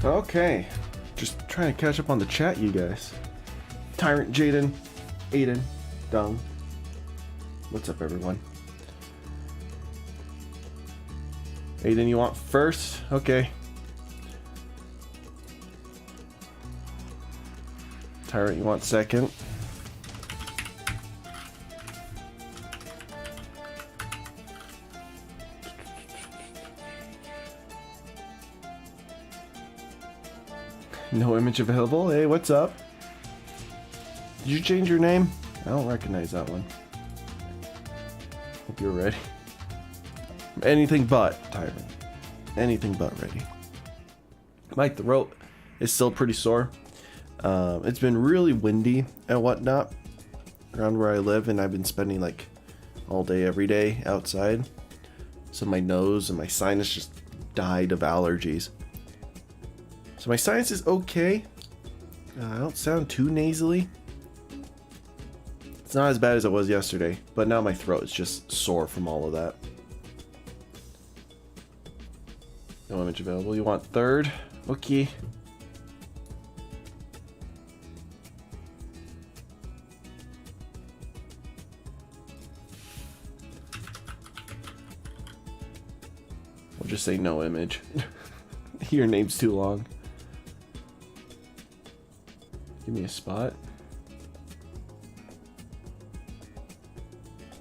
Okay, just trying to catch up on the chat, you guys. Tyrant, Jaden, Aiden, Dung. What's up, everyone? Aiden, you want first? Okay. Tyrant, you want second? No image available. Hey, what's up? Did you change your name? I don't recognize that one. Hope you're ready. Anything but, Tyrant. Anything but ready. My throat is still pretty sore. It's been really windy and whatnot around where I live, and I've been spending like all day, every day outside. So my nose and my sinus just died of allergies. So my sinus is okay. I don't sound too nasally. It's not as bad as it was yesterday, but now my throat is just sore from all of that. No image available. You want third? Okay. We'll just say no image. Your name's too long. Give me a spot.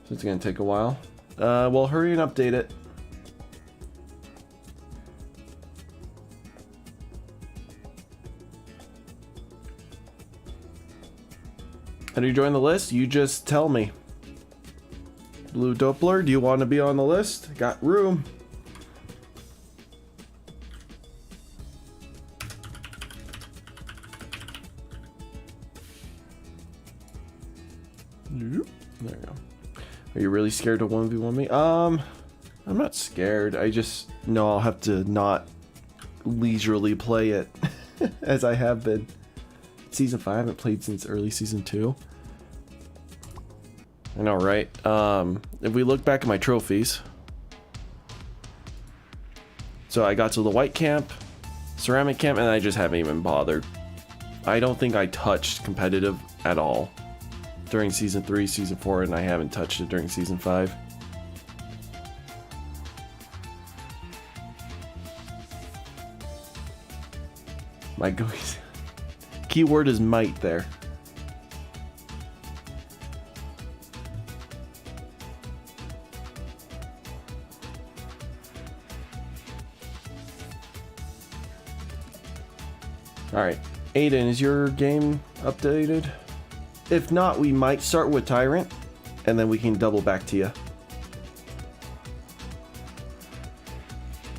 So it's gonna take a while. Well, hurry and update it. How do you join the list? You just tell me. Blue Doppler, do you want to be on the list? Got room. There you go. Are you really scared to 1v1 me? I'm not scared. I just know I'll have to not leisurely play it as I have been. Season 5, I haven't played since early Season 2. I know, right? If we look back at my trophies. So I got to the white camp, ceramic camp, and I just haven't even bothered. I don't think I touched competitive at all during Season 3, Season 4, and I haven't touched it during Season 5. My keyword is might there. Alright, Aiden, is your game updated? If not, we might start with Tyrant, and then we can double back to you.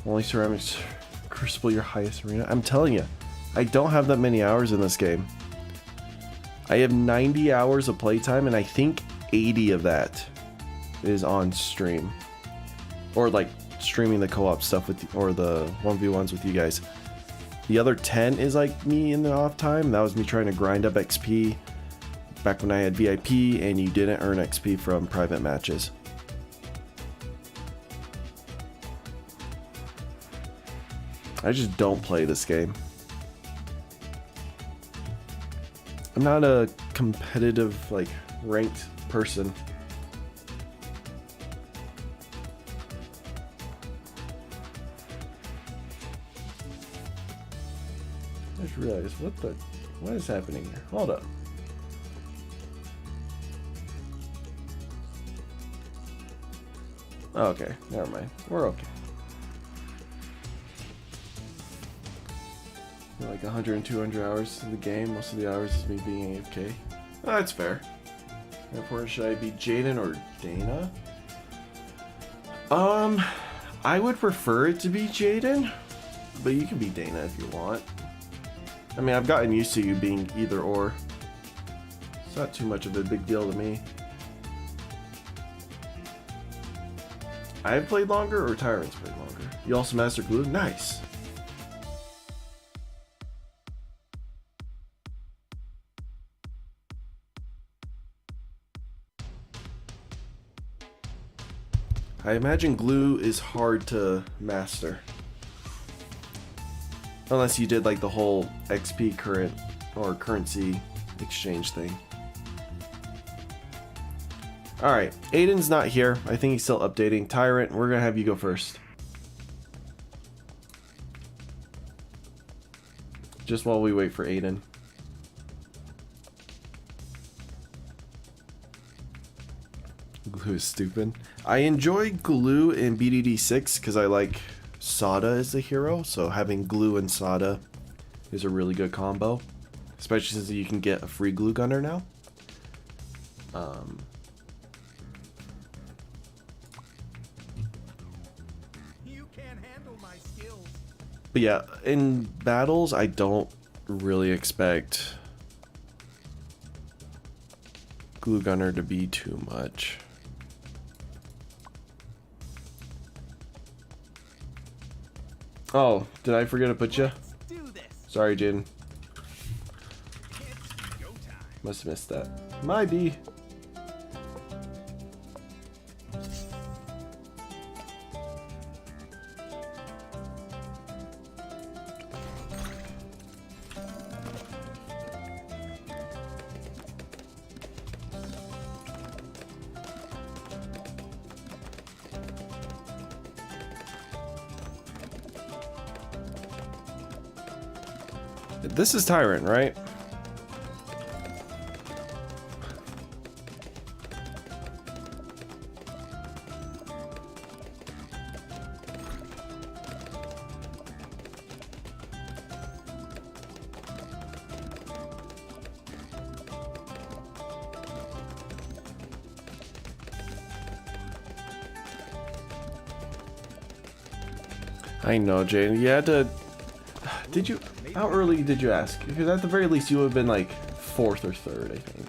Only ceramics crucible your highest arena. I'm telling you, I don't have that many hours in this game. I have 90 hours of playtime, and I think 80 of that is on stream. Or like streaming the co-op stuff with, or the 1v1s with you guys. The other 10 is like me in the off time. That was me trying to grind up XP back when I had VIP and you didn't earn XP from private matches. I just don't play this game. I'm not a competitive, like, ranked person. I just realized, what is happening here? Hold up. Okay, never mind. We're okay. We're like 100 and 200 hours in the game. Most of the hours is me being AFK. Oh, that's fair. How important should I be, Jaden or Dana? I would prefer it to be Jaden, but you can be Dana if you want. I mean, I've gotten used to you being either or. It's not too much of a big deal to me. I've played longer, or Tyrant's played longer? You also mastered glue? Nice. I imagine glue is hard to master. Unless you did like the whole XP current or currency exchange thing. Alright, Aiden's not here. I think he's still updating. Tyrant, we're gonna have you go first. Just while we wait for Aiden. Glue is stupid. I enjoy Glue in BDD6 because I like Sada as the hero, so having Glue and Sada is a really good combo. Especially since you can get a free glue gunner now. You can't handle my skills. But yeah, in battles, I don't really expect glue gunner to be too much. Oh, did I forget to put you? Sorry, Jaden. Must have missed that. My B. This is Tyrant, right? I know, Jane. You had to... Did you... How early did you ask? Because at the very least you would have been like 4th or 3rd, I think.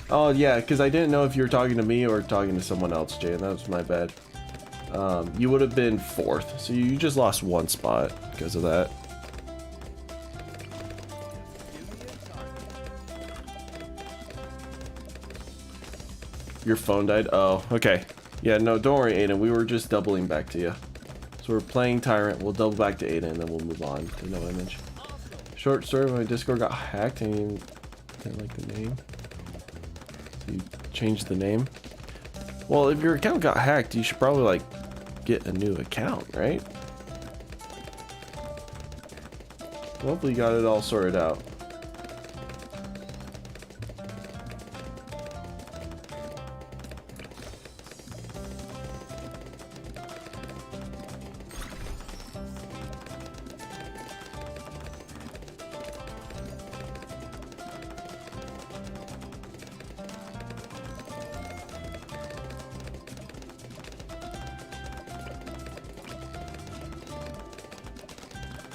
Oh yeah, because I didn't know if you were talking to me or talking to someone else, Jane. That was my bad. You would have been 4th, so you just lost 1 spot because of that. Your phone died? Oh, okay. Yeah, no, don't worry, Aiden. We were just doubling back to you. So we're playing Tyrant. We'll double back to Aiden, and then we'll move on to no image. Short story, my Discord got hacked, and you didn't like the name. So you changed the name. Well, if your account got hacked, you should probably, like, get a new account, right? Hopefully you got it all sorted out.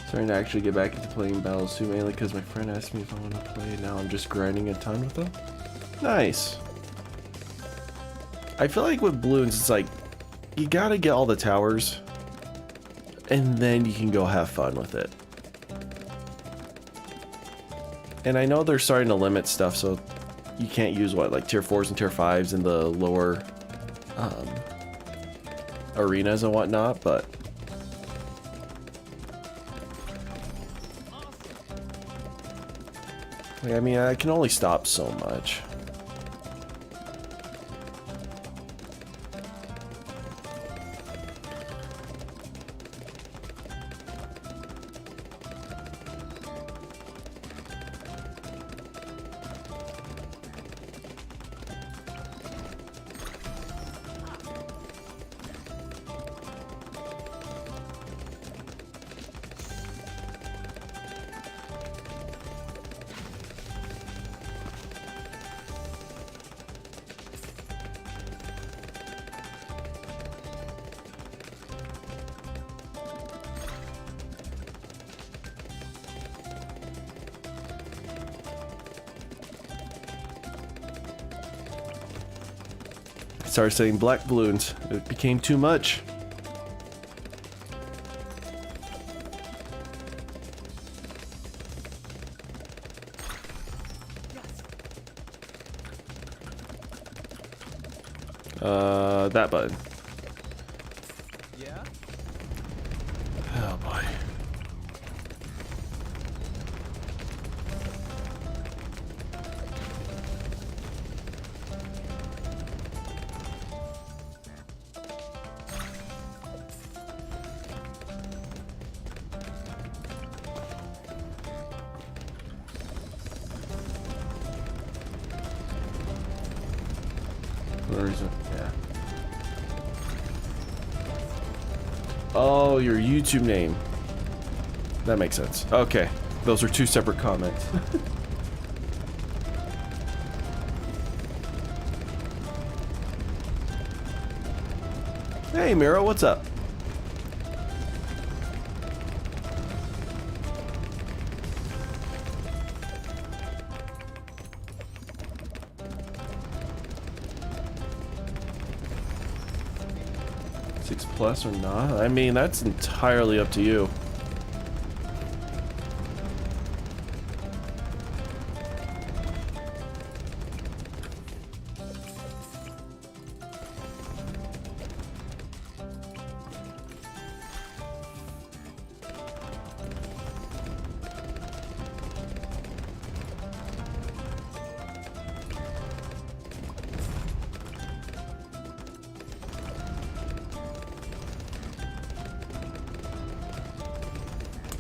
Starting to actually get back into playing battles too, mainly because my friend asked me if I want to play. Now I'm just grinding a ton with them. Nice. I feel like with balloons, it's like you gotta get all the towers, and then you can go have fun with it. And I know they're starting to limit stuff, so you can't use what, like tier 4s and tier 5s in the lower arenas and whatnot, but I mean, I can only stop so much. Started saying black balloons. It became too much. That button. Yeah? reason. Yeah. Oh, your YouTube name. That makes sense. Okay. Those are two separate comments. Hey, Miro, what's up? Plus or not? I mean, that's entirely up to you.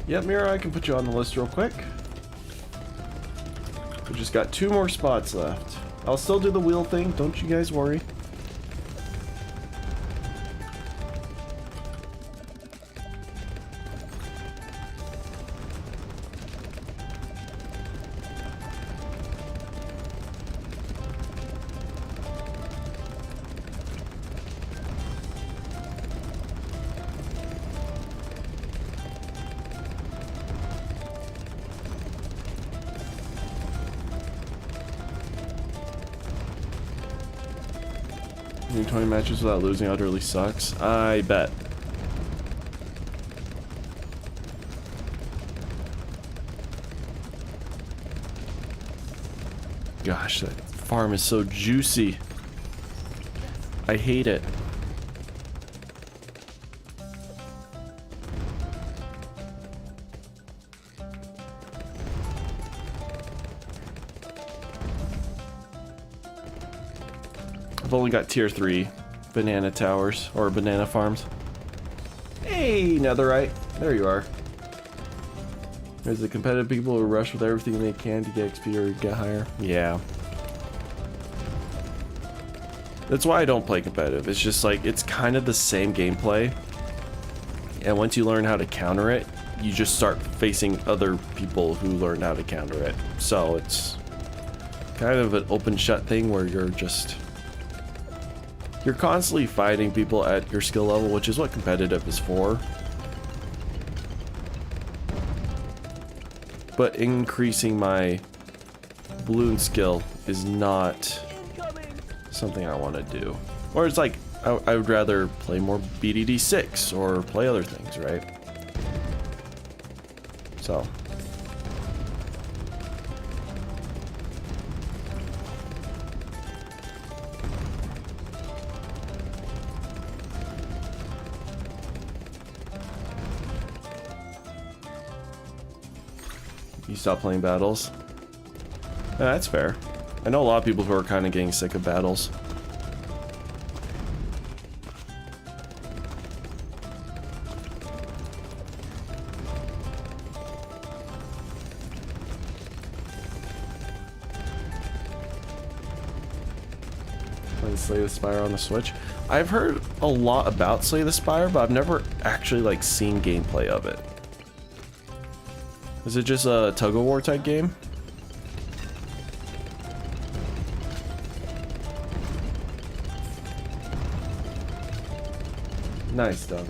Yep, Mira, I can put you on the list real quick. We just got 2 more spots left. I'll still do the wheel thing, don't you guys worry. Winning 20 matches without losing utterly sucks. I bet. Gosh, that farm is so juicy. I hate it. I've only got tier 3 banana towers or banana farms. Hey, netherite. There you are. There's the competitive people who rush with everything they can to get XP or get higher. Yeah. That's why I don't play competitive. It's just like, it's kind of the same gameplay. And once you learn how to counter it, you just start facing other people who learn how to counter it. So it's kind of an open shut thing where you're constantly fighting people at your skill level, which is what competitive is for. But increasing my balloon skill is not something I want to do. Or it's like, I would rather play more BDD6 or play other things, right? So. You stop playing battles? Yeah, that's fair. I know a lot of people who are kind of getting sick of battles. Playing Slay the Spire on the Switch. I've heard a lot about Slay the Spire, but I've never actually like seen gameplay of it. Is it just a tug-of-war type game? Nice done.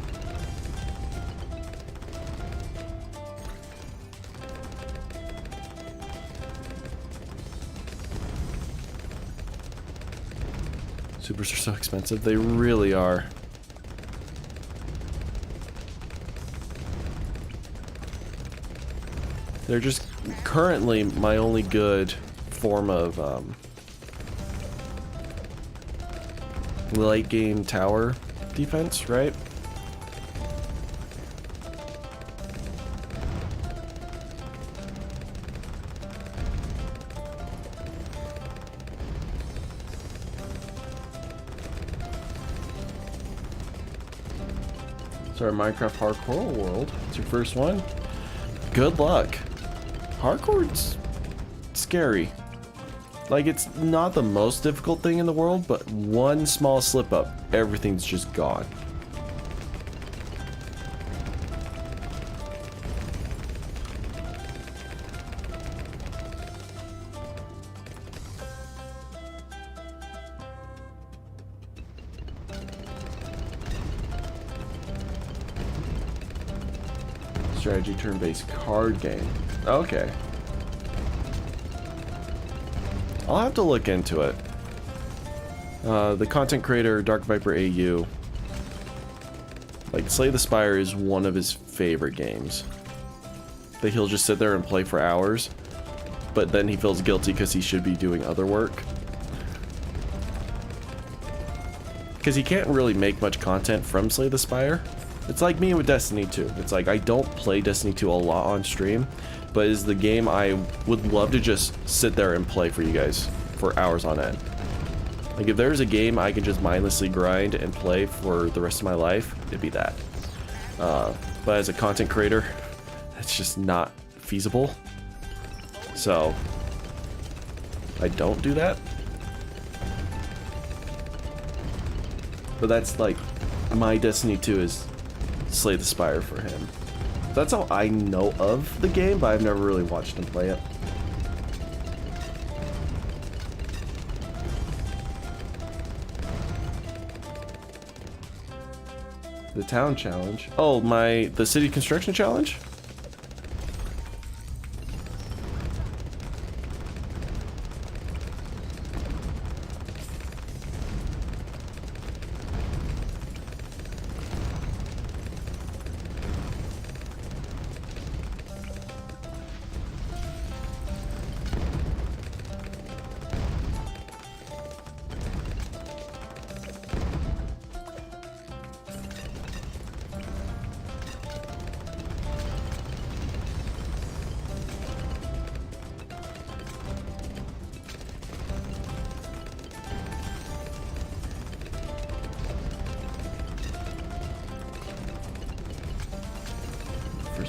Supers are so expensive. They really are. They're just currently my only good form of late game tower defense, right? Sorry, Minecraft Hardcore World. It's your first one. Good luck. Hardcore's scary. Like, it's not the most difficult thing in the world, but one small slip up, everything's just gone. Strategy turn-based card game. Okay. I'll have to look into it. The content creator, Dark Viper AU, like, Slay the Spire is one of his favorite games. That he'll just sit there and play for hours, but then he feels guilty because he should be doing other work. Because he can't really make much content from Slay the Spire. It's like me with Destiny 2. It's like, I don't play Destiny 2 a lot on stream, but it's the game I would love to just sit there and play for you guys for hours on end. Like, if there's a game I can just mindlessly grind and play for the rest of my life, it'd be that. But as a content creator, it's just not feasible. So, I don't do that. But that's like, my Destiny 2 is Slay the Spire for him. That's how I know of the game, but I've never really watched him play it. The town challenge. Oh, the city construction challenge?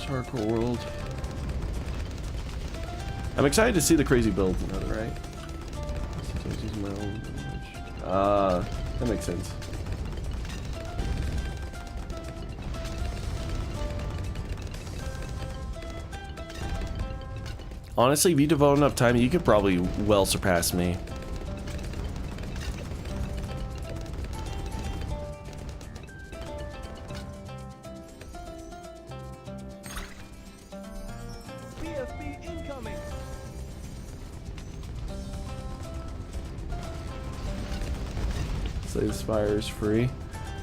Hardcore world. I'm excited to see the crazy builds in other, right? Sometimes use my own image. That makes sense. Honestly, if you devote enough time, you could probably well surpass me. Slay the Spire is free.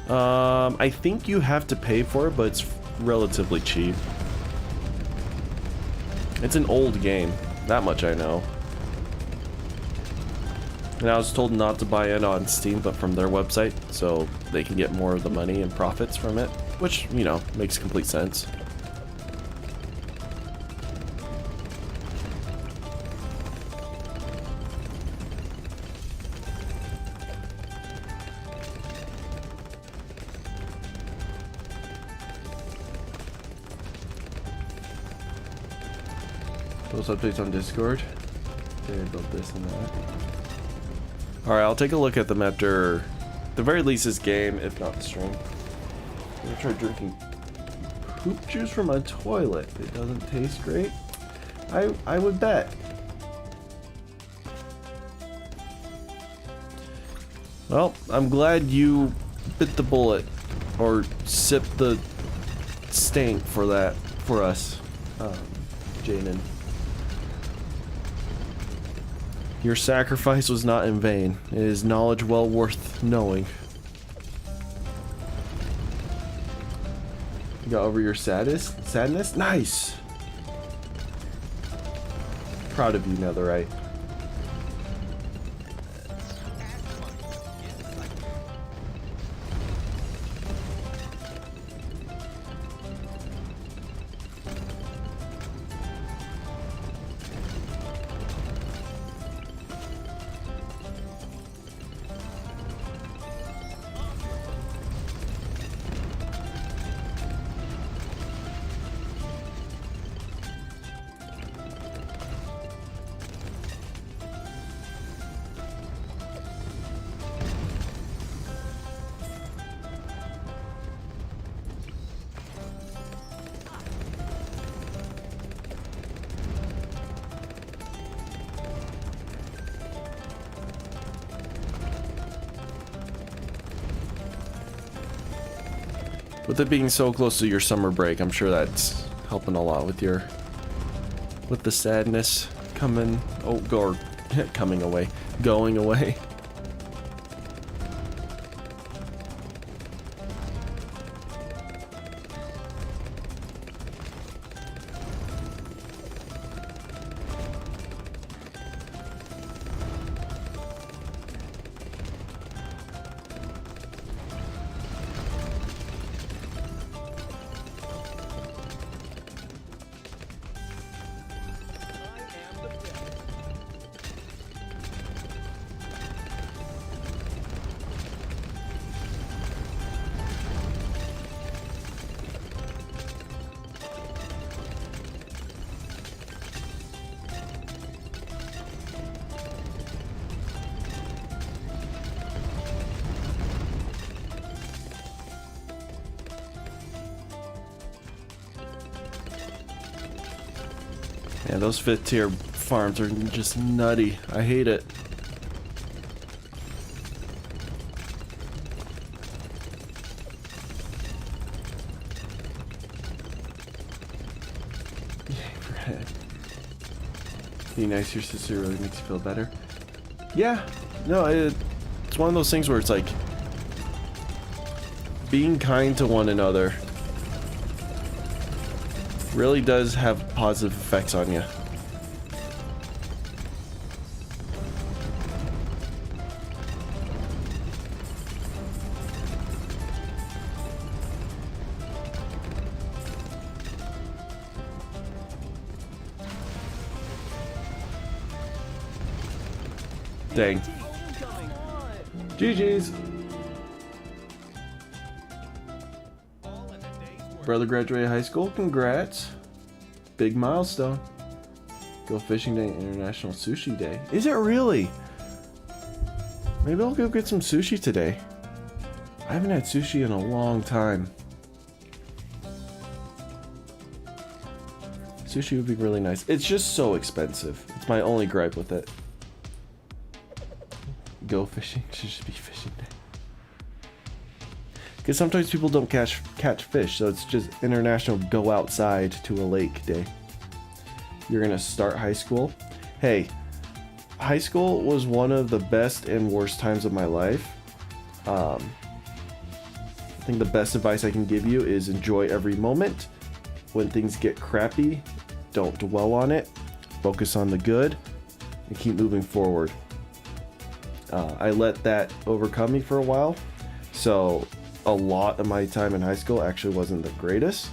I think you have to pay for it, but it's relatively cheap. It's an old game, that much I know. And I was told not to buy it on Steam, but from their website, so they can get more of the money and profits from it, which, you know, makes complete sense. Those updates on Discord. Okay, built this and that. Alright, I'll take a look at them after, the very least, this game, if not the stream. I'm gonna try drinking poop juice from a toilet. It doesn't taste great. I would bet. Well, I'm glad you bit the bullet, or sipped the stank for that, for us, Jaden. Your sacrifice was not in vain. It is knowledge well worth knowing. You got over your sadness? Nice! Proud of you, Netherite. With it being so close to your summer break, I'm sure that's helping a lot with the sadness coming coming away, going away. Yeah, those 5th tier farms are just nutty. I hate it. Being nice to your sister really makes you feel better. Yeah, no, it's one of those things where it's like being kind to one another really does have positive effects on you. Dang. GG's. Brother graduated high school. Congrats. Big milestone. Go fishing day, International Sushi Day. Is it really? Maybe I'll go get some sushi today. I haven't had sushi in a long time. Sushi would be really nice. It's just so expensive. It's my only gripe with it. Go fishing. Should just be fishing day. Because sometimes people don't catch fish, so it's just International Go Outside to a Lake Day. You're gonna start high school. Hey, high school was one of the best and worst times of my life. I think the best advice I can give you is enjoy every moment. When things get crappy, don't dwell on it. Focus on the good and keep moving forward. I let that overcome me for a while, so a lot of my time in high school actually wasn't the greatest,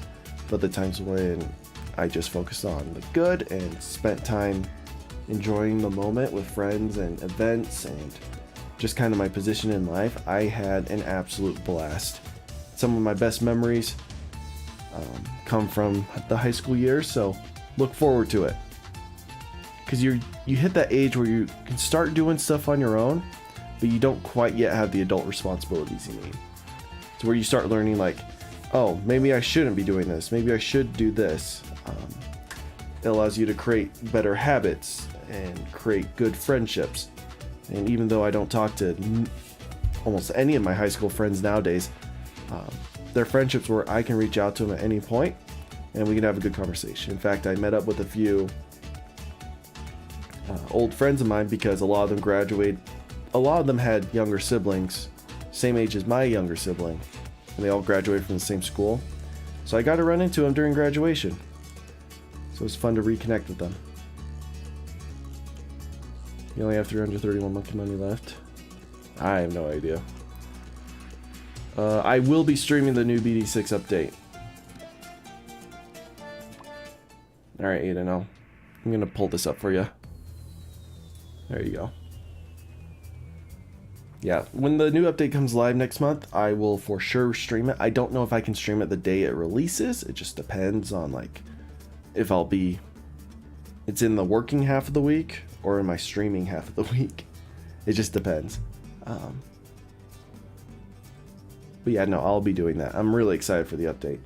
but the times when I just focused on the good and spent time enjoying the moment with friends and events and just kind of my position in life, I had an absolute blast. Some of my best memories come from the high school years, so look forward to it. Because you hit that age where you can start doing stuff on your own, but you don't quite yet have the adult responsibilities you need. It's where you start learning like, oh, maybe I shouldn't be doing this. Maybe I should do this. It allows you to create better habits and create good friendships. And even though I don't talk to almost any of my high school friends nowadays, they're friendships where I can reach out to them at any point and we can have a good conversation. In fact, I met up with a few old friends of mine because a lot of them graduated. A lot of them had younger siblings, same age as my younger sibling, and they all graduated from the same school. So I got to run into them during graduation. So it was fun to reconnect with them. You only have 331 monkey money left. I have no idea. I will be streaming the new BD6 update. Alright, Aiden, I'm going to pull this up for you. There you go. Yeah, when the new update comes live next month, I will for sure stream it. I don't know if I can stream it the day it releases. It just depends on like if it's in the working half of the week or in my streaming half of the week. It just depends. But yeah, no, I'll be doing that. I'm really excited for the update.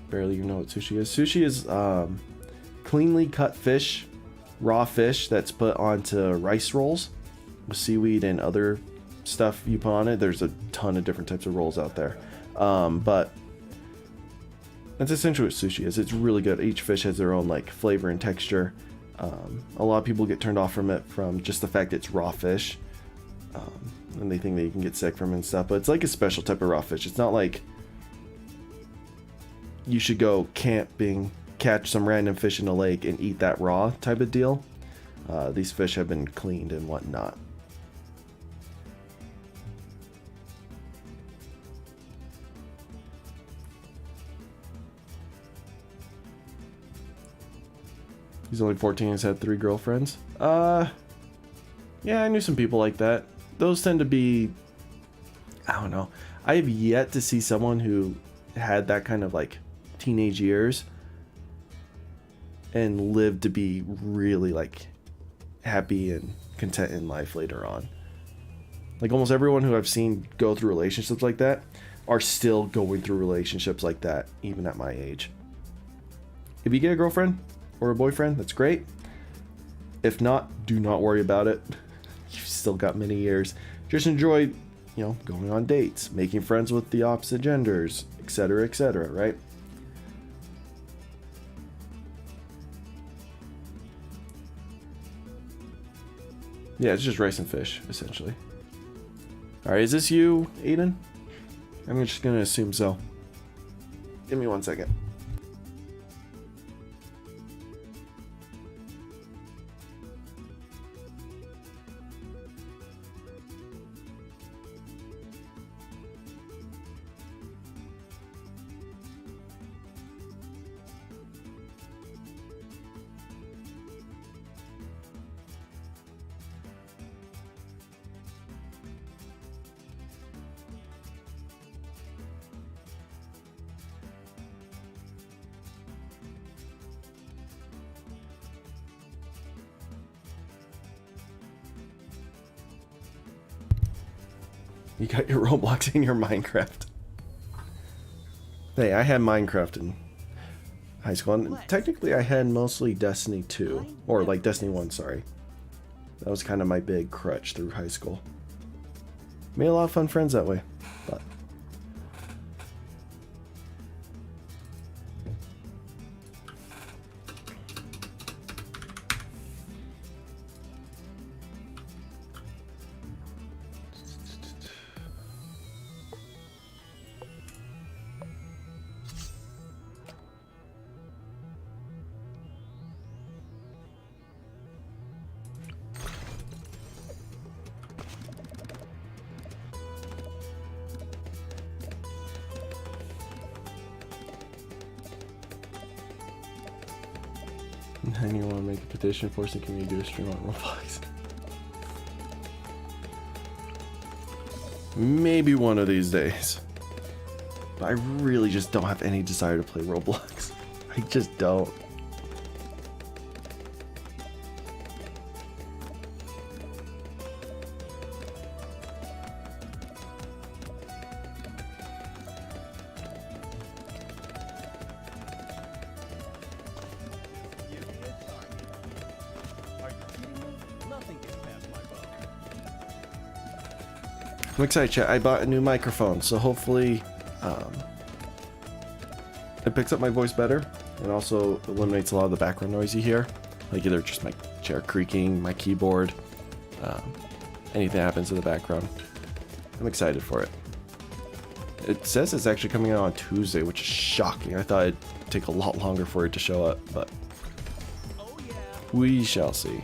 Barely even know what sushi is. Sushi is cleanly cut fish, raw fish that's put onto rice rolls with seaweed and other stuff you put on it. There's a ton of different types of rolls out there. But that's essentially what sushi is. It's really good. Each fish has their own like flavor and texture. A lot of people get turned off from it from just the fact it's raw fish. And they think that you can get sick from it and stuff. But it's like a special type of raw fish. It's not like you should go camping, catch some random fish in a lake and eat that raw type of deal. These fish have been cleaned and whatnot. He's only 14 and has had 3 girlfriends. Yeah, I knew some people like that. Those tend to be, I don't know. I have yet to see someone who had that kind of like teenage years and lived to be really like happy and content in life later on. Like almost everyone who I've seen go through relationships like that are still going through relationships like that even at my age. If you get a girlfriend or a boyfriend, that's great. If not, do not worry about it. You've still got many years. Just enjoy, going on dates, making friends with the opposite genders, etc., etc., right? Yeah, it's just rice and fish, essentially. Alright, is this you, Aiden? I'm just gonna assume so. Give me 1 second. You got your Roblox in your Minecraft. Hey, I had Minecraft in high school, and technically I had mostly Destiny 2, or like Destiny 1, sorry. That was kind of my big crutch through high school. Made a lot of fun friends that way, but... And you want to make a petition forcing community to stream on Roblox. Maybe one of these days. But I really just don't have any desire to play Roblox. I just don't. I'm excited, chat. I bought a new microphone, so hopefully it picks up my voice better and also eliminates a lot of the background noise you hear. Like either just my chair creaking, my keyboard, anything that happens in the background. I'm excited for it. It says it's actually coming out on Tuesday, which is shocking. I thought it'd take a lot longer for it to show up, but we shall see.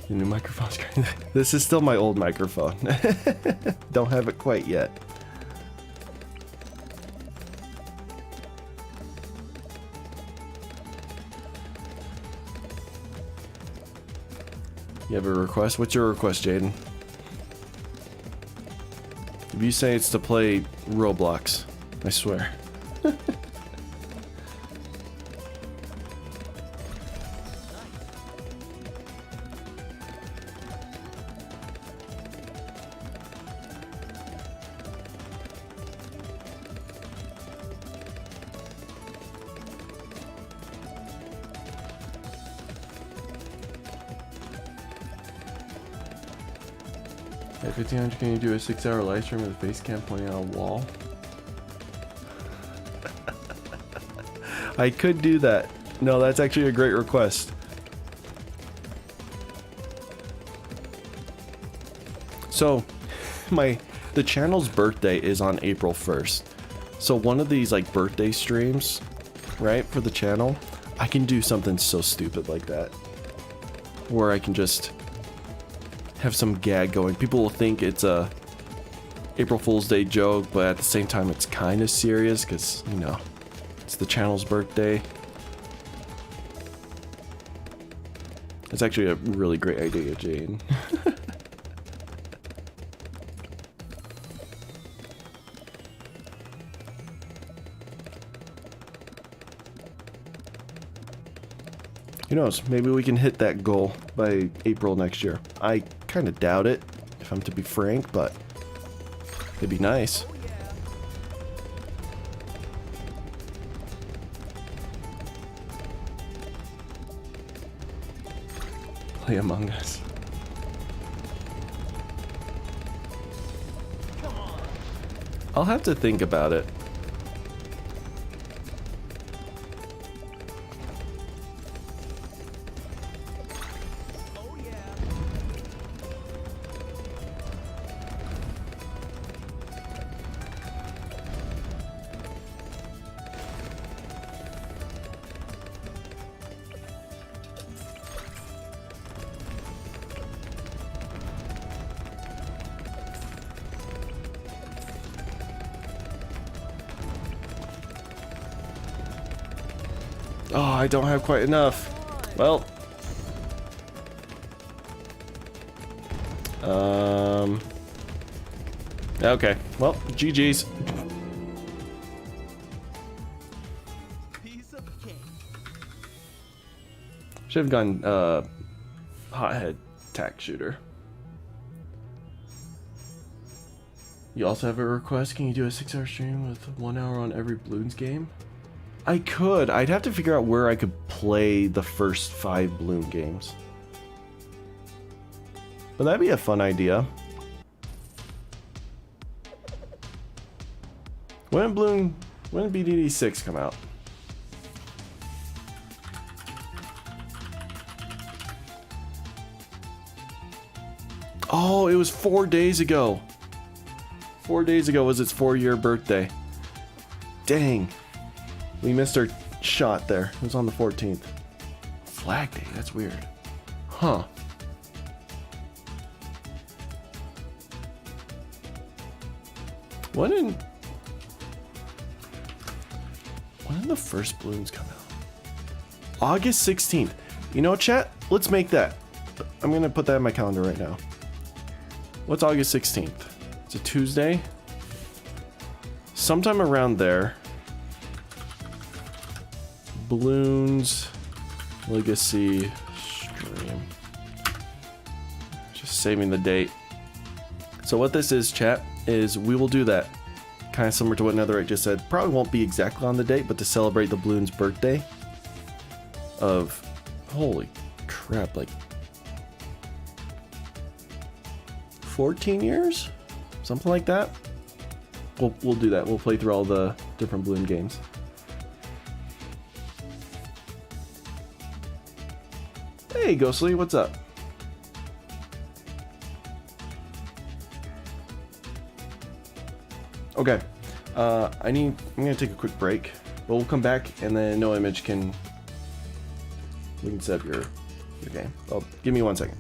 The new microphone's great. This is still my old microphone. Don't have it quite yet. You have a request? What's your request, Jaden? If you say it's to play Roblox, I swear. At 1500, can you do a 6-hour live stream with a face cam pointing at a wall? I could do that. No, that's actually a great request. So, the channel's birthday is on April 1st. So one of these like birthday streams, right, for the channel, I can do something so stupid like that. Where I can just have some gag going. People will think it's a April Fool's Day joke, but at the same time it's kind of serious because, you know, it's the channel's birthday. It's actually a really great idea, Jane. Who knows? Maybe we can hit that goal by April next year. I kind of doubt it, if I'm to be frank, but it'd be nice. Play Among Us. I'll have to think about it. Oh, I don't have quite enough. Well. Okay. Well, GG's. Piece of cake. Should have gone, hothead tack shooter. You also have a request? Can you do a 6-hour stream with 1 hour on every Bloons game? I could. I'd have to figure out where I could play the first 5 Bloon games. But that'd be a fun idea. When did BDD 6 come out? Oh, it was 4 days ago. 4 days ago was its 4-year birthday. Dang. We missed our shot there. It was on the 14th. Flag Day, that's weird. Huh. When did the first Bloons come out? August 16th. You know, chat? Let's make that. I'm gonna put that in my calendar right now. What's August 16th? It's a Tuesday. Sometime around there. Bloons Legacy stream. Just saving the date. So what this is, chat, is we will do that. Kind of similar to what Netherite just said. Probably won't be exactly on the date, but to celebrate the Bloons birthday of, holy crap, like 14 years? Something like that. We'll do that. We'll play through all the different Bloon games. Hey, Ghostly, what's up? Okay, I'm gonna take a quick break, but we'll come back and then No Image we can set up your game. Oh, give me 1 second.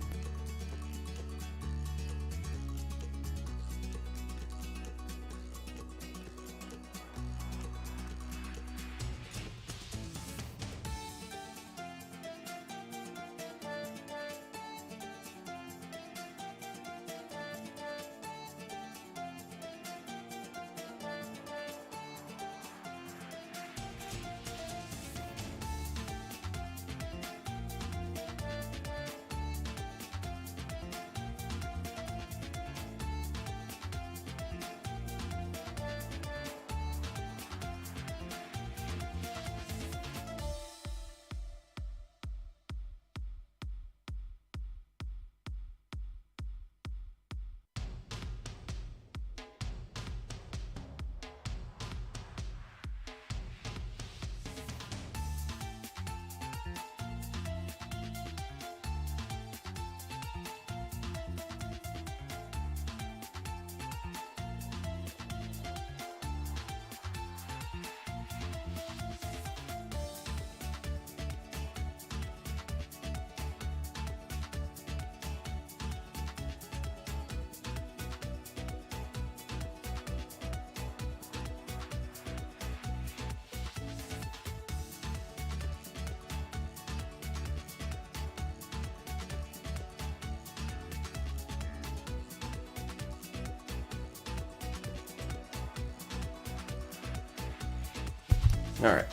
Alright.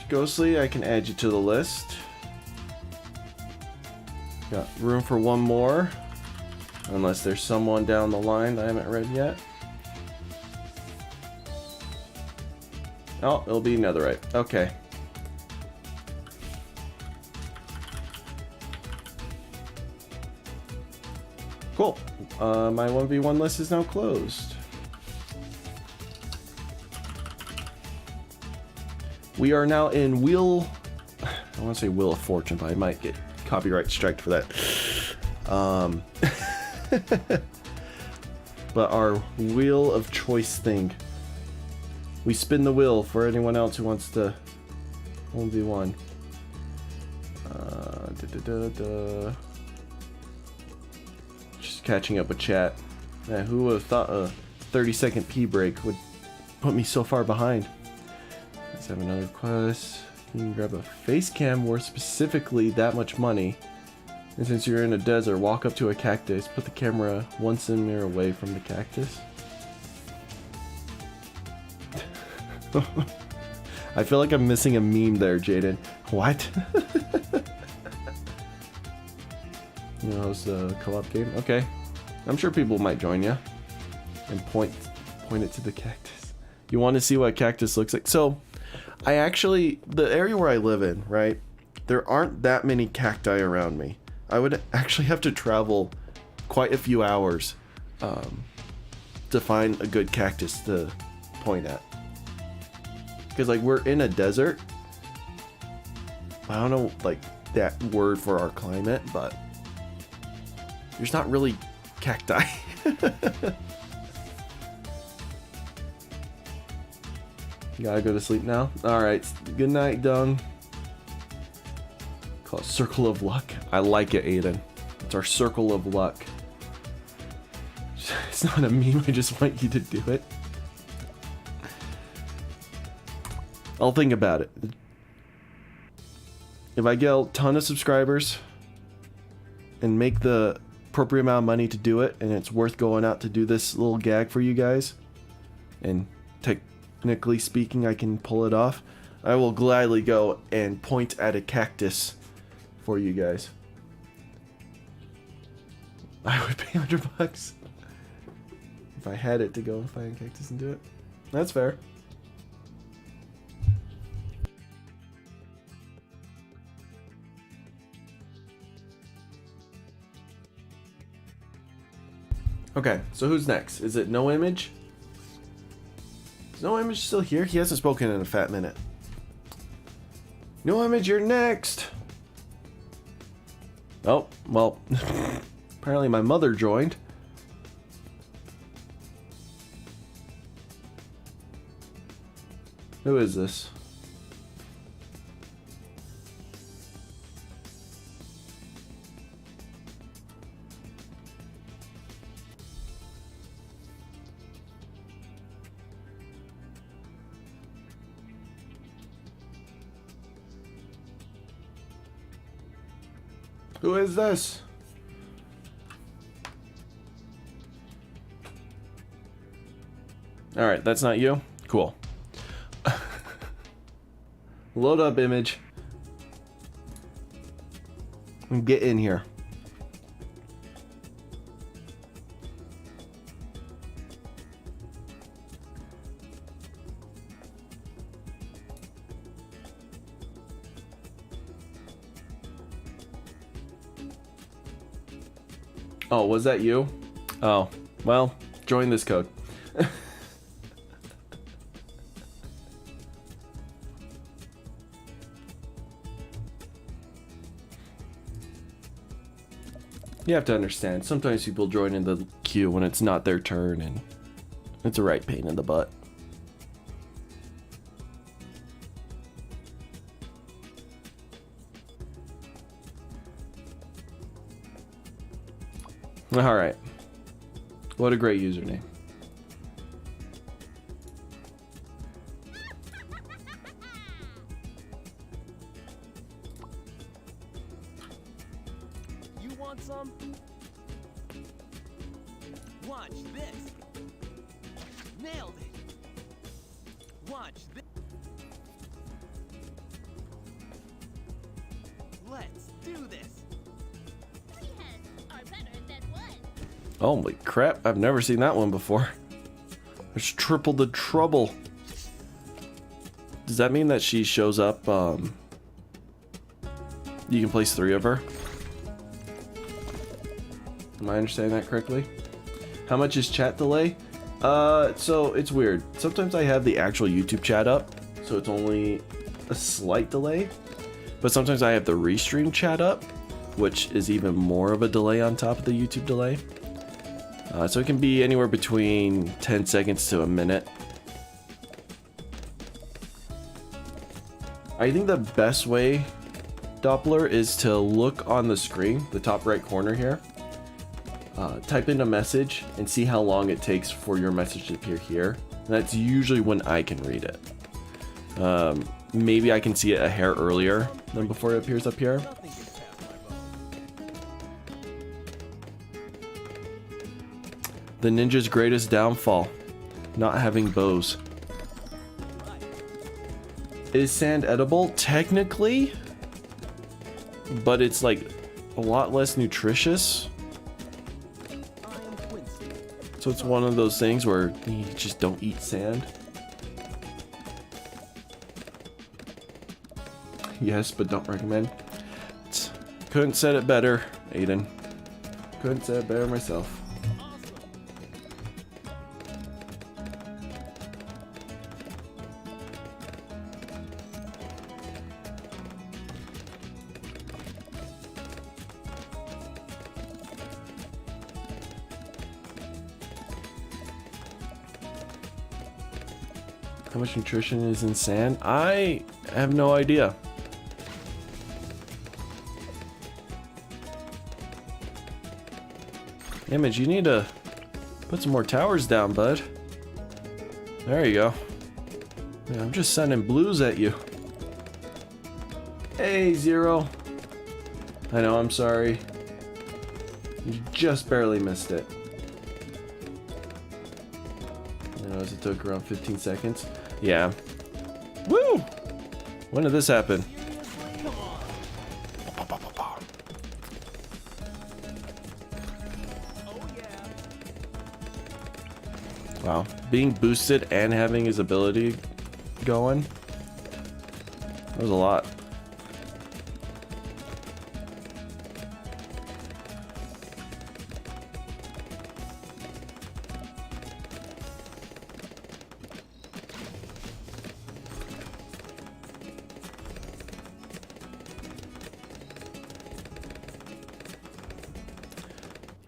Ghostly, I can add you to the list. Got room for one more. Unless there's someone down the line that I haven't read yet. Oh, it'll be Netherite. Okay. Cool. My 1v1 list is now closed. We are now in Wheel... I want to say Wheel of Fortune, but I might get copyright striked for that. But our Wheel of Choice thing. We spin the wheel for anyone else who wants to 1v1. Just catching up with chat. Man, who would have thought a 30-second pee break would put me so far behind? Let's have another quest. You can grab a face cam worth specifically that much money. And since you're in a desert, walk up to a cactus, put the camera 1 centimeter away from the cactus. I feel like I'm missing a meme there, Jaden. What? You know, it's a co-op game. Okay, I'm sure people might join you and point it to the cactus. You want to see what cactus looks like? So, I actually, the area where I live in, right? There aren't that many cacti around me. I would actually have to travel quite a few hours to find a good cactus to point at. Because, like, we're in a desert. I don't know, like, that word for our climate, but there's not really cacti. You gotta go to sleep now? Alright, good night, Dung. Call it Circle of Luck. I like it, Aiden. It's our Circle of Luck. It's not a meme, I just want you to do it. I'll think about it. If I get a ton of subscribers and make the appropriate amount of money to do it, and it's worth going out to do this little gag for you guys, and technically speaking I can pull it off, I will gladly go and point at a cactus for you guys. I would pay $100 if I had it to go and find a cactus and do it. That's fair. Okay, so who's next? Is it No Image? Is No Image still here? He hasn't spoken in a fat minute. No Image, you're next! Oh, well, apparently my mother joined. Who is this? Who is this? Alright, that's not you? Cool. Load up, Image. And get in here. Oh, was that you? Oh, well, join this code. You have to understand, sometimes people join in the queue when it's not their turn, and it's a right pain in the butt. Alright. What a great username. You want some? Watch this. Watch this. Let's do this. Three heads are better than one. Holy crap, I've never seen that one before. There's triple the trouble. Does that mean that she shows up, you can place 3 of her? Am I understanding that correctly? How much is chat delay? So it's weird. Sometimes I have the actual YouTube chat up, so it's only a slight delay. But sometimes I have the restream chat up, which is even more of a delay on top of the YouTube delay. So it can be anywhere between 10 seconds to a minute. I think the best way, Doppler, is to look on the screen, the top right corner here. Type in a message and see how long it takes for your message to appear here. And that's usually when I can read it. Maybe I can see it a hair earlier than before it appears up here. Nothing gets past my bow. The ninja's greatest downfall, not having bows. Is sand edible? Technically, but it's like a lot less nutritious. I am Quincy. So it's one of those things where you just don't eat sand. Yes, but don't recommend. Couldn't said it better, Aiden. Couldn't say it better myself. How much nutrition is in sand? I have no idea. Image, you need to put some more towers down, bud. There you go. Yeah, I'm just sending blues at you. Hey, Zero. I know, I'm sorry. You just barely missed it. You know, as it took around 15 seconds. Yeah. Woo! When did this happen? Wow. Being boosted and having his ability going. That was a lot.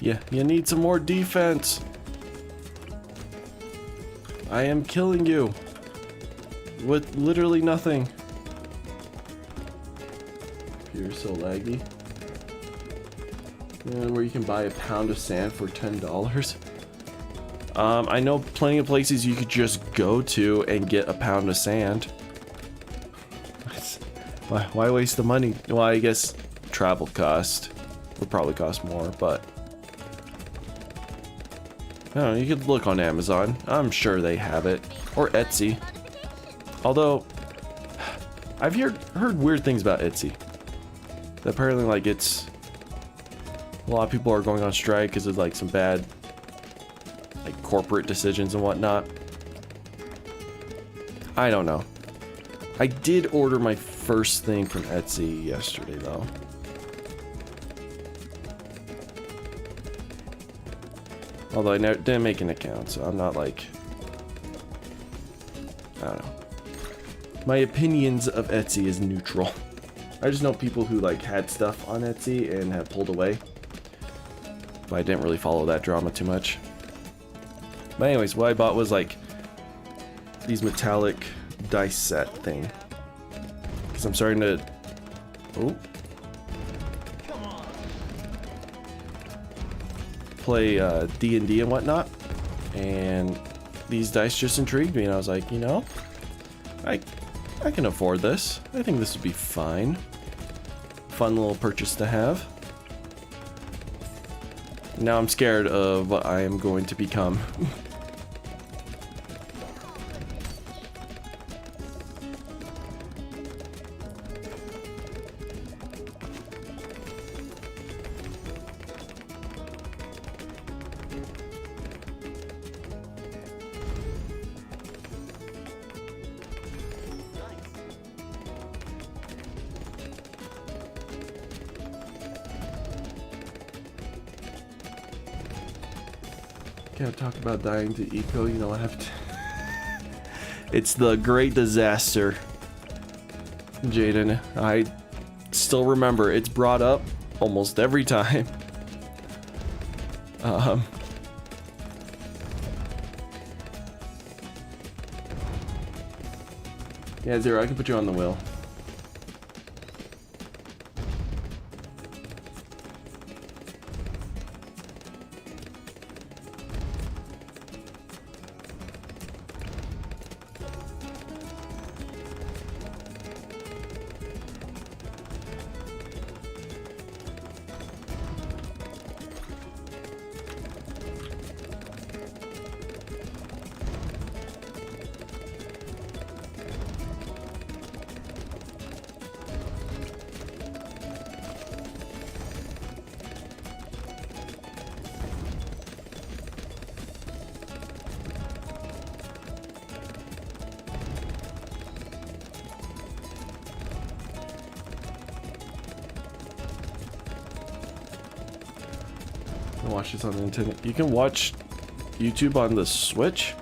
Yeah, you need some more defense. I am killing you with literally nothing. You're so laggy. And where you can buy a pound of sand for $10. I know plenty of places you could just go to and get a pound of sand. Why waste the money? Well, I guess travel cost would probably cost more, but I don't know, you could look on Amazon. I'm sure they have it. Or Etsy. Although, I've heard weird things about Etsy. Apparently, like, it's... A lot of people are going on strike because of, like, some bad, like, corporate decisions and whatnot. I don't know. I did order my first thing from Etsy yesterday, though. Although I didn't make an account, so I'm not like... I don't know. My opinions of Etsy is neutral. I just know people who like had stuff on Etsy and have pulled away. But I didn't really follow that drama too much. But anyways, what I bought was like these metallic dice set thing. Because I'm starting to... Oh. Play D&D and whatnot, and these dice just intrigued me, and I was like, you know, I can afford this. I think this would be fine. Fun little purchase to have. Now I'm scared of what I am going to become. Can't talk about dying to eco. You know what happened? It's the great disaster, Jaden. I still remember. It's brought up almost every time. Yeah, Zero, I can put you on the wheel. Watch this on Nintendo. You can watch YouTube on the Switch.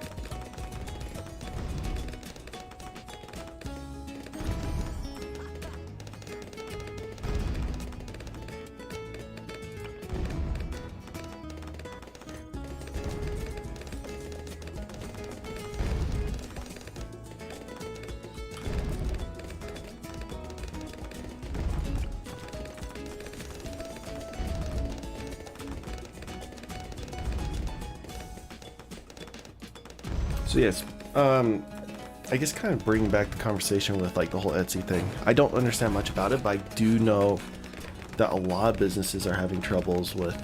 So yes, I guess kind of bringing back the conversation with like the whole Etsy thing. I don't understand much about it, but I do know that a lot of businesses are having troubles with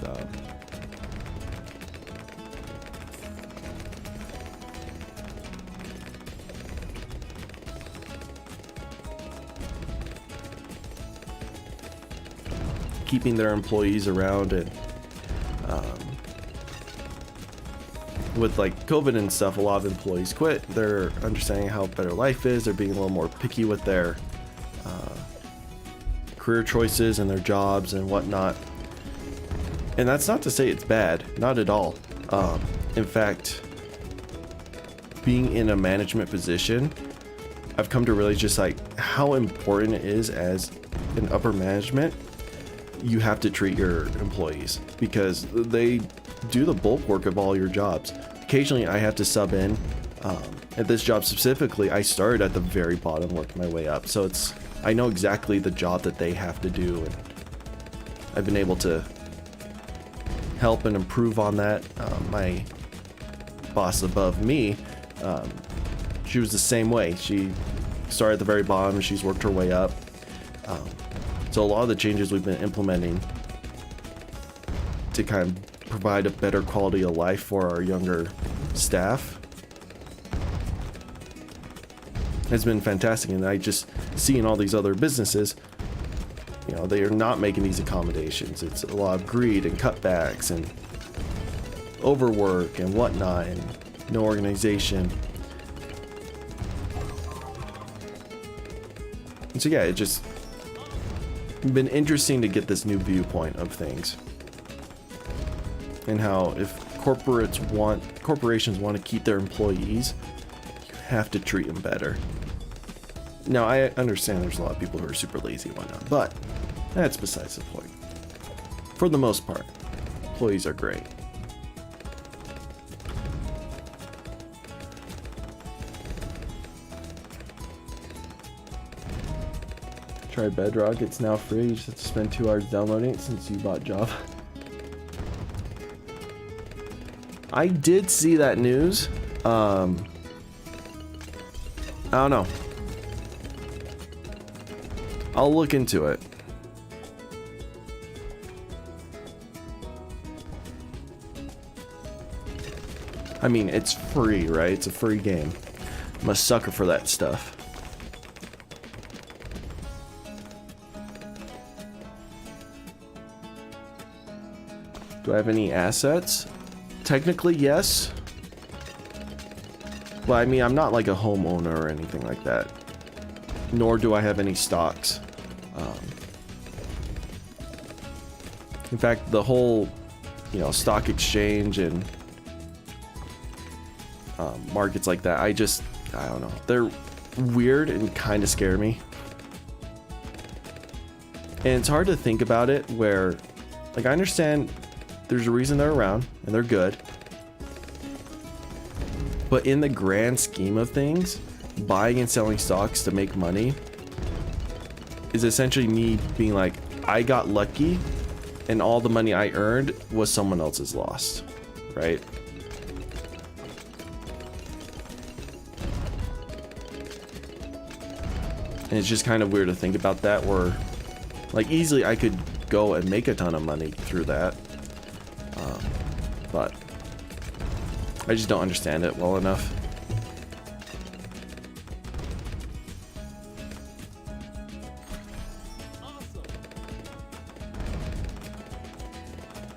keeping their employees around, and with like COVID and stuff, a lot of employees quit. They're understanding how better life is. They're being a little more picky with their career choices and their jobs and whatnot. And that's not to say it's bad, not at all. In fact, being in a management position, I've come to realize just like how important it is as an upper management. You have to treat your employees because they do the bulk work of all your jobs. Occasionally I have to sub in. At this job specifically, I started at the very bottom, worked my way up. So I know exactly the job that they have to do, and I've been able to help and improve on that. My boss above me, she was the same way. She started at the very bottom and she's worked her way up. So a lot of the changes we've been implementing to kind of provide a better quality of life for our younger staff has been fantastic. And I just see in all these other businesses, you know, they are not making these accommodations. It's a lot of greed and cutbacks and overwork and whatnot, and no organization. And so yeah, it just been interesting to get this new viewpoint of things, and how if corporations want to keep their employees, you have to treat them better. Now I understand there's a lot of people who are super lazy and whatnot, but that's besides the point. For the most part, employees are great. Try Bedrock, it's now free. You just have to spend 2 hours downloading it since you bought Java. I did see that news. I don't know. I'll look into it. I mean, it's free, right? It's a free game. I'm a sucker for that stuff. Do I have any assets? Technically, yes. But I mean, I'm not like a homeowner or anything like that. Nor do I have any stocks. In fact, the whole, stock exchange and markets like that. I don't know. They're weird and kind of scare me. And it's hard to think about it where, like, I understand there's a reason they're around and they're good. But in the grand scheme of things, buying and selling stocks to make money is essentially me being like, I got lucky and all the money I earned was someone else's loss, right? And it's just kind of weird to think about that, where like easily I could go and make a ton of money through that. But I just don't understand it well enough. Awesome.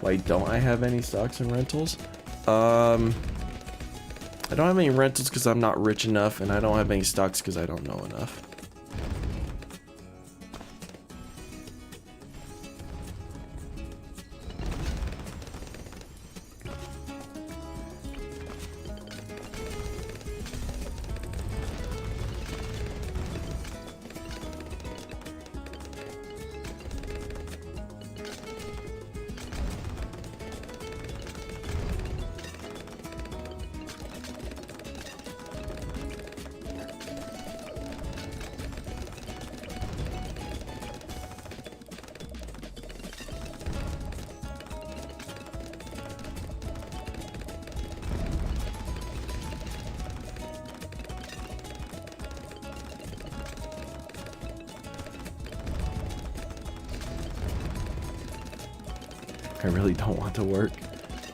Why don't I have any stocks and rentals? I don't have any rentals because I'm not rich enough, and I don't have any stocks because I don't know enough. I really don't want to work.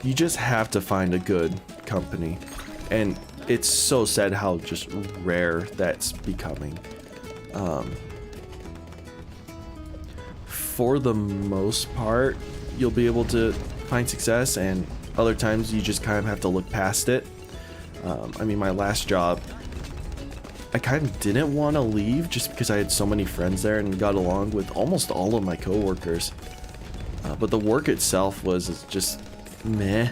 You just have to find a good company. And it's so sad how just rare that's becoming. For the most part, you'll be able to find success, and other times you just kind of have to look past it. I mean, my last job, I kind of didn't want to leave just because I had so many friends there and got along with almost all of my coworkers. But the work itself was just meh,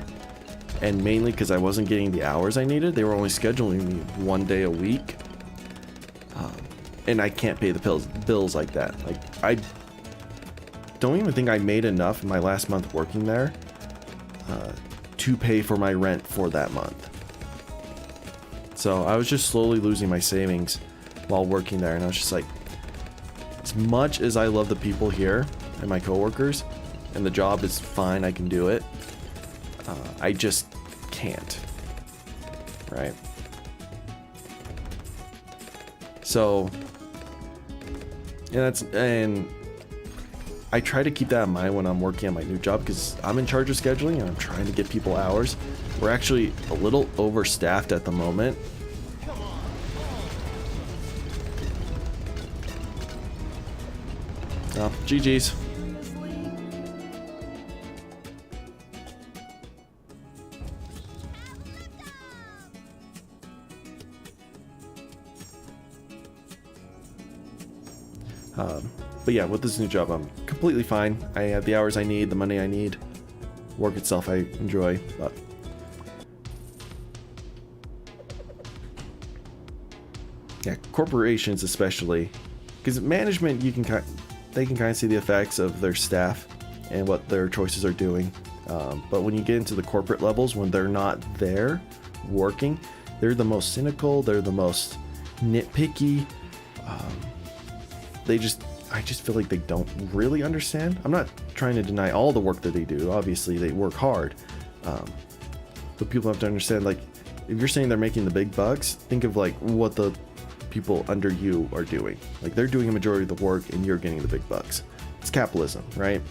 and mainly because I wasn't getting the hours I needed. They were only scheduling me 1 day a week, and I can't pay the bills like that. Like, I don't even think I made enough in my last month working there to pay for my rent for that month. So I was just slowly losing my savings while working there, and I was just like, as much as I love the people here and my coworkers, and the job is fine, I can do it, I just can't, right? So, and I try to keep that in mind when I'm working on my new job, because I'm in charge of scheduling and I'm trying to get people hours. We're actually a little overstaffed at the moment. Oh, GG's. But yeah, with this new job, I'm completely fine. I have the hours I need, the money I need. Work itself, I enjoy, but yeah, corporations especially, because management, they can kind of see the effects of their staff and what their choices are doing. But when you get into the corporate levels, when they're not there working, they're the most cynical. They're the most nitpicky. I just feel like they don't really understand. I'm not trying to deny all the work that they do. Obviously, they work hard. But people have to understand, like, if you're saying they're making the big bucks, think of like what the people under you are doing. Like, they're doing a majority of the work and you're getting the big bucks. It's capitalism, right?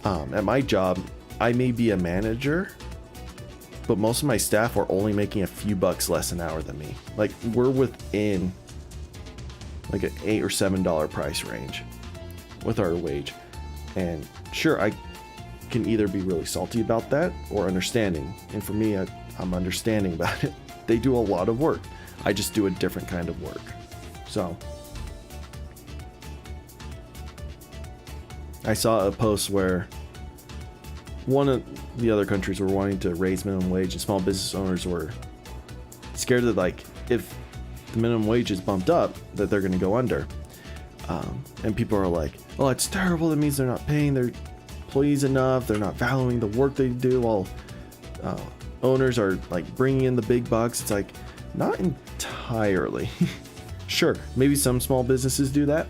At my job, I may be a manager, but most of my staff are only making a few bucks less an hour than me. Like, we're within like an $8 or $7 price range with our wage. And sure, I can either be really salty about that or understanding. And for me, I'm understanding about it. They do a lot of work. I just do a different kind of work. So I saw a post where one of the other countries were wanting to raise minimum wage, and small business owners were scared that, like, if the minimum wage is bumped up, that they're going to go under. And people are like, oh, it's terrible. That means they're not paying their employees enough. They're not valuing the work they do, while owners are like bringing in the big bucks. It's like, not entirely. Sure, maybe some small businesses do that.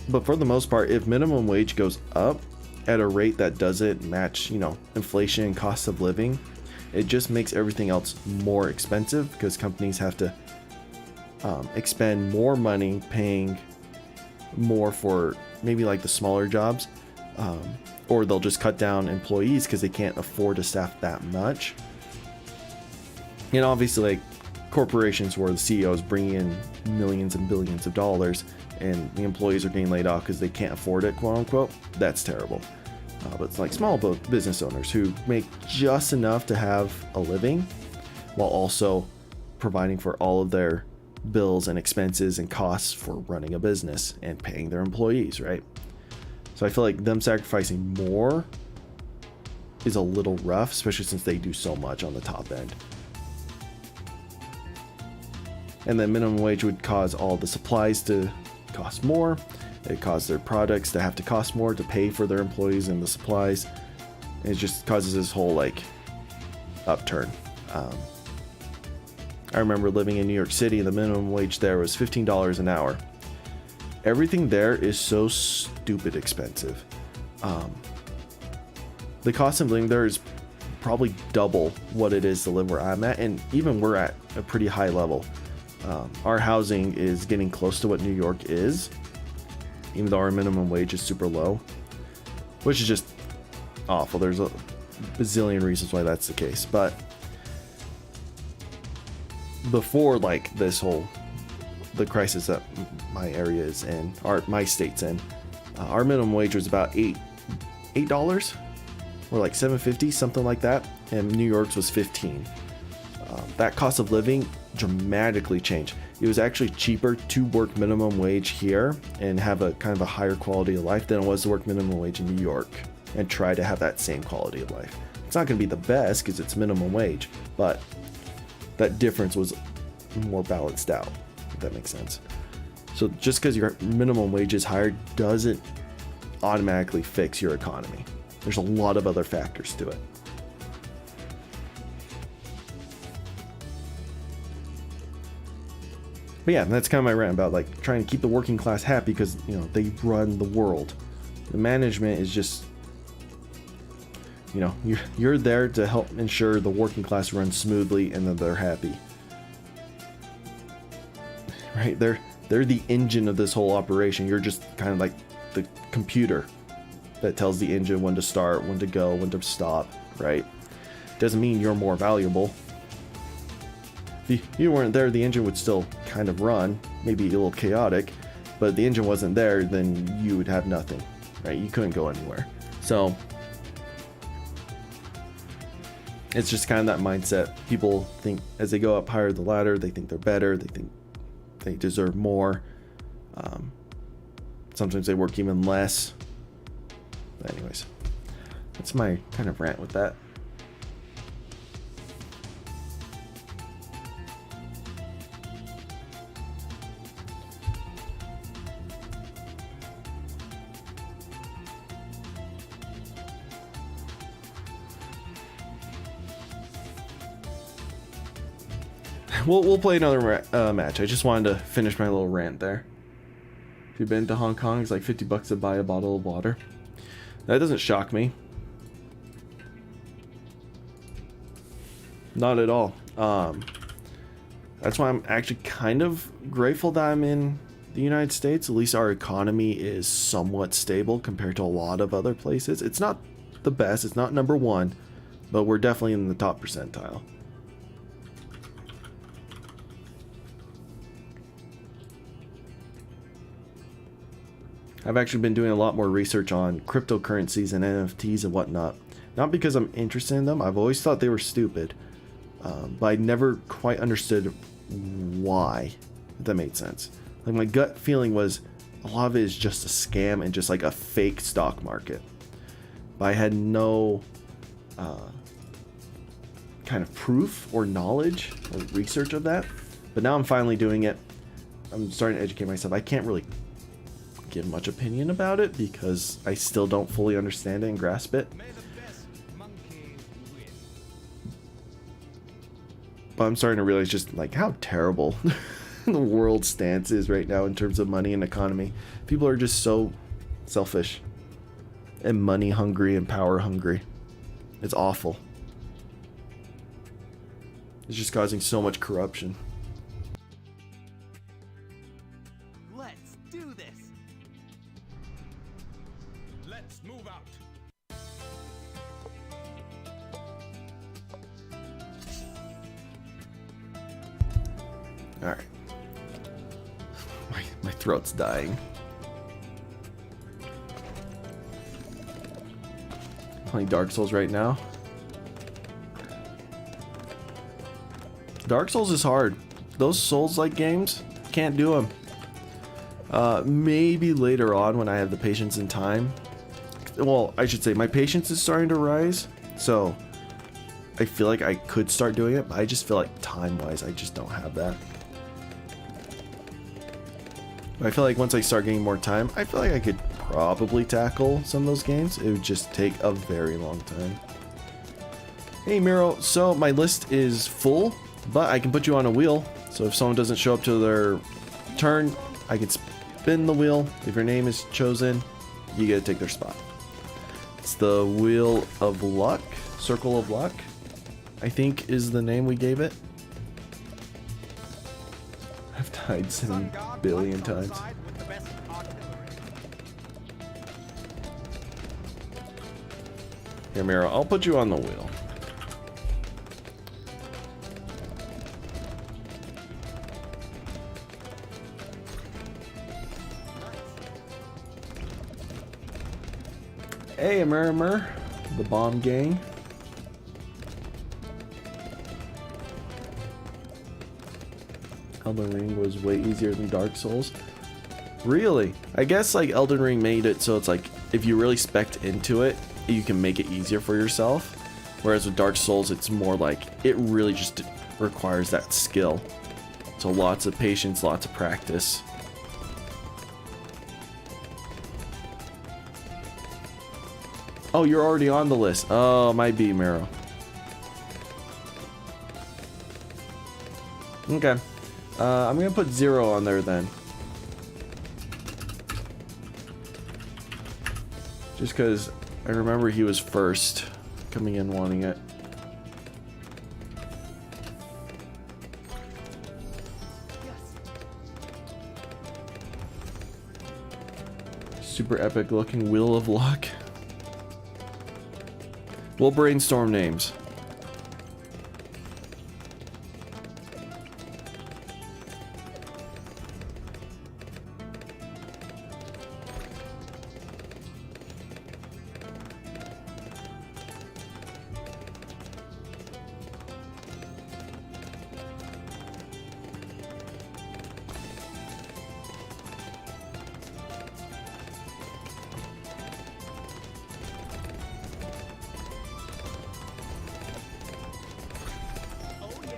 But for the most part, if minimum wage goes up at a rate that doesn't match, inflation and cost of living, it just makes everything else more expensive, because companies have to expend more money paying more for maybe like the smaller jobs, or they'll just cut down employees because they can't afford to staff that much. And obviously, like, corporations where the CEO is bringing in millions and billions of dollars, and the employees are getting laid off because they can't afford it, quote unquote, that's terrible. But it's like small business owners who make just enough to have a living, while also providing for all of their bills and expenses and costs for running a business and paying their employees, right? So I feel like them sacrificing more is a little rough, especially since they do so much on the top end. And then minimum wage would cause all the supplies to cost more. It caused their products to have to cost more to pay for their employees and the supplies. And it just causes this whole like upturn. I remember living in New York City, and the minimum wage there was $15 an hour. Everything there is so stupid expensive. The cost of living there is probably double what it is to live where I'm at, and even we're at a pretty high level. Our housing is getting close to what New York is, even though our minimum wage is super low, which is just awful. There's a bazillion reasons why that's the case, but before like this whole the crisis that my area is in, or my state's in, our minimum wage was about $8 or like $7.50, something like that, and New York's was $15. That cost of living dramatically changed. It was actually cheaper to work minimum wage here and have a kind of a higher quality of life than it was to work minimum wage in New York and try to have that same quality of life. It's not going to be the best because it's minimum wage, but that difference was more balanced out, if that makes sense. So just because your minimum wage is higher doesn't automatically fix your economy. There's a lot of other factors to it. But yeah, that's kind of my rant about like trying to keep the working class happy, because they run the world. The management is just, you're there to help ensure the working class runs smoothly and that they're happy. Right? They're the engine of this whole operation. You're just kind of like the computer that tells the engine when to start, when to go, when to stop, right? Doesn't mean you're more valuable. If you weren't there, the engine would still kind of run, maybe a little chaotic, but if the engine wasn't there, then you would have nothing, right? You couldn't go anywhere. So it's just kind of that mindset. People think as they go up higher the ladder, they think they're better, they think they deserve more. Sometimes they work even less. But anyways, that's my kind of rant with that. We'll play another match. I just wanted to finish my little rant there. If you've been to Hong Kong, it's like $50 to buy a bottle of water. That doesn't shock me. Not at all. That's why I'm actually kind of grateful that I'm in the United States. At least our economy is somewhat stable compared to a lot of other places. It's not the best. It's not number one, but we're definitely in the top percentile. I've actually been doing a lot more research on cryptocurrencies and NFTs and whatnot. Not because I'm interested in them. I've always thought they were stupid. But I never quite understood why, if that made sense. Like my gut feeling was, a lot of it is just a scam and just like a fake stock market. But I had no kind of proof or knowledge or research of that. But now I'm finally doing it. I'm starting to educate myself. I can't really give much opinion about it because I still don't fully understand it and grasp it. May the best monkey win. But I'm starting to realize just like how terrible the world's stance is right now in terms of money and economy. People are just so selfish and money hungry and power hungry. It's awful. It's just causing so much corruption. Let's do this. Let's move out. Alright. My throat's dying. Playing Dark Souls right now. Dark Souls is hard. Those Souls-like games, can't do them. Maybe later on when I have the patience and time. Well, I should say my patience is starting to rise, so I feel like I could start doing it, but I just feel like time-wise, I just don't have that. But I feel like once I start getting more time, I feel like I could probably tackle some of those games. It would just take a very long time. Hey Miro, so my list is full, but I can put you on a wheel. So if someone doesn't show up to their turn, I can spin the wheel. If your name is chosen, you get to take their spot. It's the Wheel of Luck, Circle of Luck, I think is the name we gave it. I've died 7 billion times. With the best artillery. Here, Miro, I'll put you on the wheel. Hey, Amir, the bomb gang. Elden Ring was way easier than Dark Souls. Really? I guess like Elden Ring made it so it's like if you really spec into it, you can make it easier for yourself. Whereas with Dark Souls, it's more like it really just requires that skill. So lots of patience, lots of practice. Oh, you're already on the list. Oh, might be Miro. Okay. I'm gonna put 0 on there then. Just because I remember he was first coming in wanting it. Super epic looking Wheel of Luck. We'll brainstorm names. Oh yeah.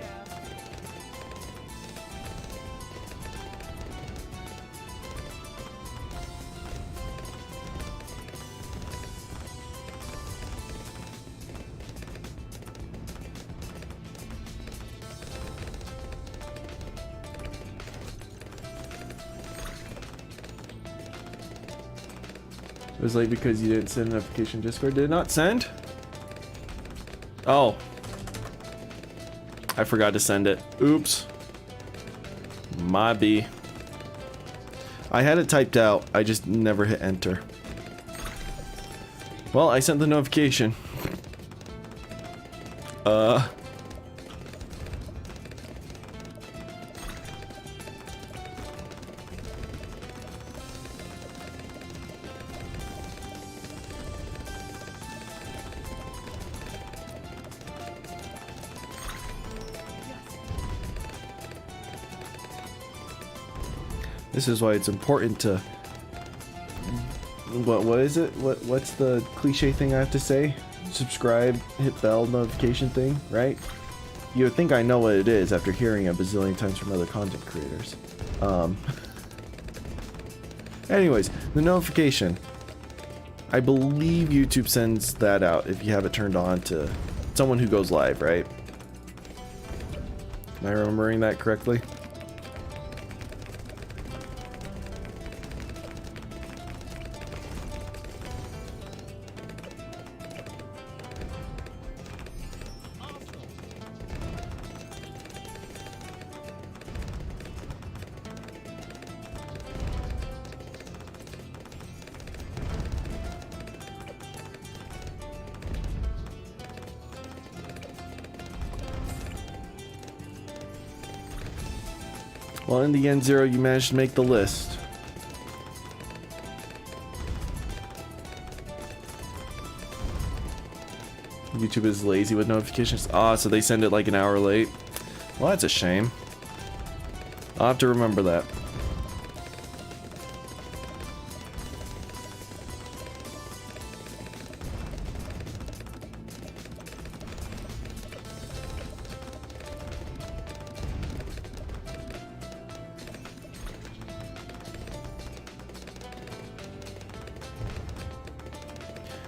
It was late because you didn't send a notification Discord. Did it not send? Oh. I forgot to send it. Oops. My B. I had it typed out. I just never hit enter. Well, I sent the notification. This is why it's important to What is it? What's the cliche thing I have to say? Subscribe, hit bell notification thing, right? You would think I know what it is after hearing a bazillion times from other content creators. Anyways, the notification. I believe YouTube sends that out if you have it turned on to someone who goes live, right? Am I remembering that correctly? Well, in the end, Zero, you managed to make the list. YouTube is lazy with notifications. Ah, so they send it like an hour late. Well, that's a shame. I'll have to remember that.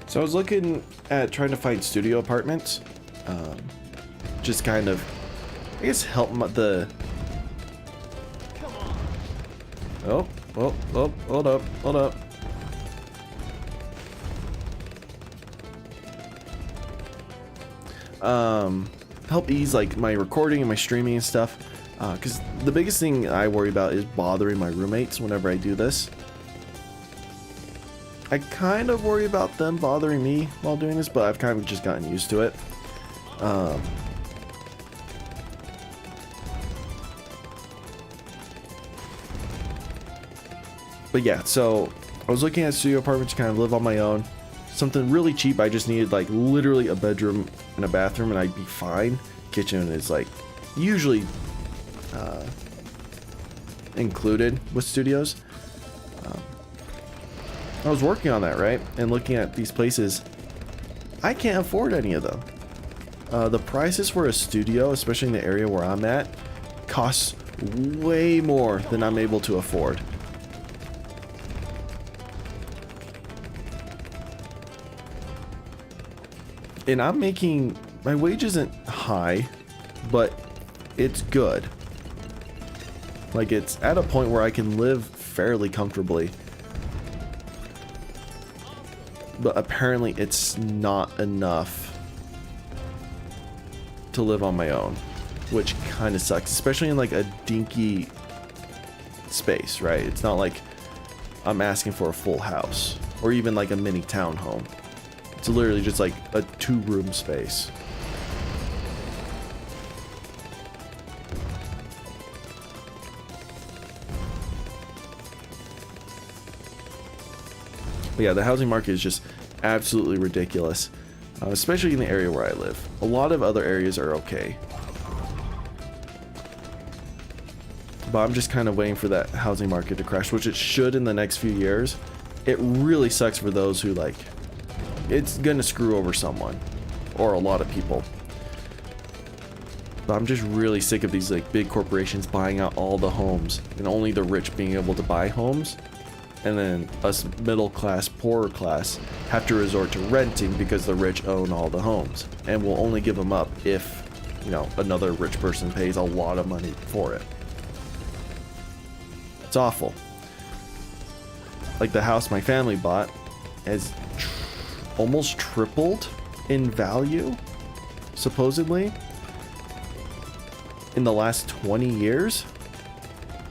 So I was looking at trying to find studio apartments, just kind of, I guess, help the. Oh, hold up. Help ease like my recording and my streaming and stuff, because the biggest thing I worry about is bothering my roommates whenever I do this. I kind of worry about them bothering me while doing this, but I've kind of just gotten used to it. But yeah, so I was looking at studio apartments to kind of live on my own. Something really cheap. I just needed like literally a bedroom and a bathroom and I'd be fine. Kitchen is like usually included with studios. I was working on that, right? And looking at these places, I can't afford any of them. The prices for a studio, especially in the area where I'm at, costs way more than I'm able to afford. And I'm making, my wage isn't high, but it's good. Like, it's at a point where I can live fairly comfortably. But apparently it's not enough to live on my own, which kind of sucks, especially in like a dinky space, right? It's not like I'm asking for a full house or even like a mini townhome. It's literally just like a 2-room space. But yeah, the housing market is just absolutely ridiculous, especially in the area where I live. A lot of other areas are okay. But I'm just kind of waiting for that housing market to crash, which it should in the next few years. It really sucks for those who like, it's gonna screw over someone or a lot of people. But I'm just really sick of these like big corporations buying out all the homes and only the rich being able to buy homes. And then us middle class, poorer class have to resort to renting because the rich own all the homes and will only give them up if, you know, another rich person pays a lot of money for it. It's awful. Like the house my family bought has almost tripled in value, supposedly, in the last 20 years,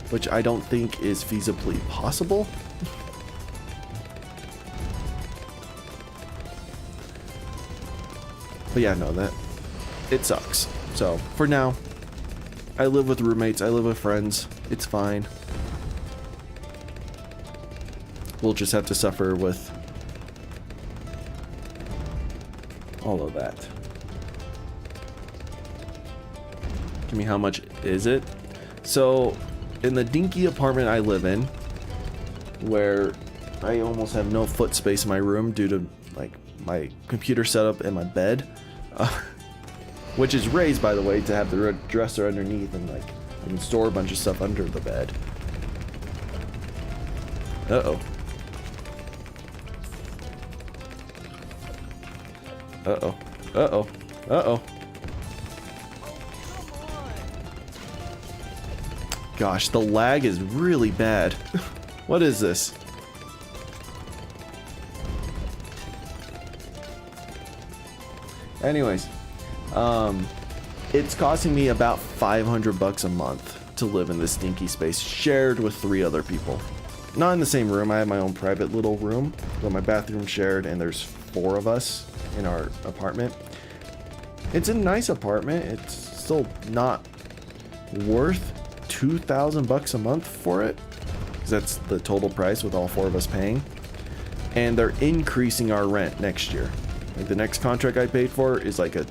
which I don't think is feasibly possible. But yeah, no, that it sucks. So for now, I live with roommates, I live with friends, it's fine. We'll just have to suffer with all of that. Give me how much is it? So in the dinky apartment I live in, where I almost have no foot space in my room due to like my computer setup and my bed, which is raised, by the way, to have the dresser underneath, and like I can store a bunch of stuff under the bed. Uh-oh. Uh-oh. Uh-oh. Uh-oh. Gosh, the lag is really bad. What is this? Anyways, it's costing me about $500 a month to live in this stinky space, shared with 3 other people. Not in the same room. I have my own private little room, but my bathroom shared, and there's 4 of us in our apartment. It's a nice apartment. It's still not worth $2,000 a month for it, because that's the total price with all 4 of us paying. And they're increasing our rent next year. Like the next contract I paid for is like a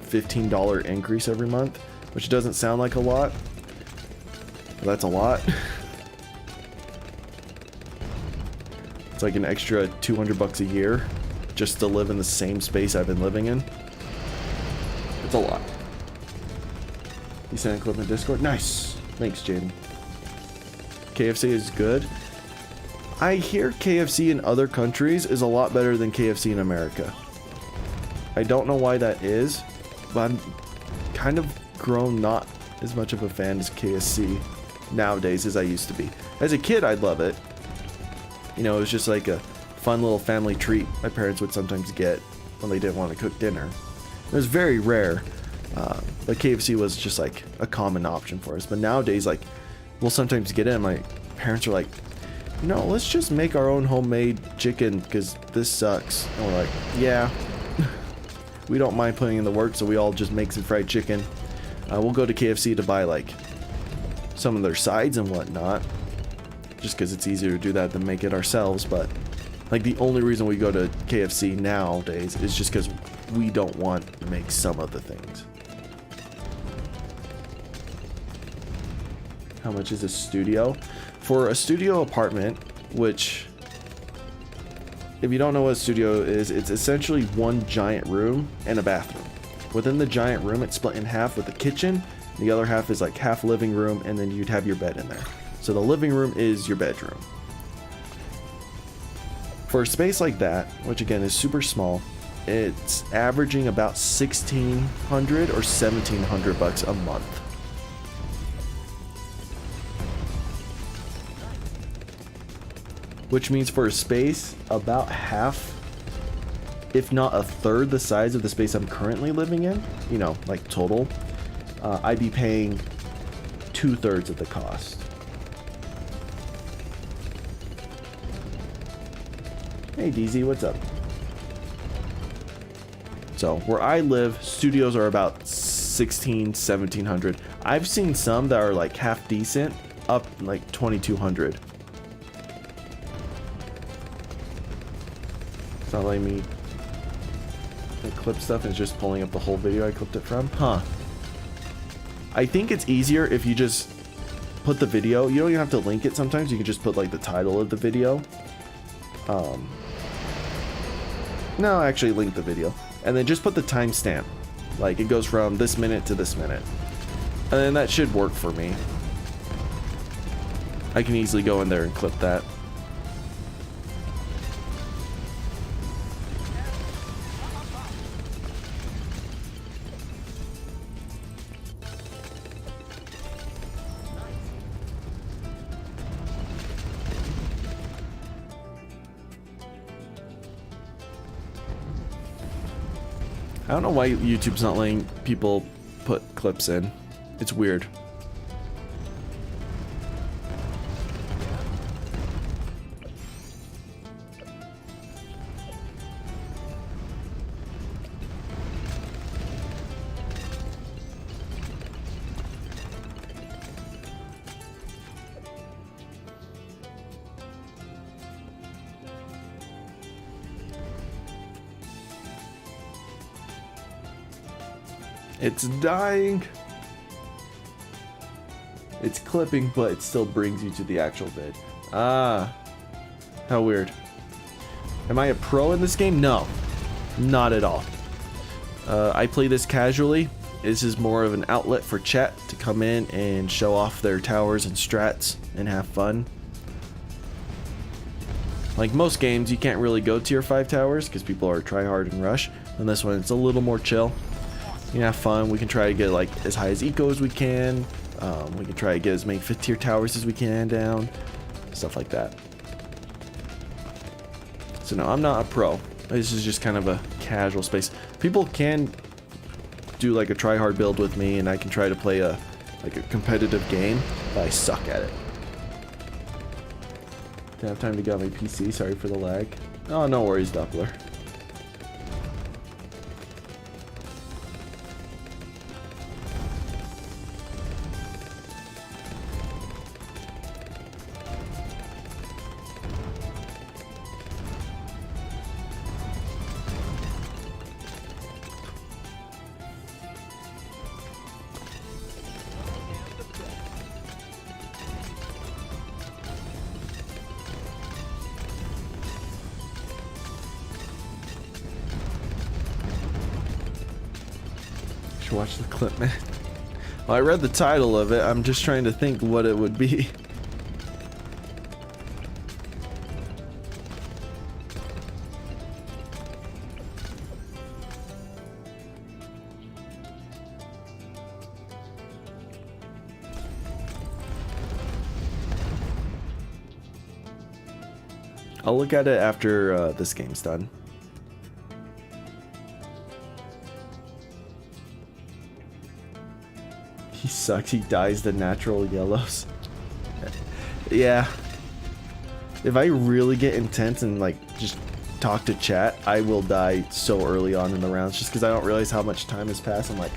$15 increase every month, which doesn't sound like a lot, but that's a lot. It's like an extra $200 a year just to live in the same space I've been living in. It's a lot. You sent a clip in Discord? Nice. Thanks, Jaden. KFC is good. I hear KFC in other countries is a lot better than KFC in America. I don't know why that is, but I'm kind of grown not as much of a fan as KFC nowadays as I used to be. As a kid, I'd love it. You know, it was just like a fun little family treat my parents would sometimes get when they didn't want to cook dinner. It was very rare, but KFC was just like a common option for us. But nowadays, like, we'll sometimes get in, my parents are like, no, let's just make our own homemade chicken because this sucks. And we're like, yeah, we don't mind putting in the work, so we all just make some fried chicken. We'll go to KFC to buy like some of their sides and whatnot, just because it's easier to do that than make it ourselves. But like the only reason we go to KFC nowadays is just because we don't want to make some of the things. How much is a studio? For a studio apartment, which, if you don't know what a studio is, it's essentially one giant room and a bathroom. Within the giant room, it's split in half with a kitchen. The other half is like half living room, and then you'd have your bed in there. So the living room is your bedroom. For a space like that, which again is super small, it's averaging about $1,600 or $1,700 a month. Which means for a space about half, if not a third the size of the space I'm currently living in, you know, like total, I'd be paying 2/3 of the cost. Hey DZ, what's up? So where I live, studios are about $1,600-1,700. I've seen some that are like half decent, up like $2,200. It's not letting me clip stuff, it's just pulling up the whole video I clipped it from. Huh. I think it's easier if you just put the video, you don't even have to link it sometimes, you can just put like the title of the video. No, actually link the video. And then just put the timestamp. Like it goes from this minute to this minute. And then that should work for me. I can easily go in there and clip that. I don't know why YouTube's not letting people put clips in. It's weird. It's dying. It's clipping, but it still brings you to the actual vid. Ah. How weird. Am I a pro in this game? No, not at all. I play this casually. This is more of an outlet for chat to come in and show off their towers and strats and have fun. Like most games, you can't really go tier 5 towers because people are try hard and rush. On this one, it's a little more chill. You can have fun. We can try to get like as high as eco as we can. We can try to get as many 5th tier towers as we can down. Stuff like that. So no, I'm not a pro. This is just kind of a casual space. People can do like a try hard build with me and I can try to play a competitive game, but I suck at it. Didn't have time to get on my PC, sorry for the lag. Oh, no worries, Doppler. Should watch the clip, man. Well, I read the title of it. I'm just trying to think what it would be. I'll look at it after this game's done. He sucks. He dyes the natural yellows. Yeah. If I really get intense and like just talk to chat, I will die so early on in the rounds just because I don't realize how much time has passed. I'm like,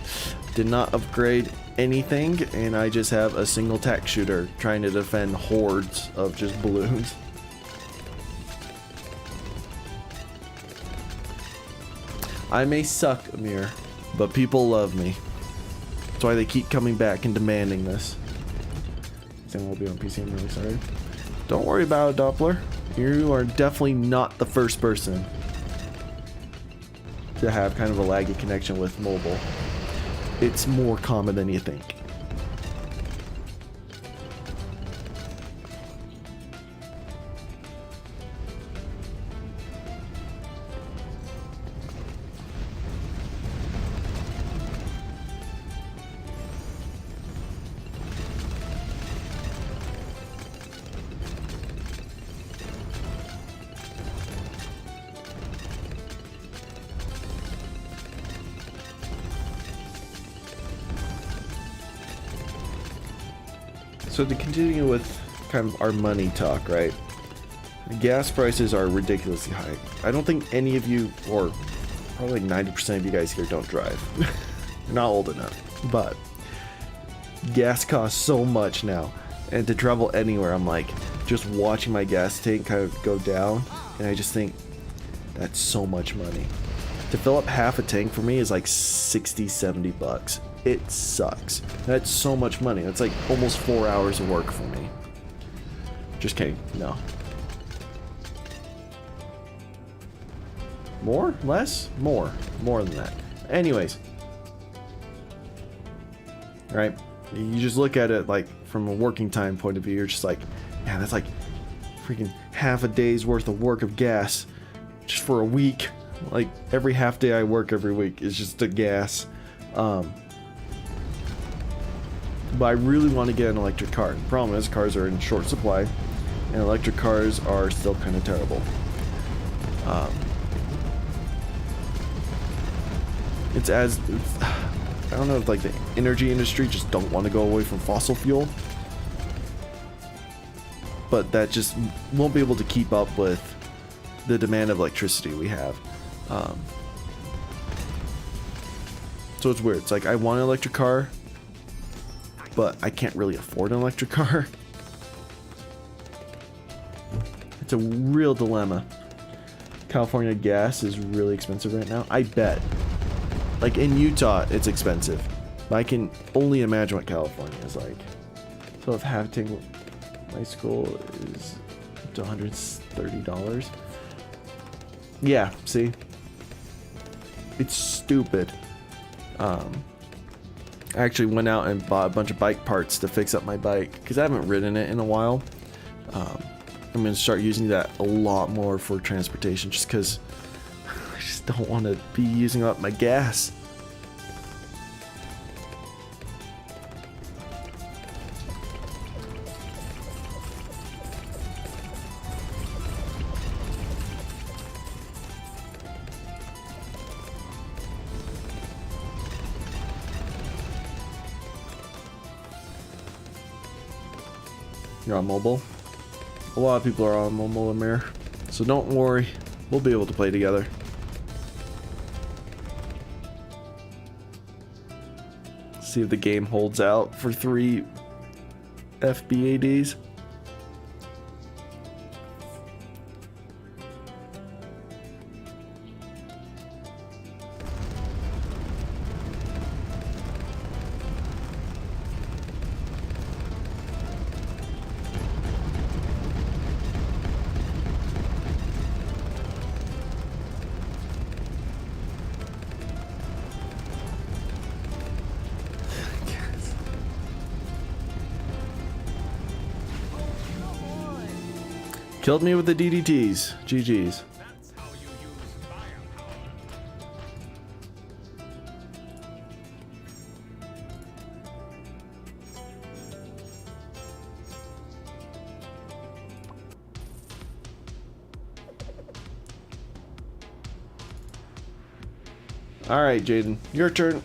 did not upgrade anything and I just have a single tack shooter trying to defend hordes of just balloons. I may suck, Amir, but people love me. That's why they keep coming back and demanding this. Saying we'll be on PC, I'm really sorry. Don't worry about it, Doppler. You are definitely not the first person to have kind of a laggy connection with mobile. It's more common than you think. So to continue with kind of our money talk, right? Gas prices are ridiculously high. I don't think any of you, or probably 90% of you guys here don't drive. You're not old enough. But gas costs so much now. And to travel anywhere, I'm like, just watching my gas tank kind of go down. And I just think, that's so much money. To fill up half a tank for me is like 60, 70 bucks. It sucks. That's so much money. That's like almost 4 hours of work for me. Just kidding. No. More? Less? More. More than that. Anyways. Right? You just look at it like from a working time point of view. You're just like, yeah, that's like freaking half a day's worth of work of gas just for a week. Like every half day I work every week is just the gas. But I really want to get an electric car. The problem is cars are in short supply and electric cars are still kind of terrible. I don't know if like the energy industry just don't want to go away from fossil fuel, but that just won't be able to keep up with the demand of electricity we have. So it's weird. It's like I want an electric car, but I can't really afford an electric car. It's a real dilemma. California gas is really expensive right now. I bet. Like in Utah, it's expensive. But I can only imagine what California is like. So if Habiting, my school is to $130. Yeah, see? It's stupid. I actually went out and bought a bunch of bike parts to fix up my bike because I haven't ridden it in a while. I'm going to start using that a lot more for transportation just because I just don't want to be using up my gas. You're on mobile? A lot of people are on mobile, Amir. So don't worry, we'll be able to play together. See if the game holds out for 3 FBADs. Killed me with the DDTs. GG's. That's how you use firepower. All right, Jaden, your turn.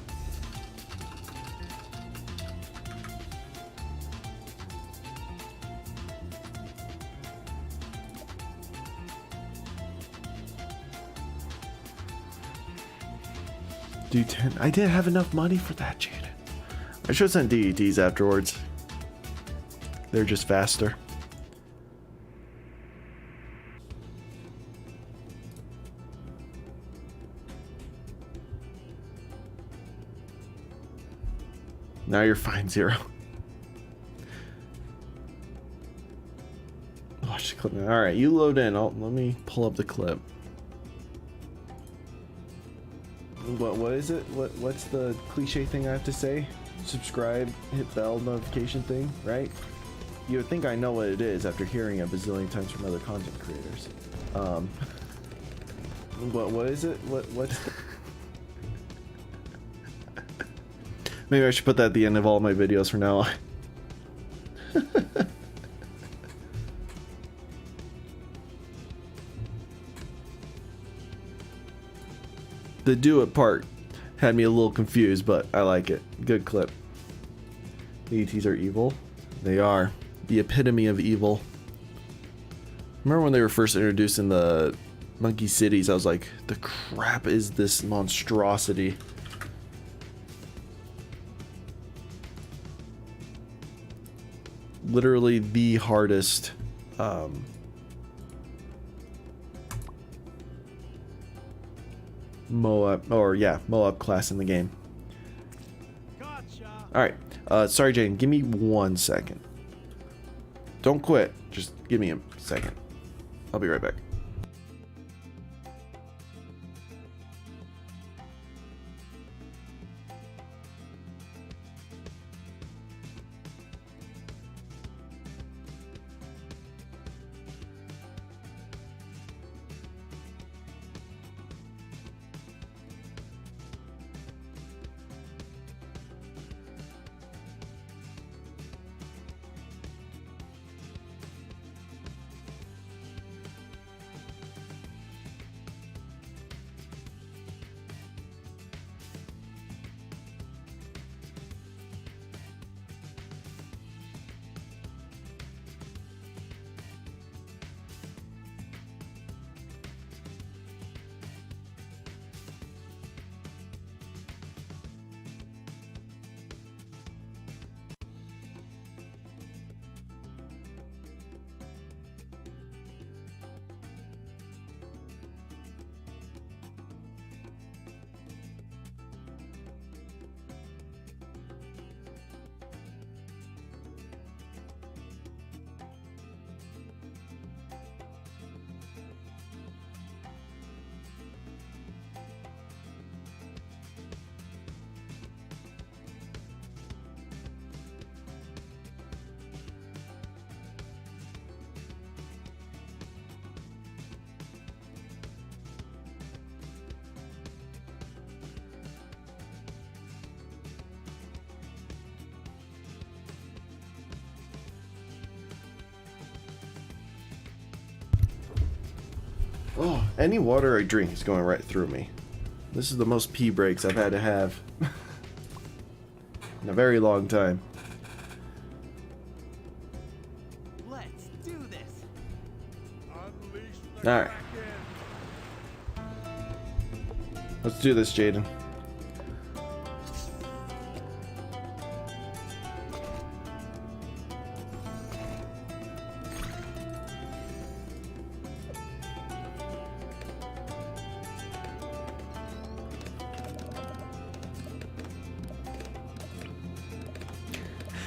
Do 10. I didn't have enough money for that, Jaden. I should have sent DETs afterwards. They're just faster. Now you're fine, 0. Watch the clip now. All right, you load in. Let me pull up the clip. What is it? What's the cliche thing I have to say? Subscribe, hit bell notification thing, right? You would think I know what it is after hearing it a bazillion times from other content creators. What is it? What's the... Maybe I should put that at the end of all my videos from now on. The do it part had me a little confused, but I like it. Good clip. The ETs are evil. They are. The epitome of evil. Remember when they were first introduced in the Monkey Cities, I was like, the crap is this monstrosity? Literally the hardest Moab class in the game. Gotcha. Alright, sorry Jane, give me 1 second. Don't quit, just give me a second. I'll be right back. any water I drink is going right through me. This is the most pee breaks I've had to have in a very long time. Let's do this. Unleash the All right. Let's do this, Jaden.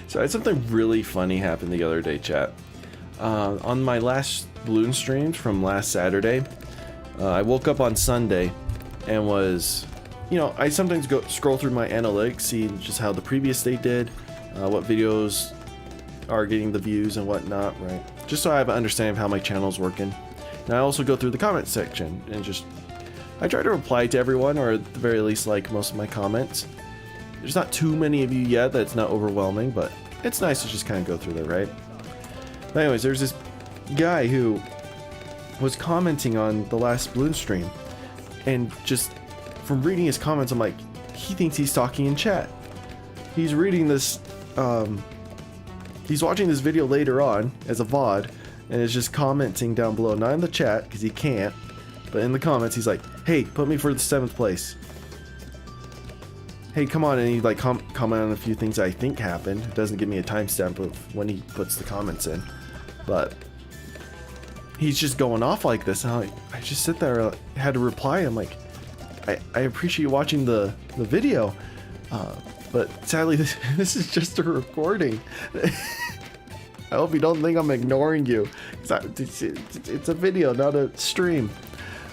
So I had something really funny happen the other day, chat. On my last balloon streams from last Saturday, I woke up on Sunday and was, you know, I sometimes go scroll through my analytics, see just how the previous day did, what videos are getting the views and whatnot, right? Just so I have an understanding of how my channel's working. And I also go through the comment section and just, I try to reply to everyone, or at the very least like most of my comments. There's not too many of you yet that it's not overwhelming, but it's nice to just kind of go through there, right? But anyways, there's this guy who was commenting on the last balloon stream, and just from reading his comments, I'm like, he thinks he's talking in chat. He's reading this, he's watching this video later on as a VOD, and is just commenting down below, not in the chat, because he can't, but in the comments, he's like, hey, put me for the 7th place. Hey, come on, and he like comment on a few things I think happened. It doesn't give me a timestamp of when he puts the comments in, but he's just going off like this, and I just sit there, had to reply. I'm like, I appreciate you watching the video, but sadly this is just a recording. I hope you don't think I'm ignoring you. It's a video, not a stream.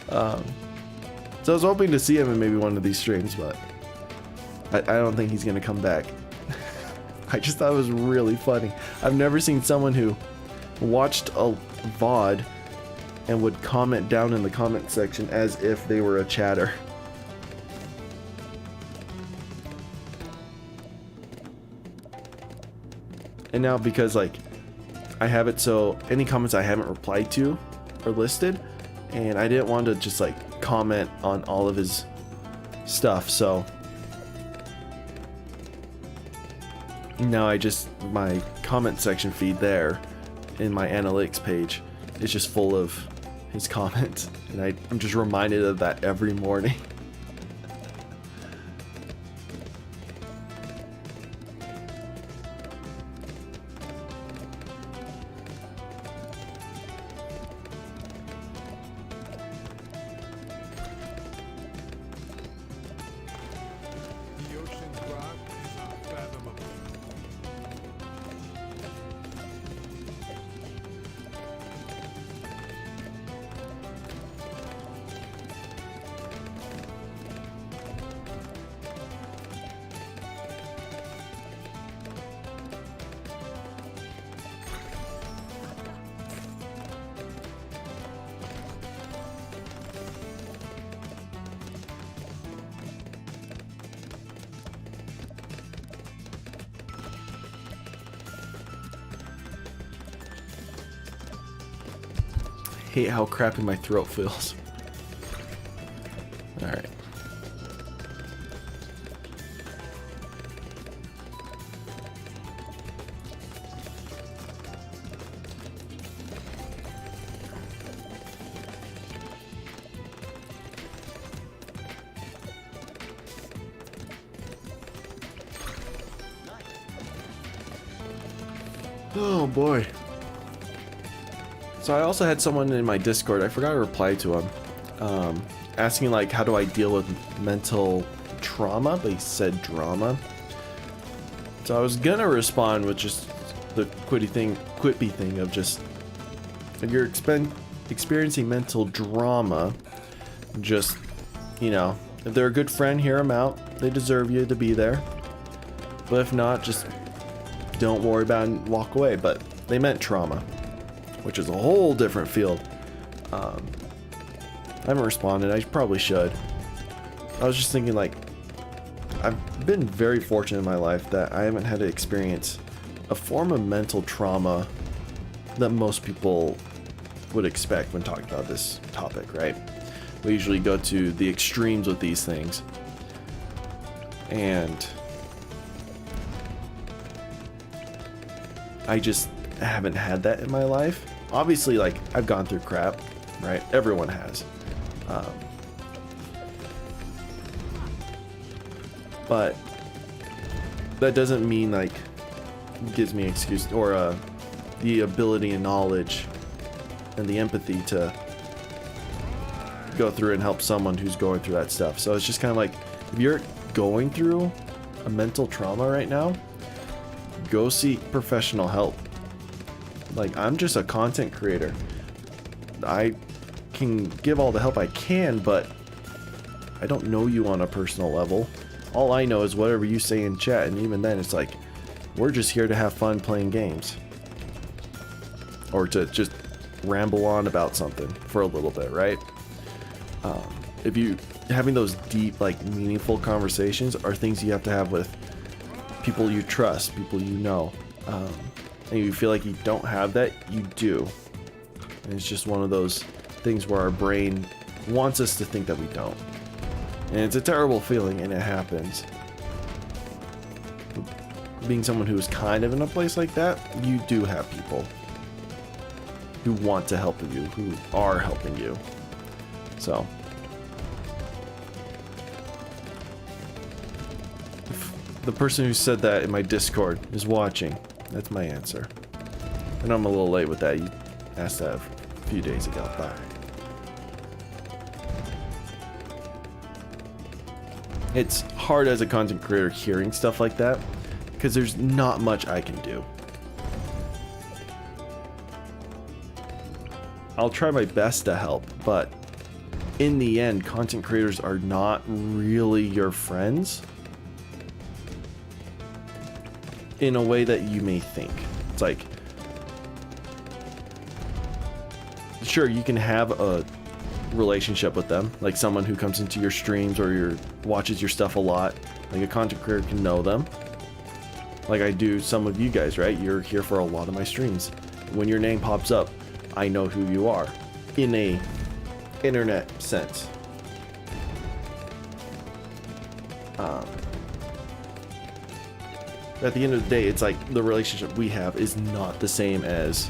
So I was hoping to see him in maybe one of these streams, but I don't think he's gonna come back. I just thought it was really funny. I've never seen someone who watched a VOD and would comment down in the comment section as if they were a chatter. And now because like I have it so any comments I haven't replied to are listed, and I didn't want to just like comment on all of his stuff, so now my comment section feed there in my analytics page is just full of his comments, and I'm just reminded of that every morning. The ocean's rock is unfathomable. Hate how crappy my throat feels. Alright. Oh boy. So I also had someone in my Discord, I forgot to reply to him, asking like how do I deal with mental trauma, but he said drama. So I was gonna respond with just the quippy thing of just, if you're experiencing mental drama, just, you know, if they're a good friend, hear them out, they deserve you to be there. But if not, just don't worry about it and walk away. But they meant trauma, which is a whole different field. I haven't responded. I probably should. I was just thinking, like, I've been very fortunate in my life that I haven't had to experience a form of mental trauma that most people would expect when talking about this topic, right? We usually go to the extremes with these things. And I just haven't had that in my life. Obviously, like, I've gone through crap, right? Everyone has. But that doesn't mean, like, gives me excuse or the ability and knowledge and the empathy to go through and help someone who's going through that stuff. So it's just kind of like, if you're going through a mental trauma right now, go seek professional help. Like, I'm just a content creator. I can give all the help I can, but I don't know you on a personal level. All I know is whatever you say in chat, and even then it's like, we're just here to have fun playing games. Or to just ramble on about something for a little bit, right? If you having those deep, like, meaningful conversations are things you have to have with people you trust, people you know. And you feel like you don't have that, you do. And it's just one of those things where our brain wants us to think that we don't. And it's a terrible feeling, and it happens. Being someone who is kind of in a place like that, you do have people who want to help you, who are helping you. So, if the person who said that in my Discord is watching, that's my answer. I know I'm a little late with that. You asked that a few days ago, but it's hard as a content creator hearing stuff like that, because there's not much I can do. I'll try my best to help, but in the end, content creators are not really your friends in a way that you may think. It's like, sure, you can have a relationship with them, like someone who comes into your streams or watches your stuff a lot. Like, a content creator can know them. Like I do some of you guys, right? You're here for a lot of my streams. When your name pops up, I know who you are in a internet sense. At the end of the day, it's like the relationship we have is not the same as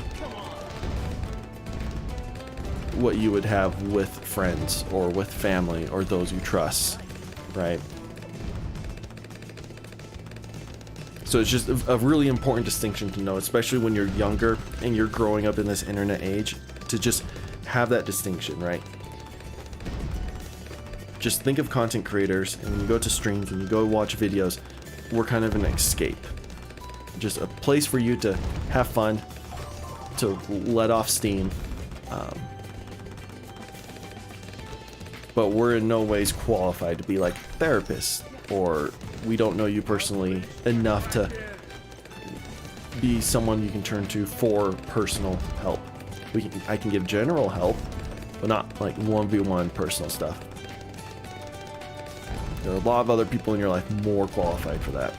what you would have with friends or with family or those you trust, right? So it's just a really important distinction to know, especially when you're younger and you're growing up in this internet age, to just have that distinction, right? Just think of content creators, and when you go to streams, when you go watch videos, we're kind of an escape. Just a place for you to have fun, to let off steam. But we're in no ways qualified to be like therapists, or we don't know you personally enough to be someone you can turn to for personal help. I can give general help, but not like 1v1 personal stuff. There are a lot of other people in your life more qualified for that.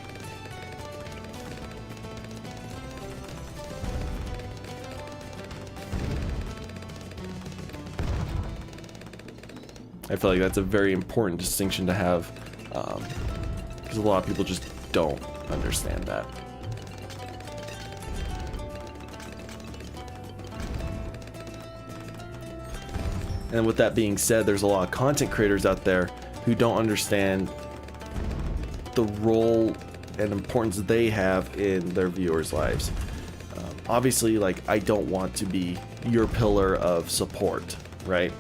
I feel like that's a very important distinction to have, because a lot of people just don't understand that. And with that being said, there's a lot of content creators out there who don't understand the role and importance they have in their viewers' lives. Obviously, like, I don't want to be your pillar of support, right?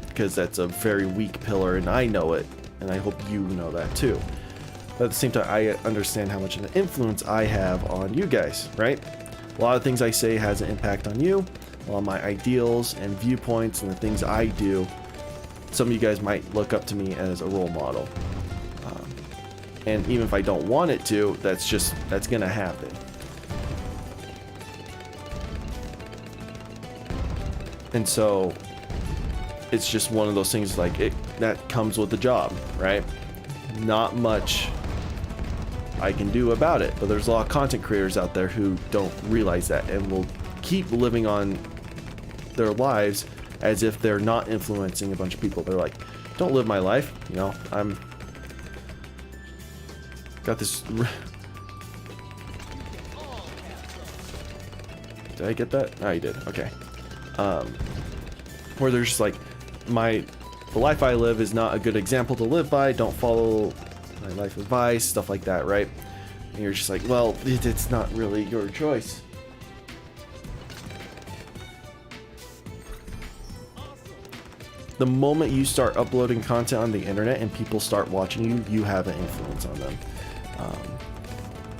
Because that's a very weak pillar, and I know it, and I hope you know that too. But at the same time, I understand how much of an influence I have on you guys, right? A lot of things I say has an impact on you, a lot of my ideals and viewpoints and the things I do. Some of you guys might look up to me as a role model. And even if I don't want it to, that's gonna happen. And so it's just one of those things, like, that comes with the job, right? Not much I can do about it, but there's a lot of content creators out there who don't realize that and will keep living on their lives as if they're not influencing a bunch of people. They're like, don't live my life, you know, I'm got this. Did I get that? Oh, you did. Okay. Where they're just like, the life I live is not a good example to live by. Don't follow my life advice, stuff like that, right? And you're just like, well, it's not really your choice. The moment you start uploading content on the internet and people start watching you, you have an influence on them.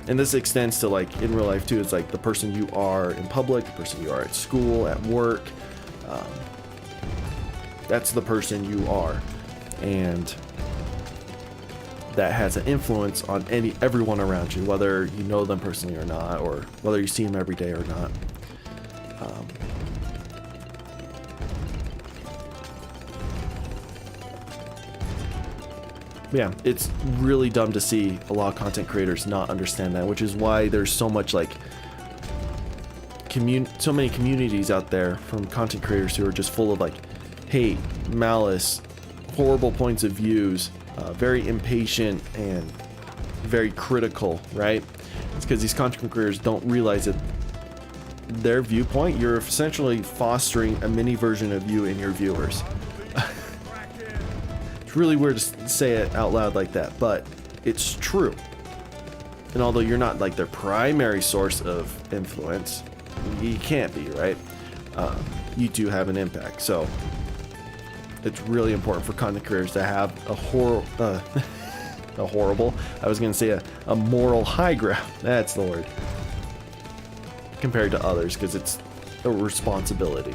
And this extends to like in real life too. It's like the person you are in public, the person you are at school, at work. That's the person you are, and that has an influence on everyone around you, whether you know them personally or not, or whether you see them every day or not. Yeah, it's really dumb to see a lot of content creators not understand that, which is why there's so much like so many communities out there from content creators who are just full of like hate, malice, horrible points of views, very impatient and very critical, right? It's because these content creators don't realize that their viewpoint, you're essentially fostering a mini version of you in your viewers. It's really weird to say it out loud like that, but it's true. And although you're not like their primary source of influence, you can't be, right? You do have an impact. So it's really important for content creators to have a moral high ground. That's the word. Compared to others, because it's a responsibility.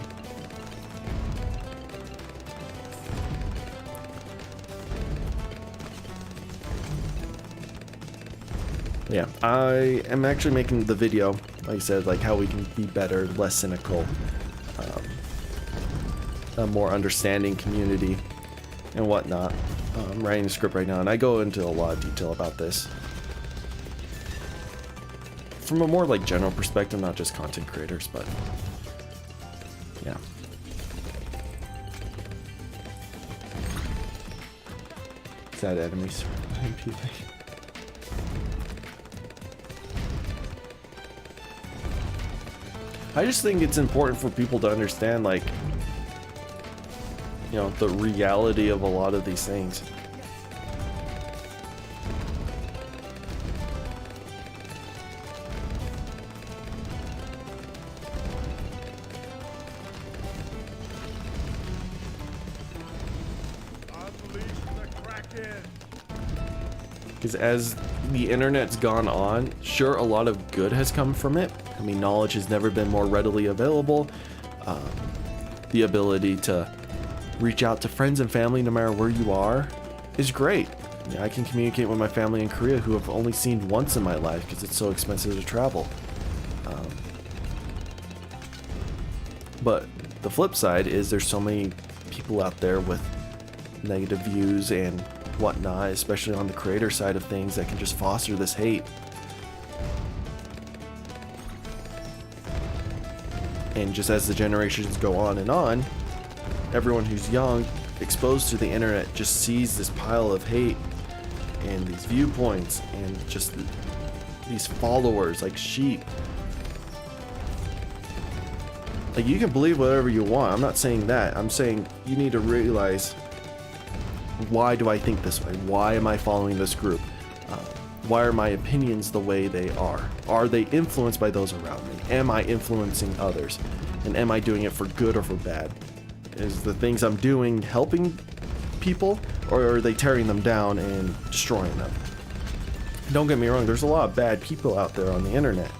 Yeah, I am actually making the video, like I said, like how we can be better, less cynical, a more understanding community and whatnot. I'm writing a script right now, and I go into a lot of detail about this from a more like general perspective, not just content creators, but yeah. Sad enemies. I just think it's important for people to understand, like, you know, the reality of a lot of these things. Because as the internet's gone on, sure, a lot of good has come from it. I mean, knowledge has never been more readily available. The ability to reach out to friends and family no matter where you are is great. You know, I can communicate with my family in Korea who I've only seen once in my life because it's so expensive to travel. But the flip side is there's so many people out there with negative views and whatnot, especially on the creator side of things, that can just foster this hate. And just as the generations go on, everyone who's young, exposed to the internet, just sees this pile of hate and these viewpoints and just these followers like sheep. Like, you can believe whatever you want. I'm not saying that. I'm saying you need to realize, why do I think this way? Why am I following this group? Why are my opinions the way they are? Are they influenced by those around me? Am I influencing others? And am I doing it for good or for bad? Is the things I'm doing helping people, or are they tearing them down and destroying them? Don't get me wrong, there's a lot of bad people out there on the internet.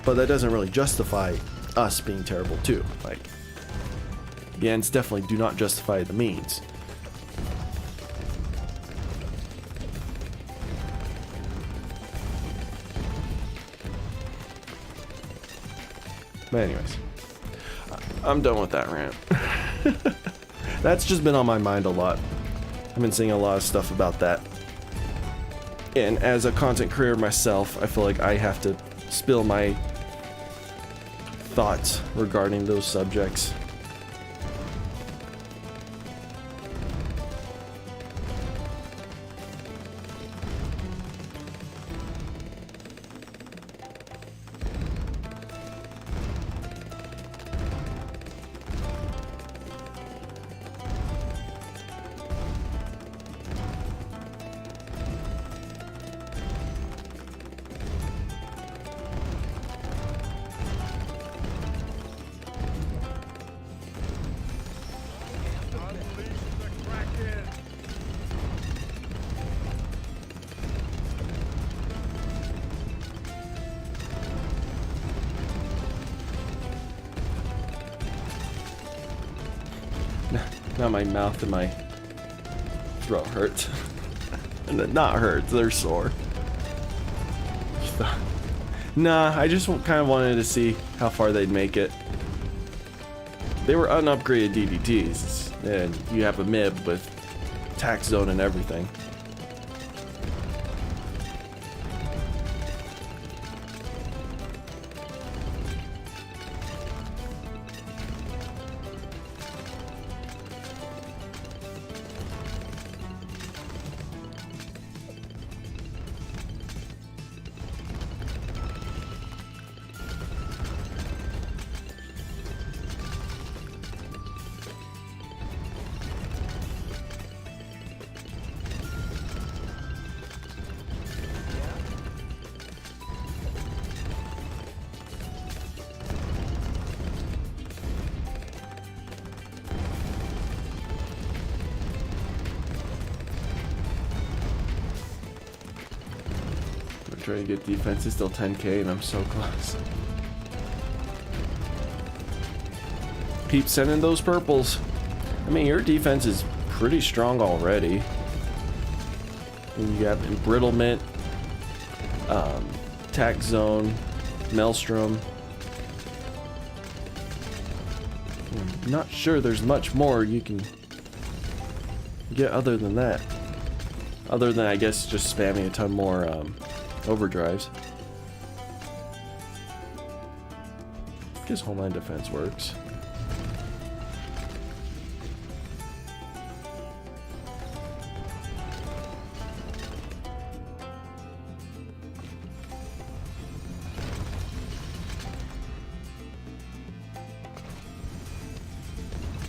But that doesn't really justify us being terrible too. Like, the ends definitely do not justify the means. But anyways, I'm done with that rant. That's just been on my mind a lot. I've been seeing a lot of stuff about that. And as a content creator myself, I feel like I have to spill my thoughts regarding those subjects. Unleash the Kraken! Now my mouth and my throat hurts. And then not hurts, they're sore. Nah, I just kind of wanted to see how far they'd make it. They were unupgraded DDTs, and you have a MIB with tax zone and everything. Trying to get defense is still 10k and I'm so close. Keep sending those purples. I mean, your defense is pretty strong already. And you got embrittlement, tax zone, maelstrom. I'm not sure there's much more you can get other than that. Other than, I guess, just spamming a ton more overdrives. I guess homeland defense works.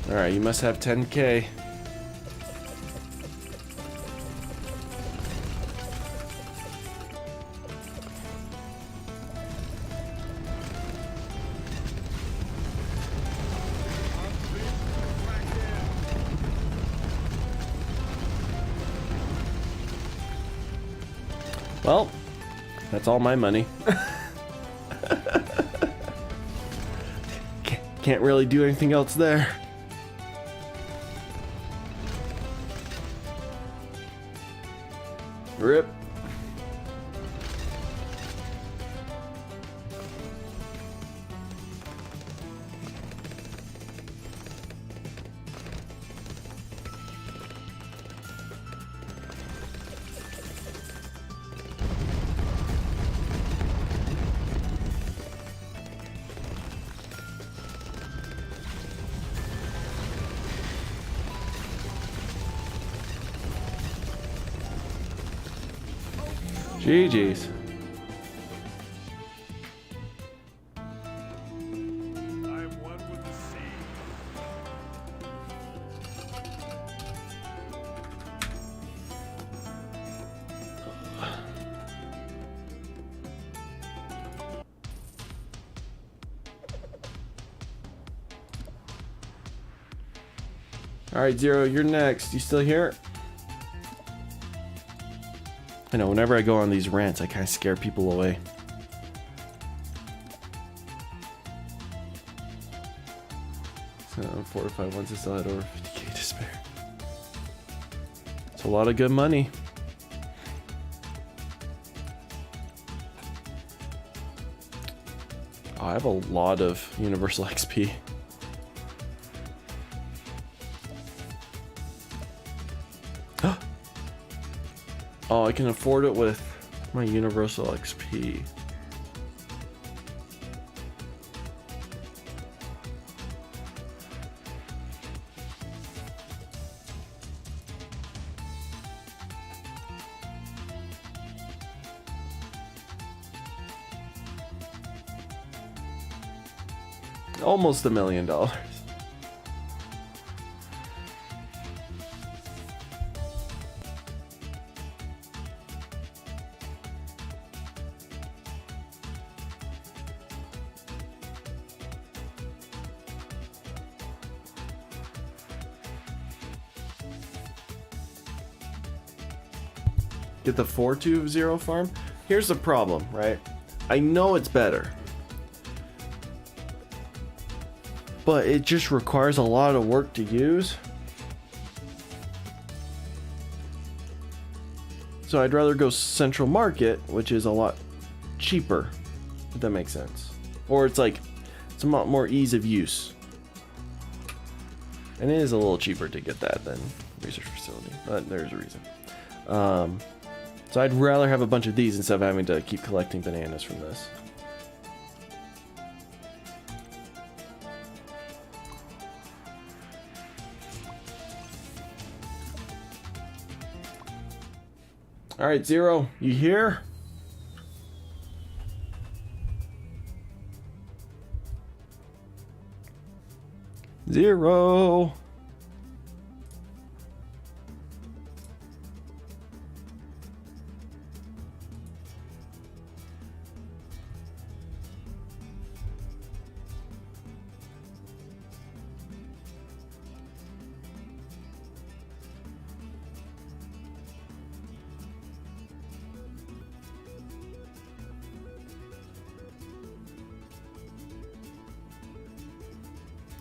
Alright, you must have 10k. Well, that's all my money. Can't really do anything else there. Rip. GG's. I'm one with the sea. Alright, Zero, you're next. You still here? I know, whenever I go on these rants, I kind of scare people away. So, 4 or 5 ones, I still had over 50k to spare. It's a lot of good money. Oh, I have a lot of Universal XP. Oh, I can afford it with my Universal XP. Almost $1 million. Get the 420 farm. Here's the problem, right? I know it's better, but it just requires a lot of work to use. So I'd rather go Central Market, which is a lot cheaper, if that makes sense. Or it's like, it's a lot more ease of use. And it is a little cheaper to get that than Research Facility, but there's a reason. So I'd rather have a bunch of these instead of having to keep collecting bananas from this. All right, Zero, you here? Zero.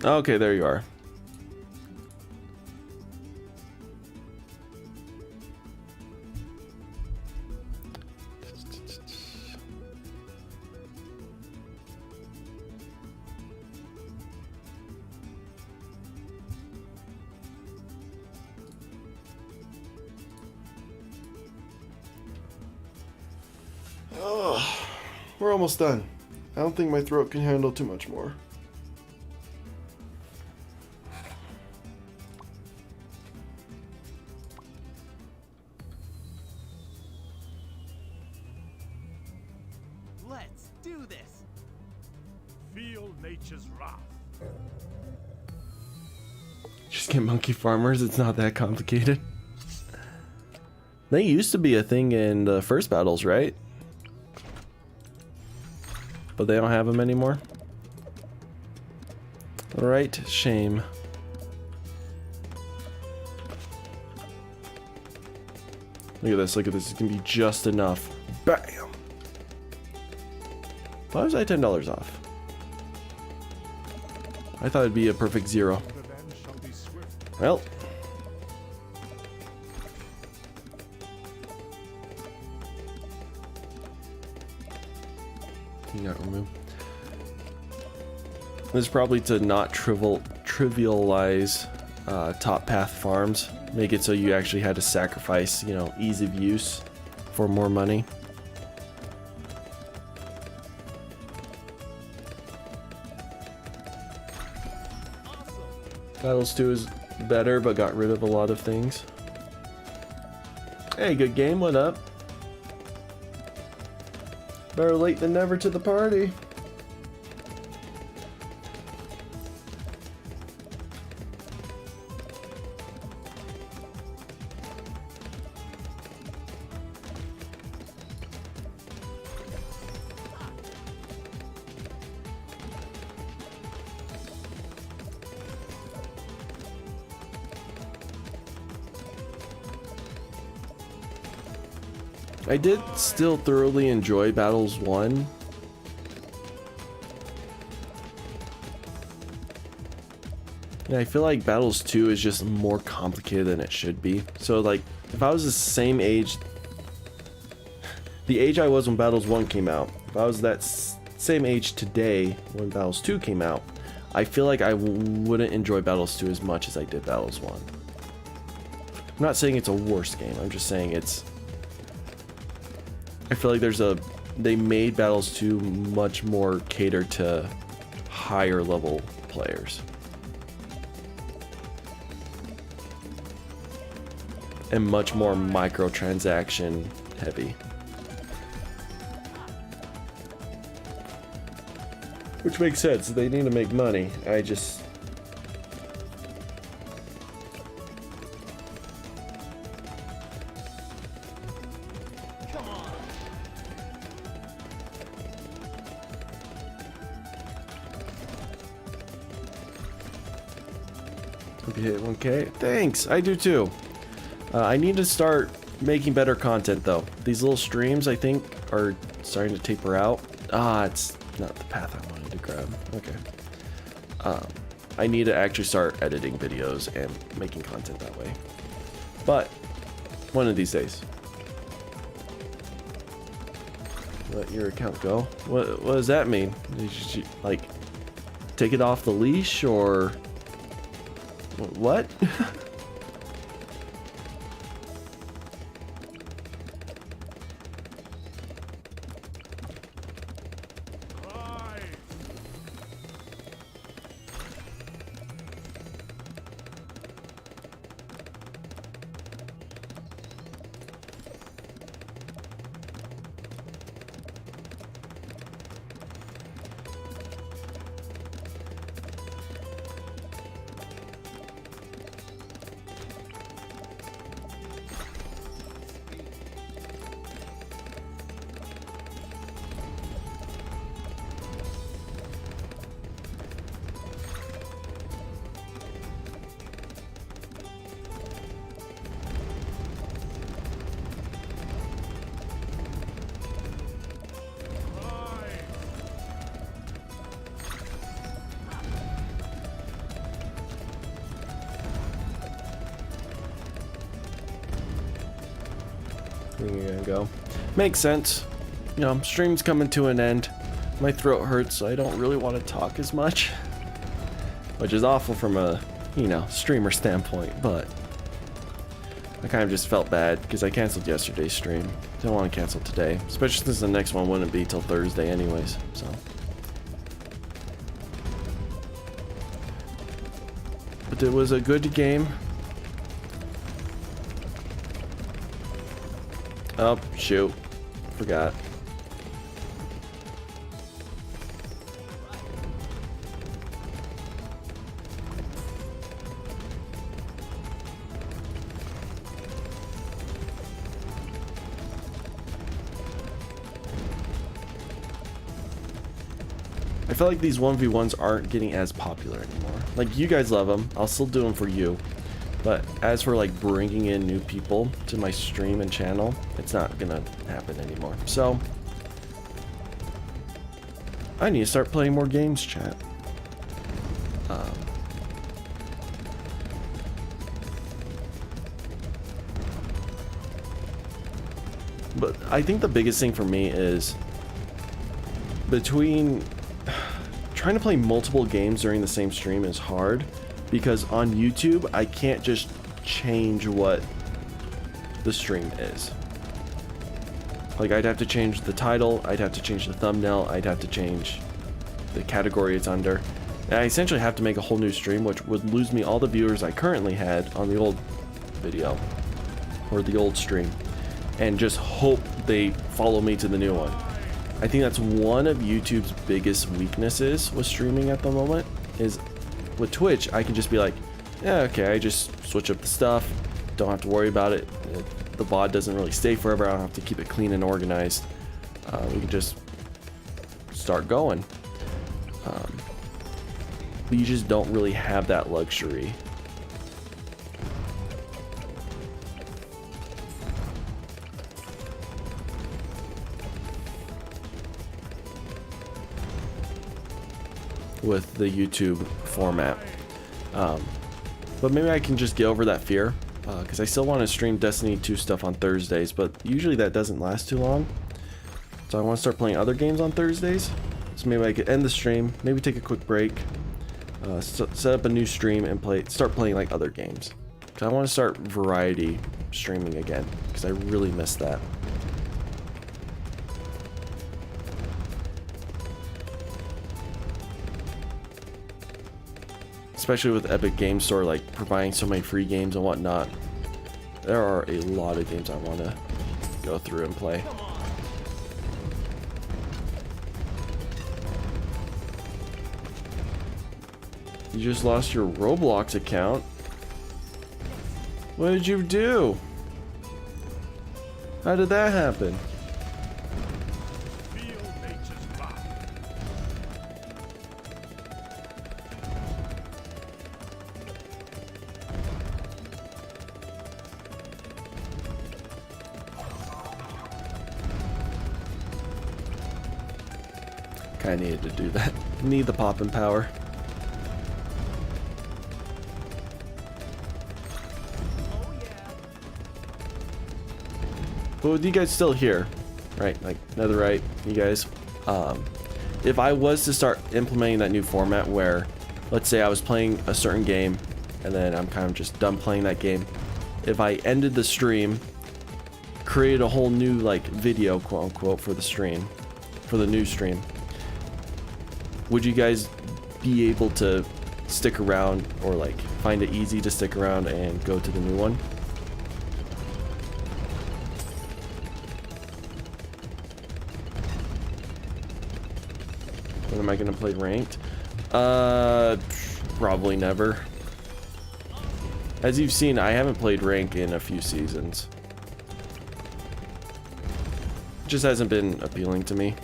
Okay, there you are. Oh, we're almost done. I don't think my throat can handle too much more. Let's do this. Feel nature's wrath. Just get monkey farmers, it's not that complicated. They used to be a thing in the first battles, right? But they don't have them anymore. Right, shame. Look at this, look at this. It's gonna be just enough. Bam! Why was I $10 off? I thought it'd be a perfect zero. Revenge shall be swift. Well. You got removed. This is probably to not trivialize top path farms. Make it so you actually had to sacrifice, you know, ease of use for more money. Battles 2 is better, but got rid of a lot of things. Hey, good game, what up? Better late than never to the party. I did still thoroughly enjoy Battles 1. Yeah, I feel like Battles 2 is just more complicated than it should be. So like, if I was the same age, the age I was when Battles 1 came out, if I was that same age today when Battles 2 came out, I feel like I wouldn't enjoy Battles 2 as much as I did Battles 1. I'm not saying it's a worse game, I'm just saying it's... I feel like they made Battles 2 much more catered to higher level players. And much more microtransaction heavy. Which makes sense. They need to make money. I just... Hope you hit 1K. Thanks, I do too. I need to start making better content though. These little streams, I think, are starting to taper out. Ah, it's not the path I wanted to grab. Okay. I need to actually start editing videos and making content that way. But one of these days. Let your account go. What does that mean? Did you, like, take it off the leash or what? You're gonna go. Makes sense. You know, stream's coming to an end. My throat hurts, so I don't really want to talk as much. Which is awful from a, you know, streamer standpoint, but I kind of just felt bad because I canceled yesterday's stream. Don't want to cancel today, especially since the next one wouldn't be till Thursday anyways, so. But it was a good game. Oh, shoot. Forgot. I feel like these 1v1s aren't getting as popular anymore. Like, you guys love them. I'll still do them for you. But as for like bringing in new people to my stream and channel, it's not gonna happen anymore. So I need to start playing more games, chat. But I think the biggest thing for me is between trying to play multiple games during the same stream is hard. Because on YouTube, I can't just change what the stream is. Like, I'd have to change the title, I'd have to change the thumbnail, I'd have to change the category it's under. And I essentially have to make a whole new stream, which would lose me all the viewers I currently had on the old video. Or the old stream. And just hope they follow me to the new one. I think that's one of YouTube's biggest weaknesses with streaming at the moment, is with Twitch, I can just be like, yeah, okay, I just switch up the stuff, don't have to worry about it. The VOD doesn't really stay forever, I don't have to keep it clean and organized. We can just start going. But you just don't really have that luxury. With the YouTube format. But maybe I can just get over that fear, because I still want to stream Destiny 2 stuff on Thursdays, but usually that doesn't last too long. So I want to start playing other games on Thursdays. So maybe I could end the stream, maybe take a quick break, set up a new stream and start playing like other games. Because I want to start variety streaming again, because I really miss that. Especially with Epic Games Store, like providing so many free games and whatnot. There are a lot of games I want to go through and play. You just lost your Roblox account. What did you do? How did that happen? Feel nature's wrath. Kinda needed to do that. Need the poppin' power. But with you guys still here, right? Like Netherite, you guys. If I was to start implementing that new format where, let's say I was playing a certain game, and then I'm kind of just done playing that game. If I ended the stream, created a whole new like video, quote unquote, for the stream, for the new stream, would you guys be able to stick around, or like find it easy to stick around and go to the new one? When am I gonna play ranked? Probably never. As you've seen, I haven't played rank in a few seasons. It just hasn't been appealing to me.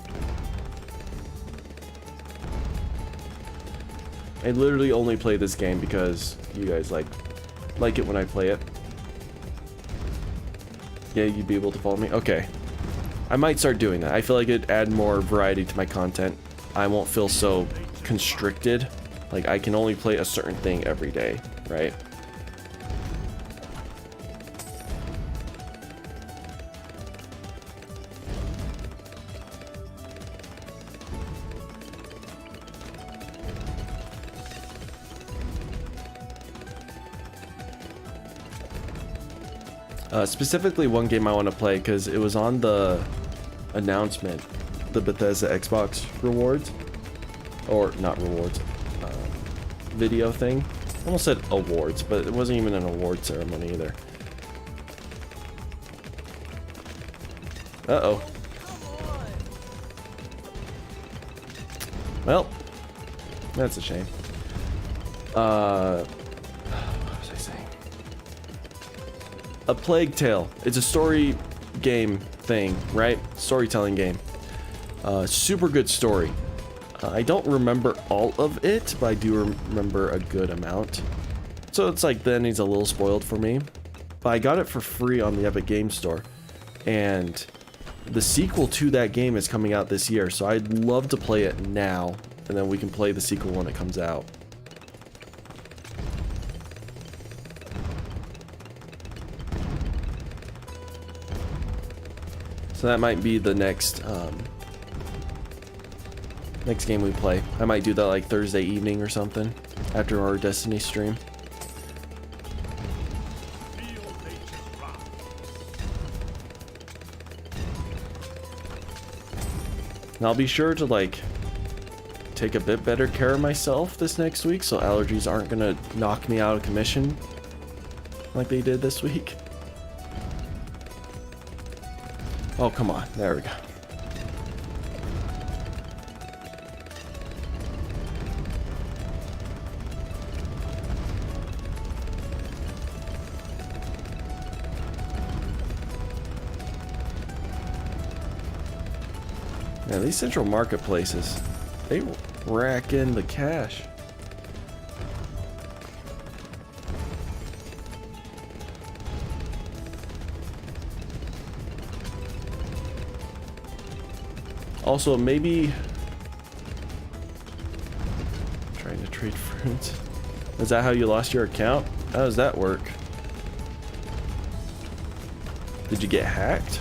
I literally only play this game because you guys like it when I play it. Yeah, you'd be able to follow me? Okay. I might start doing that. I feel like it'd add more variety to my content. I won't feel so constricted. Like I can only play a certain thing every day, right? Specifically one game I want to play because it was on the announcement, the Bethesda Xbox rewards, or not rewards, video thing. I almost said awards, but it wasn't even an award ceremony either. Uh-oh. Well, that's a shame. What was I saying? A Plague Tale. It's a story game thing, right? Storytelling game. Super good story. I don't remember all of it, but I do remember a good amount. So it's like the ending's a little spoiled for me. But I got it for free on the Epic Game Store. And the sequel to that game is coming out this year, so I'd love to play it now, and then we can play the sequel when it comes out. So that might be the next next game we play. I might do that like Thursday evening or something after our Destiny stream. Feel nature's wrath. And I'll be sure to like take a bit better care of myself this next week so allergies aren't gonna knock me out of commission like they did this week. Oh, come on. There we go. Man, these central marketplaces, they rack in the cash. Also, maybe trying to trade fruits. Is that how you lost your account? How does that work? Did you get hacked?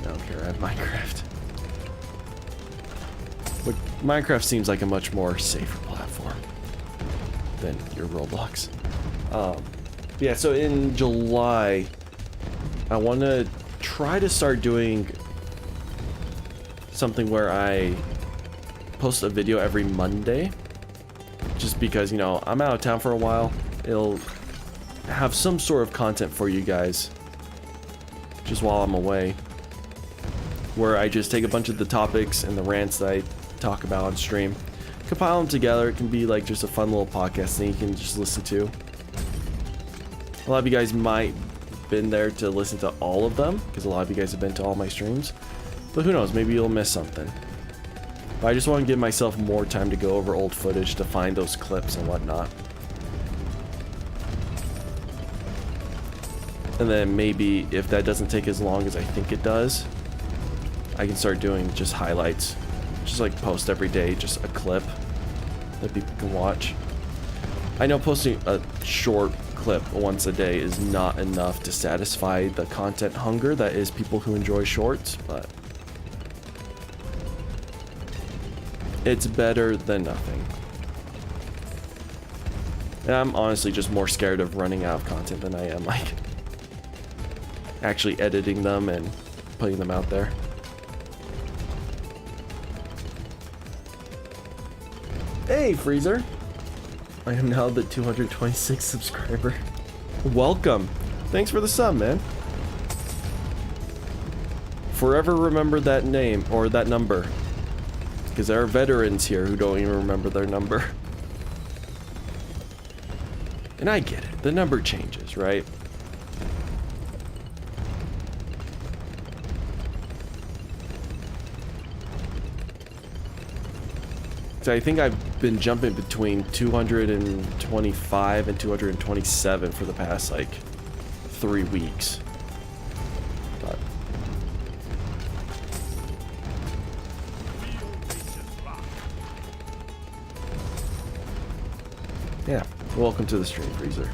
I don't care, I have Minecraft. But Minecraft seems like a much more safer platform than your Roblox. Yeah, so in July, I want to try to start doing something where I post a video every Monday. Just because, you know, I'm out of town for a while. It'll have some sort of content for you guys just while I'm away. Where I just take a bunch of the topics and the rants that I talk about on stream. Compile them together. It can be like just a fun little podcast thing you can just listen to. A lot of you guys might have been there to listen to all of them, because a lot of you guys have been to all my streams. But who knows, maybe you'll miss something. But I just want to give myself more time to go over old footage to find those clips and whatnot. And then maybe if that doesn't take as long as I think it does, I can start doing just highlights. Just like post every day, just a clip that people can watch. I know posting a short clip once a day is not enough to satisfy the content hunger that is people who enjoy shorts, but it's better than nothing. And I'm honestly just more scared of running out of content than I am like actually editing them and putting them out there. Hey, Freezer! I am now the 226 subscriber. Welcome! Thanks for the sub, man. Forever remember that name, or that number. Because there are veterans here who don't even remember their number. And I get it, the number changes, right? So I think I've been jumping between 225 and 227 for the past like 3 weeks. But yeah, welcome to the stream, Freezer.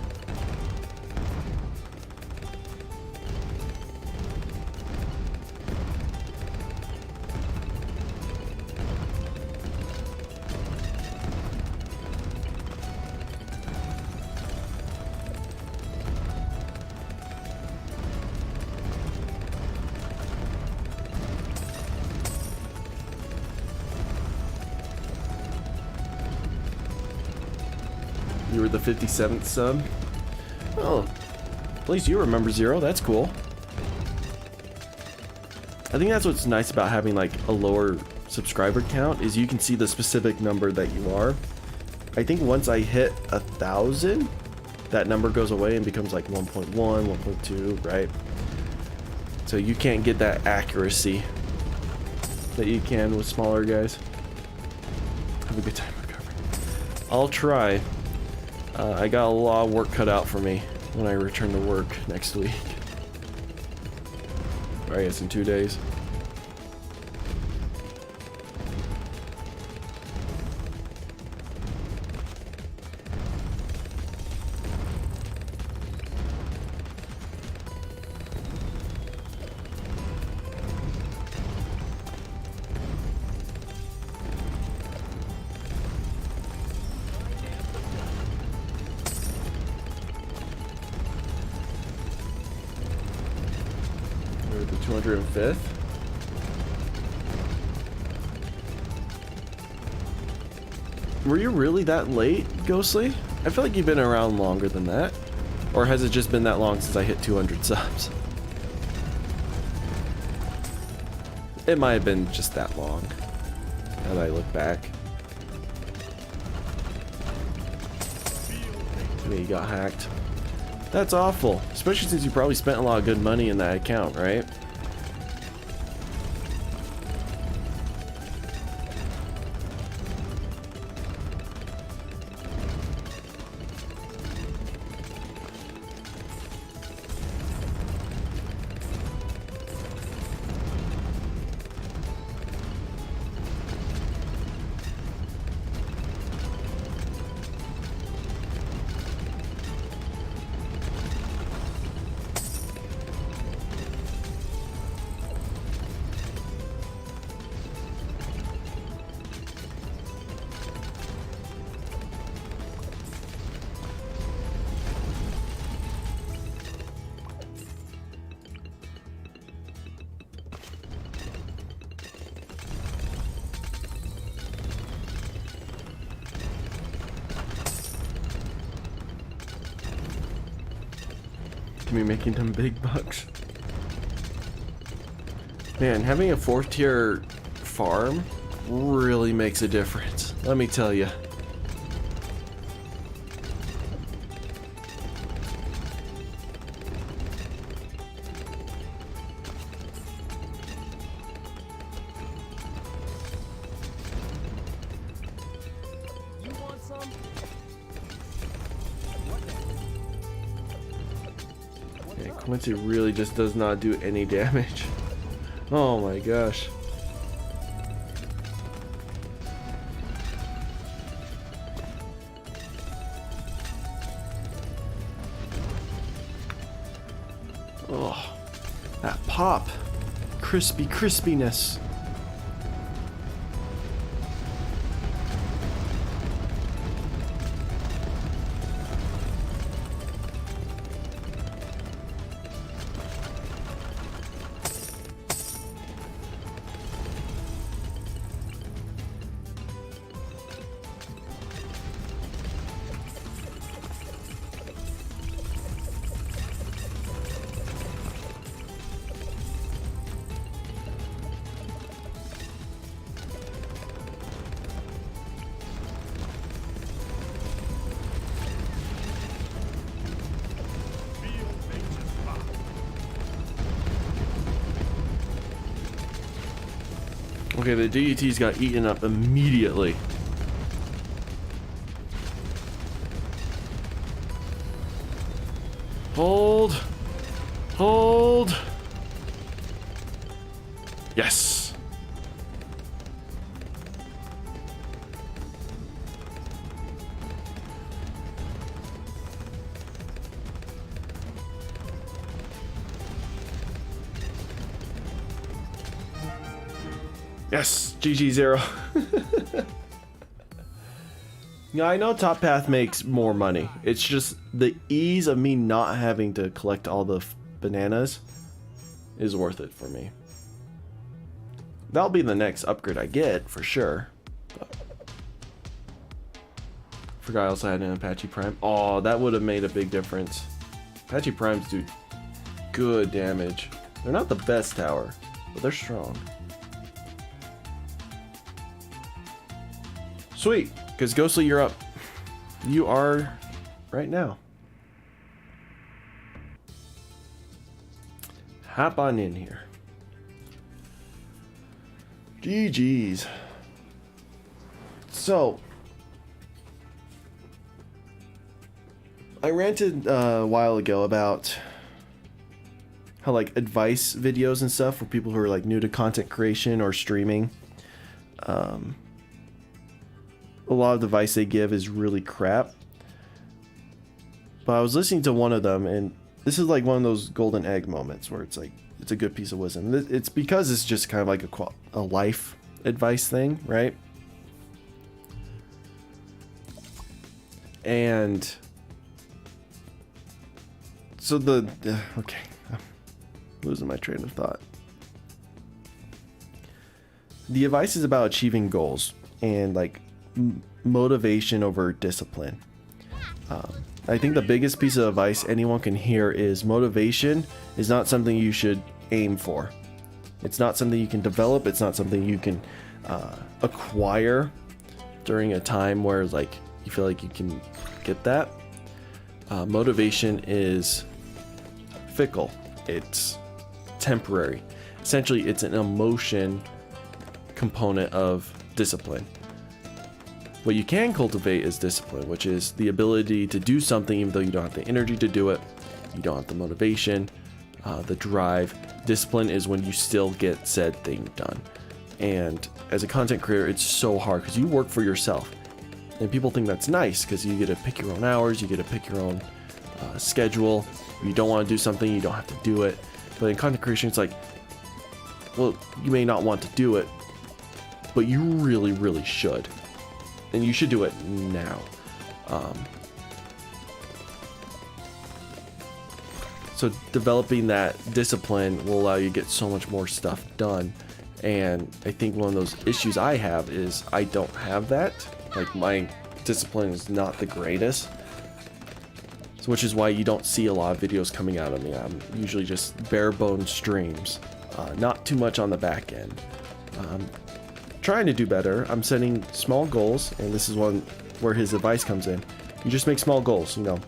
You were the 57th sub? Oh, at least you remember 0. That's cool. I think that's what's nice about having like a lower subscriber count is you can see the specific number that you are. I think once I hit 1,000, that number goes away and becomes like 1.1, 1.2, right? So you can't get that accuracy that you can with smaller guys. Have a good time recovering. I'll try. I got a lot of work cut out for me when I return to work next week. Or I guess in 2 days. We're the 205th. Were you really that late, Ghostly? I feel like you've been around longer than that. Or has it just been that long since I hit 200 subs? It might have been just that long, now that I look back. I mean, you got hacked. That's awful, especially since you probably spent a lot of good money in that account, right? Me making them big bucks. Man, having a 4th tier farm really makes a difference. Let me tell you. You want some? Yeah, Quincy really just does not do any damage. Oh my gosh. Oh, that pop. Crispy crispiness. Feel nature's wrath. Okay, the DETs got eaten up immediately. Hold. Hold. Yes. Yes, GG Zero. Yeah, I know Top Path makes more money. It's just the ease of me not having to collect all the bananas is worth it for me. That'll be the next upgrade I get for sure. But forgot I also had an Apache Prime. Oh, that would have made a big difference. Apache Primes do good damage. They're not the best tower, but they're strong. Sweet, because Ghostly, you're up. You are right now. Hop on in here. GG's. So, I ranted a while ago about how like advice videos and stuff for people who are like new to content creation or streaming. A lot of the advice they give is really crap. But I was listening to one of them, and this is like one of those golden egg moments where it's like, it's a good piece of wisdom. It's because it's just kind of like a life advice thing, right? And so okay, I'm losing my train of thought. The advice is about achieving goals and like motivation over discipline. I think the biggest piece of advice anyone can hear is motivation is not something you should aim for. It's not something you can develop. It's not something you can acquire during a time where like you feel like you can get that. Motivation is fickle. It's temporary. Essentially, it's an emotion component of discipline. What you can cultivate is discipline, which is the ability to do something even though you don't have the energy to do it, you don't have the motivation, the drive. Discipline is when you still get said thing done. And as a content creator, it's so hard because you work for yourself. And people think that's nice because you get to pick your own hours, you get to pick your own schedule. If you don't want to do something, you don't have to do it. But in content creation, it's like, well, you may not want to do it, but you really, really should. And you should do it now. So developing that discipline will allow you to get so much more stuff done. And I think one of those issues I have is I don't have that. Like my discipline is not the greatest. So which is why you don't see a lot of videos coming out of me. I'm usually just bare bones streams. Not too much on the back end. trying to do better. I'm setting small goals, and this is one where his advice comes in. You just make small goals, you know.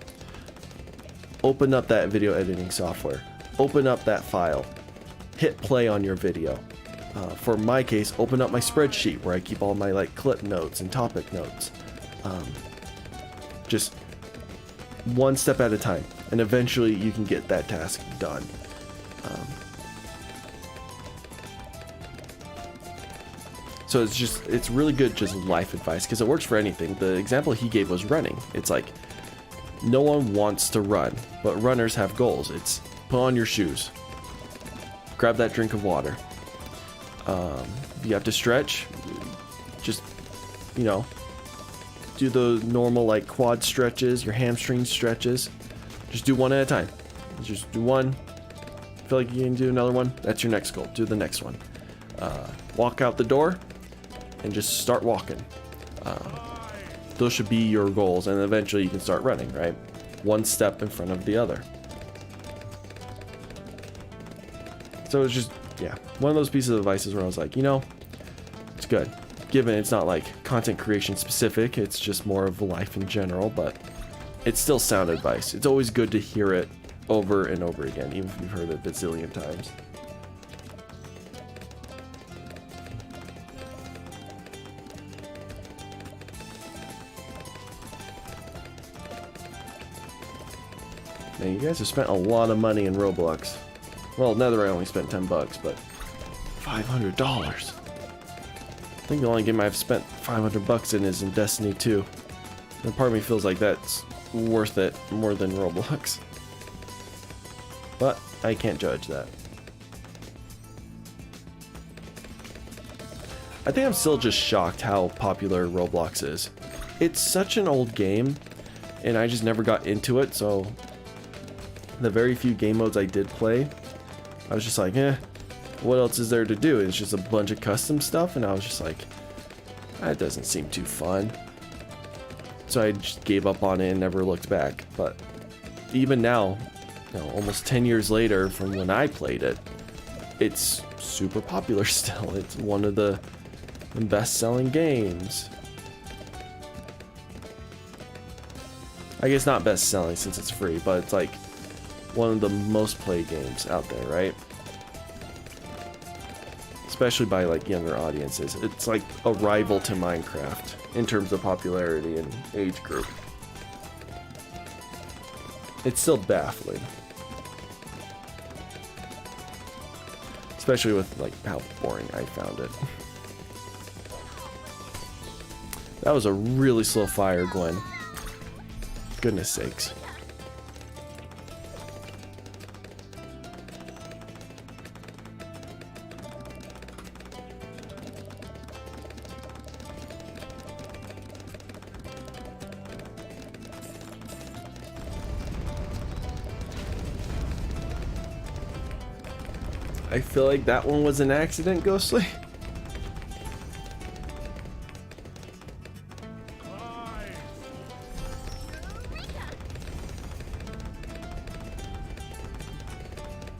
Open up that video editing software. Open up that file. Hit play on your video. For my case, open up my spreadsheet where I keep all my like clip notes and topic notes. Just one step at a time, and eventually you can get that task done. So it's really good just life advice because it works for anything. The example he gave was running. It's like no one wants to run, but runners have goals. It's put on your shoes, grab that drink of water. You have to stretch, just, you know, do the normal like quad stretches, your hamstring stretches. Just do one at a time. Just do one. Feel like you can do another one. That's your next goal. Do the next one. Walk out the door and just start walking. Those should be your goals, and eventually you can start running, right? One step in front of the other. So it's just, yeah, one of those pieces of advice where I was like, you know, it's good. Given it's not like content creation specific, it's just more of life in general, but it's still sound advice. It's always good to hear it over and over again, even if you've heard it a bazillion times. Man, you guys have spent a lot of money in Roblox. Well, Nether I only spent $10, but $500. I think the only game I've spent $500 in is in Destiny 2. And part of me feels like that's worth it more than Roblox. But I can't judge that. I think I'm still just shocked how popular Roblox is. It's such an old game, and I just never got into it, so the very few game modes I did play, I was just like, what else is there to do? It's just a bunch of custom stuff, and I was just like, that doesn't seem too fun. So I just gave up on it and never looked back. But even now, you know, almost 10 years later from when I played it, it's super popular still. It's one of the best-selling games. I guess not best-selling since it's free, but it's like one of the most played games out there, right? Especially by like younger audiences. It's like a rival to Minecraft in terms of popularity and age group. It's still baffling. Especially with like how boring I found it. That was a really slow fire, Gwen. Goodness sakes. I feel like that one was an accident, Ghostly.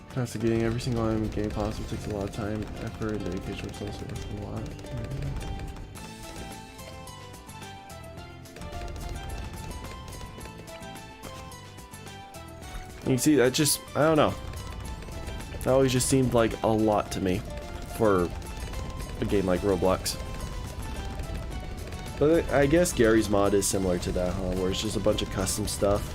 Investigating every single item in the game possible takes a lot of time, effort, and dedication, which also worth a lot. You can see that just, I don't know. That always just seemed like a lot to me for a game like Roblox. But I guess Gary's mod is similar to that, huh? Where it's just a bunch of custom stuff.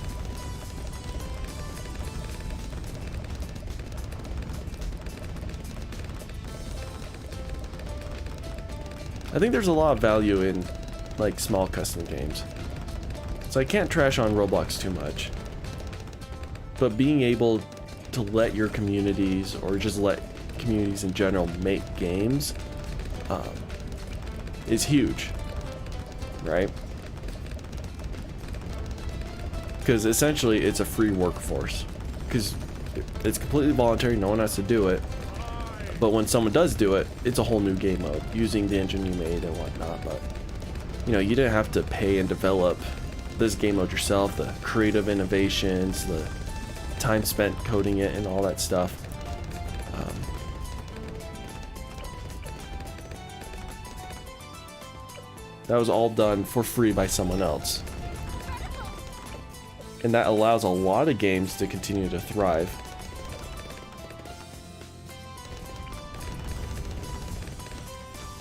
I think there's a lot of value in like small custom games. So I can't trash on Roblox too much. But being able to let your communities, or just let communities in general, make games is huge, right? Because essentially it's a free workforce, because it's completely voluntary, no one has to do it, but when someone does do it, it's a whole new game mode using the engine you made and whatnot. But you know, you didn't have to pay and develop this game mode yourself, the creative innovations, the time spent coding it and all that stuff. That was all done for free by someone else. And that allows a lot of games to continue to thrive.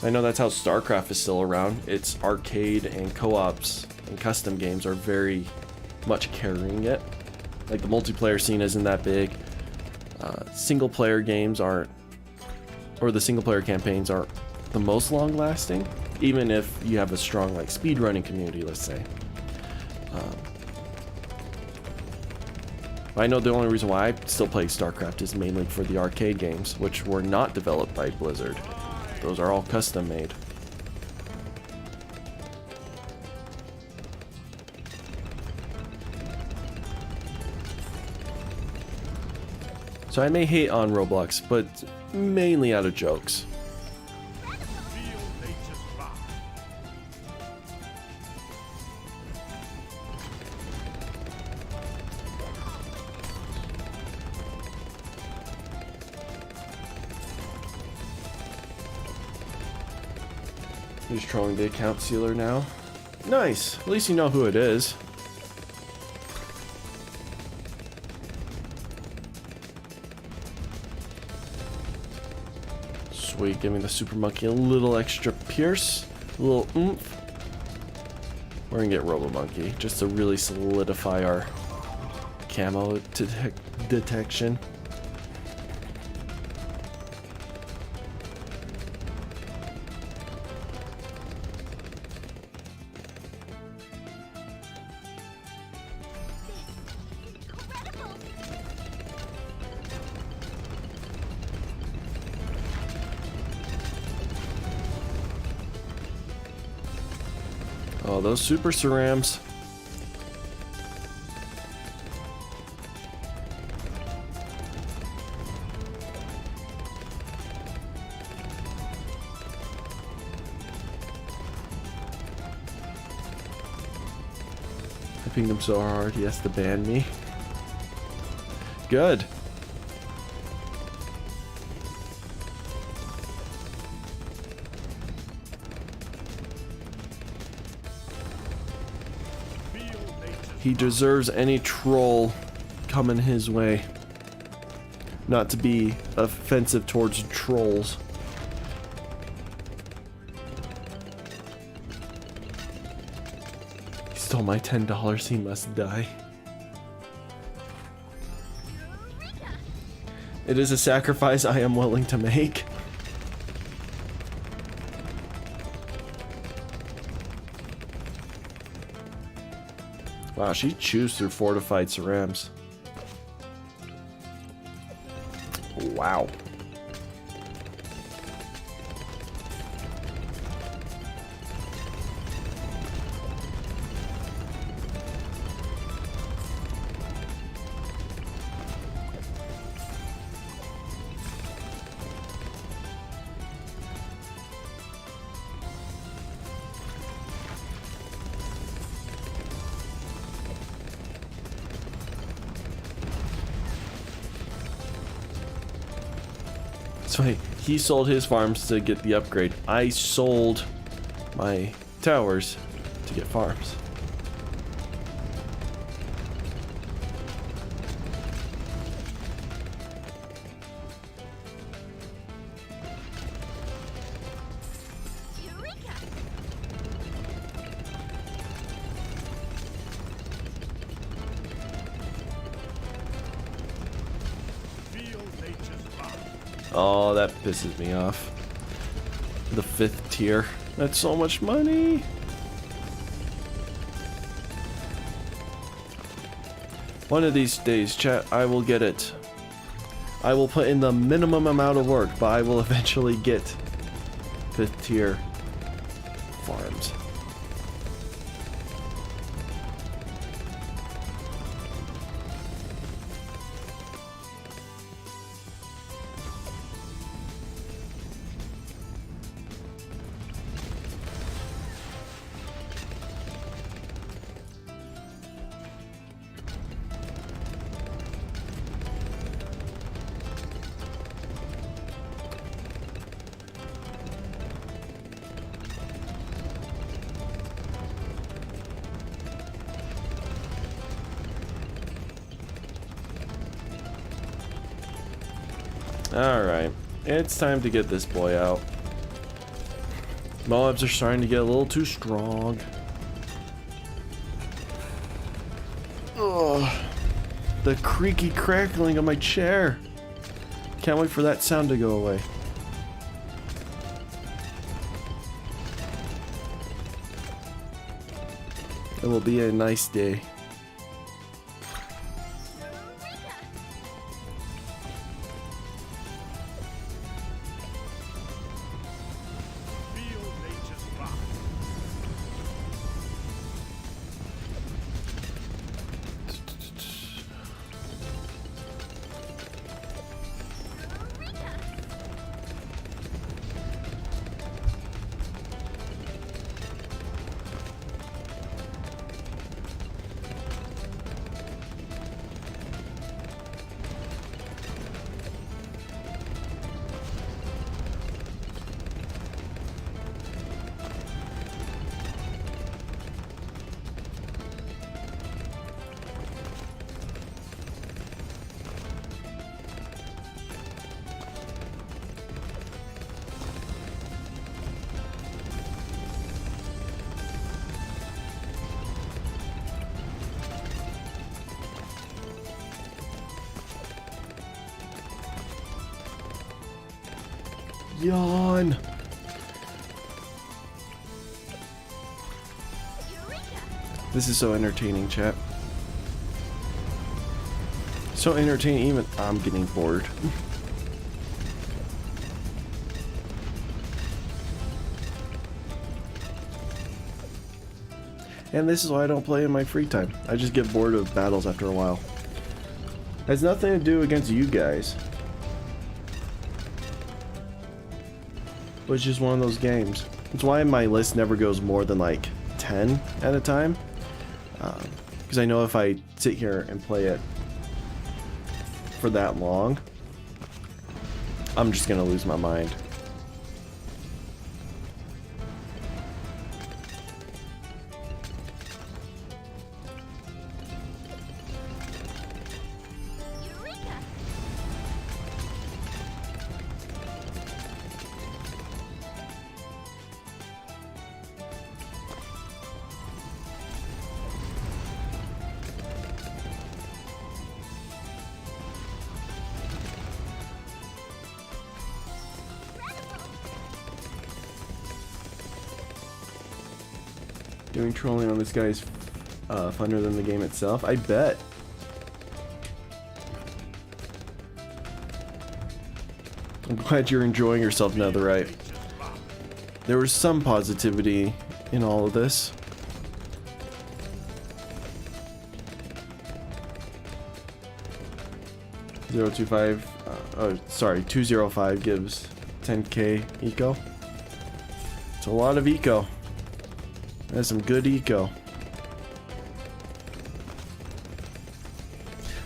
I know that's how StarCraft is still around. Its arcade and co-ops and custom games are very much carrying it. Like the multiplayer scene isn't that big. Single player games aren't, or the single player campaigns aren't the most long lasting, even if you have a strong like speedrunning community, let's say. I know the only reason why I still play StarCraft is mainly for the arcade games, which were not developed by Blizzard. Those are all custom made. So I may hate on Roblox, but mainly out of jokes. Feel nature's wrath. He's trolling the account sealer now. Nice. At least you know who it is. Sweet, giving the super monkey a little extra pierce, a little oomph. We're gonna get Robo Monkey just to really solidify our camo detection. Oh, those super cerams. I pinged him so hard he has to ban me. Good. He deserves any troll coming his way. Not to be offensive towards trolls. He stole my $10. He must die. It is a sacrifice I am willing to make. Wow, she chews through fortified cerams. Wow. So he sold his farms to get the upgrade. I sold my towers to get farms. Oh, that pisses me off. The 5th tier. That's so much money. One of these days, chat, I will get it. I will put in the minimum amount of work, but I will eventually get 5th tier farms. Alright, it's time to get this boy out. Moabs are starting to get a little too strong. Ugh. The creaky crackling of my chair. Can't wait for that sound to go away. It will be a nice day. Feel nature's wrath. Yawn. This is so entertaining, chat. So entertaining, even I'm getting bored. And this is why I don't play in my free time. I just get bored of battles after a while. Has nothing to do against you guys. But it's just one of those games. That's why my list never goes more than like 10 at a time. Because I know if I sit here and play it for that long, I'm just gonna lose my mind. Doing trolling on this guy is funner than the game itself. I bet. I'm glad you're enjoying yourself, Netherite. There was some positivity in all of this. .025, oh sorry, 205 gives 10k eco. It's a lot of eco. That's some good eco.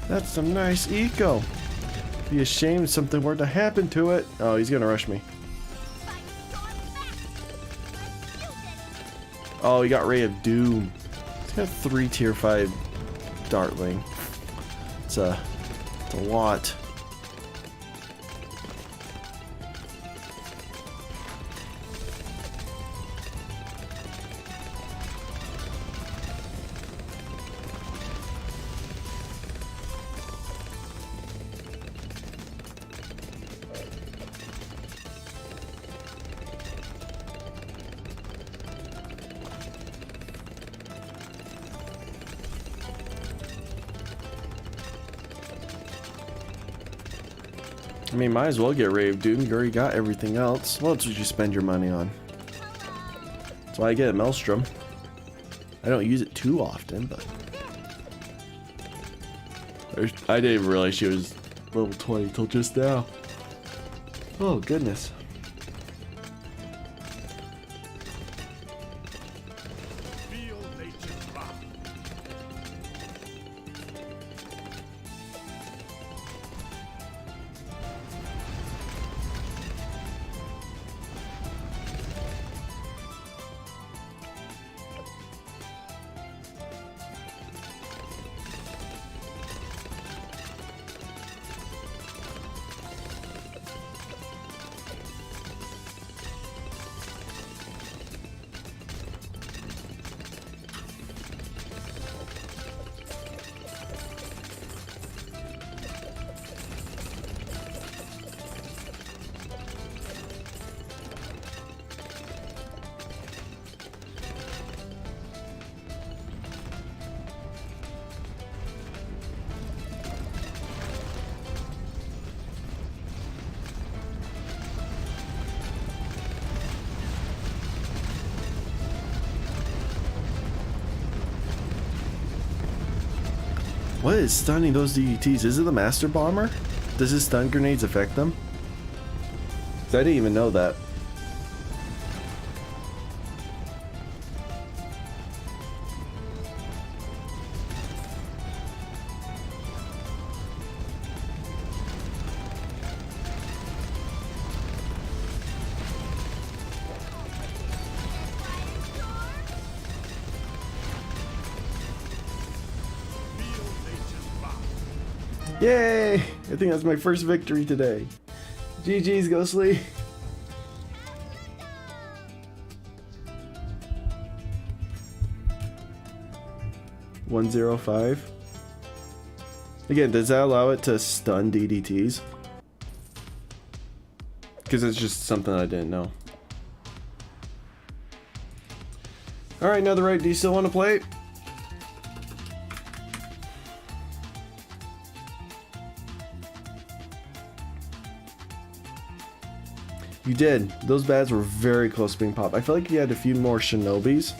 That's some nice eco. Be ashamed if something were to happen to it. Oh, he's gonna rush me. Oh, he got Ray of Doom. He's got 3 tier 5 Dartling. It's a lot. I mean, might as well get Ray of Doom. You already got everything else. What else would you spend your money on? That's why I get a Maelstrom. I don't use it too often, but... I didn't realize she was level 20 till just now. Oh, goodness. Feel nature's wrath. What is stunning those DDTs? Is it the Master Bomber? Does his stun grenades affect them? 'Cause I didn't even know that. Feel nature's wrath. Yay! I think that's my first victory today. GG's, Ghostly. $105. Again, does that allow it to stun DDTs? Because it's just something I didn't know. Alright, Netherite, do you still want to play? You did. Those bads were very close to being popped. I feel like you had a few more Shinobis.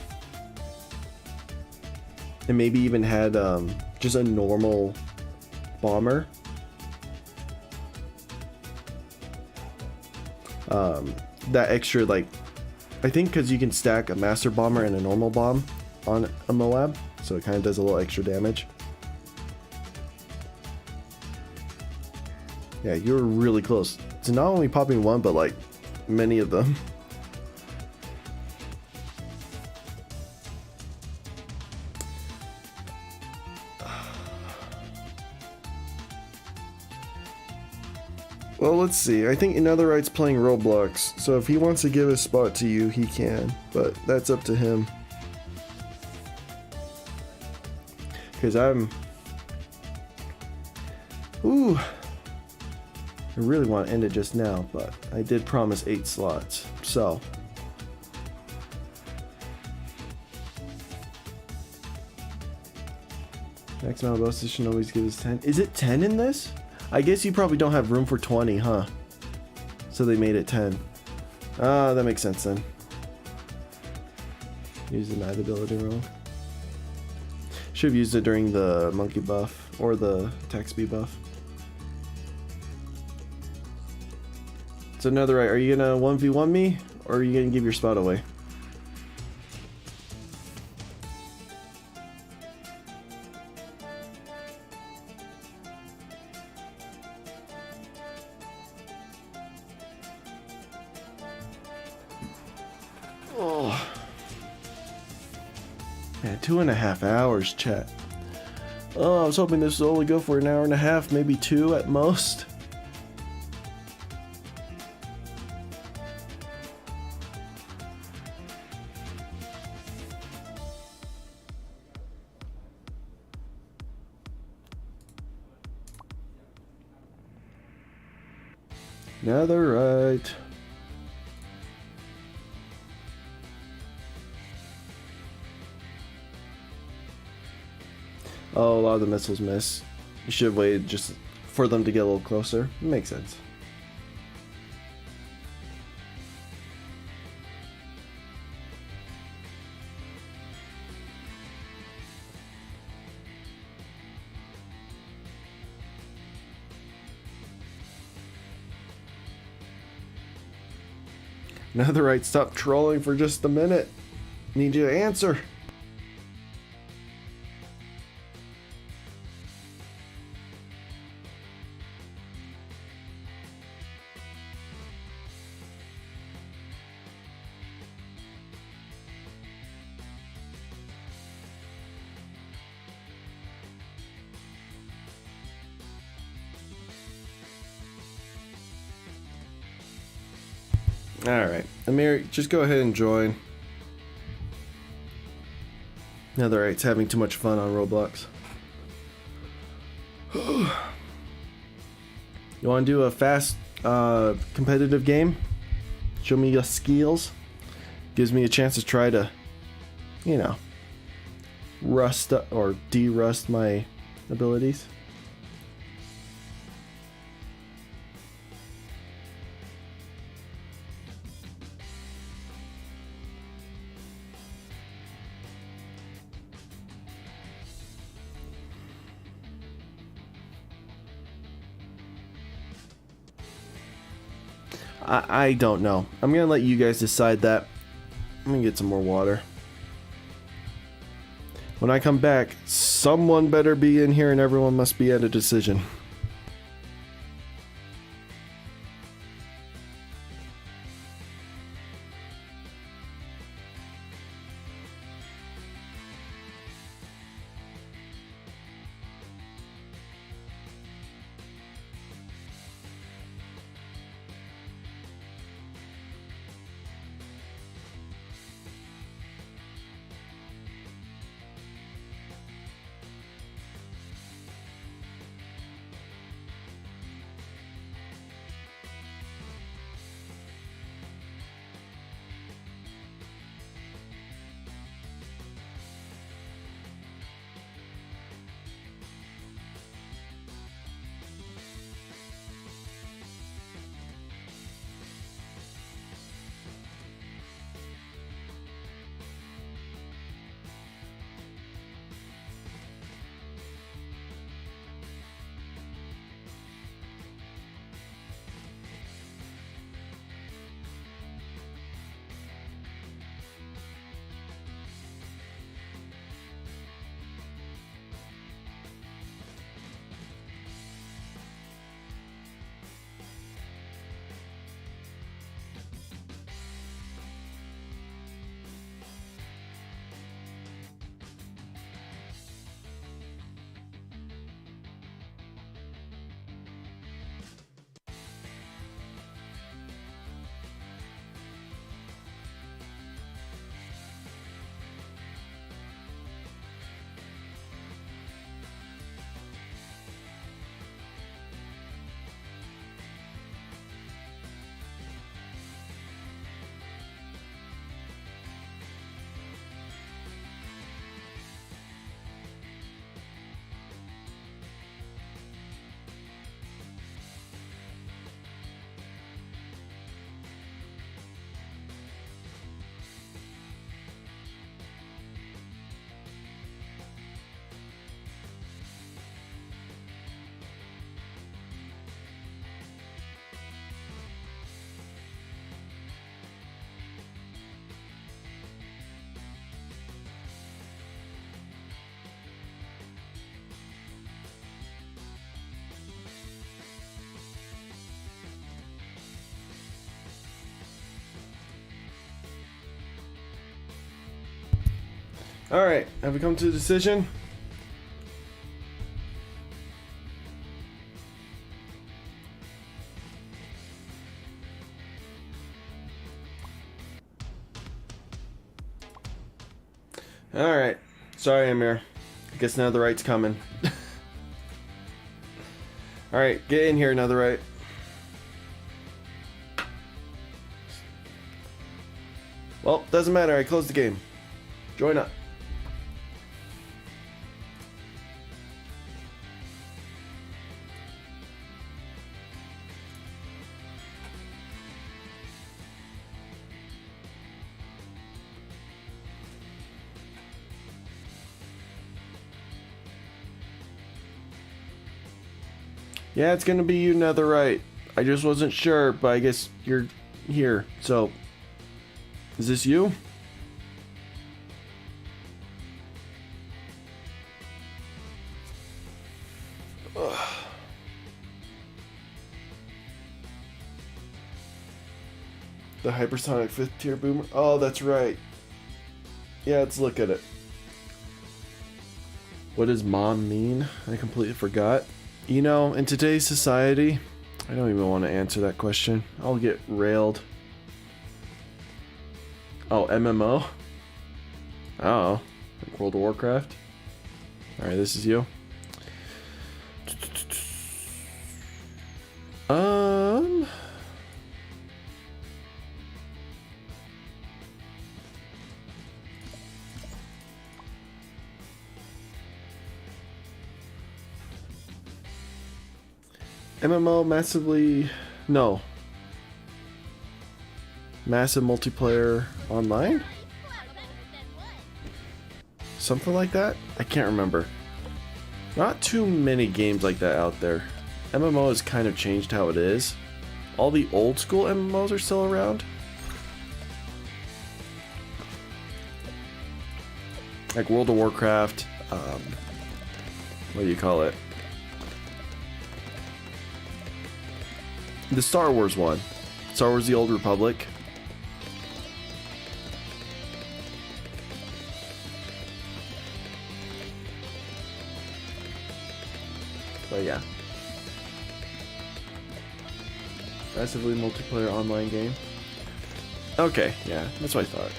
And maybe even had just a normal bomber. That extra, like, I think because you can stack a master bomber and a normal bomb on a Moab, so it kind of does a little extra damage. Yeah, you were really close to not only popping one, but like many of them. Well, let's see. I think Netherite's playing Roblox, so if he wants to give a spot to you, he can, but that's up to him. Because Ooh. I really want to end it just now, but I did promise 8 slots, so. Max amount of bonuses should always give us 10. Is it 10 in this? I guess you probably don't have room for 20, huh? So they made it 10. Ah, that makes sense then. Use the night ability wrong. Should have used it during the monkey buff or the attack speed buff. So Netherite, are you gonna 1v1 me or are you gonna give your spot away? Oh. Man, 2.5 hours, chat. Oh, I was hoping this would only go for an hour and a half, maybe 2 at most. Netherite. Oh, a lot of the missiles miss. You should have waited just for them to get a little closer. Makes sense. Netherite, stop trolling for just a minute. Need you to answer. Alright, Amir, just go ahead and join. Netherite's having too much fun on Roblox. You want to do a fast, competitive game? Show me your skills. Gives me a chance to try to, you know, rust or de-rust my abilities. I don't know. I'm gonna let you guys decide that. I'm gonna get some more water. When I come back, someone better be in here and everyone must be at a decision. Alright, have we come to a decision? Alright. Sorry, Amir. I guess Netherite's coming. Alright, get in here, Netherite. Well, doesn't matter. I closed the game. Join up. Yeah, it's gonna be you, Netherite. I just wasn't sure, but I guess you're here. So, is this you? Ugh. The hypersonic 5th tier boomer. Oh, that's right. Yeah, let's look at it. What does mom mean? I completely forgot. You know, in today's society, I don't even want to answer that question. I'll get railed. Oh, MMO? Oh, like World of Warcraft? Alright, this is you. MMO massively... No. Massive multiplayer online? Something like that? I can't remember. Not too many games like that out there. MMO has kind of changed how it is. All the old school MMOs are still around. Like World of Warcraft, what do you call it? The Star Wars one. Star Wars The Old Republic. But yeah. Massively multiplayer online game. Okay, yeah, that's what I thought.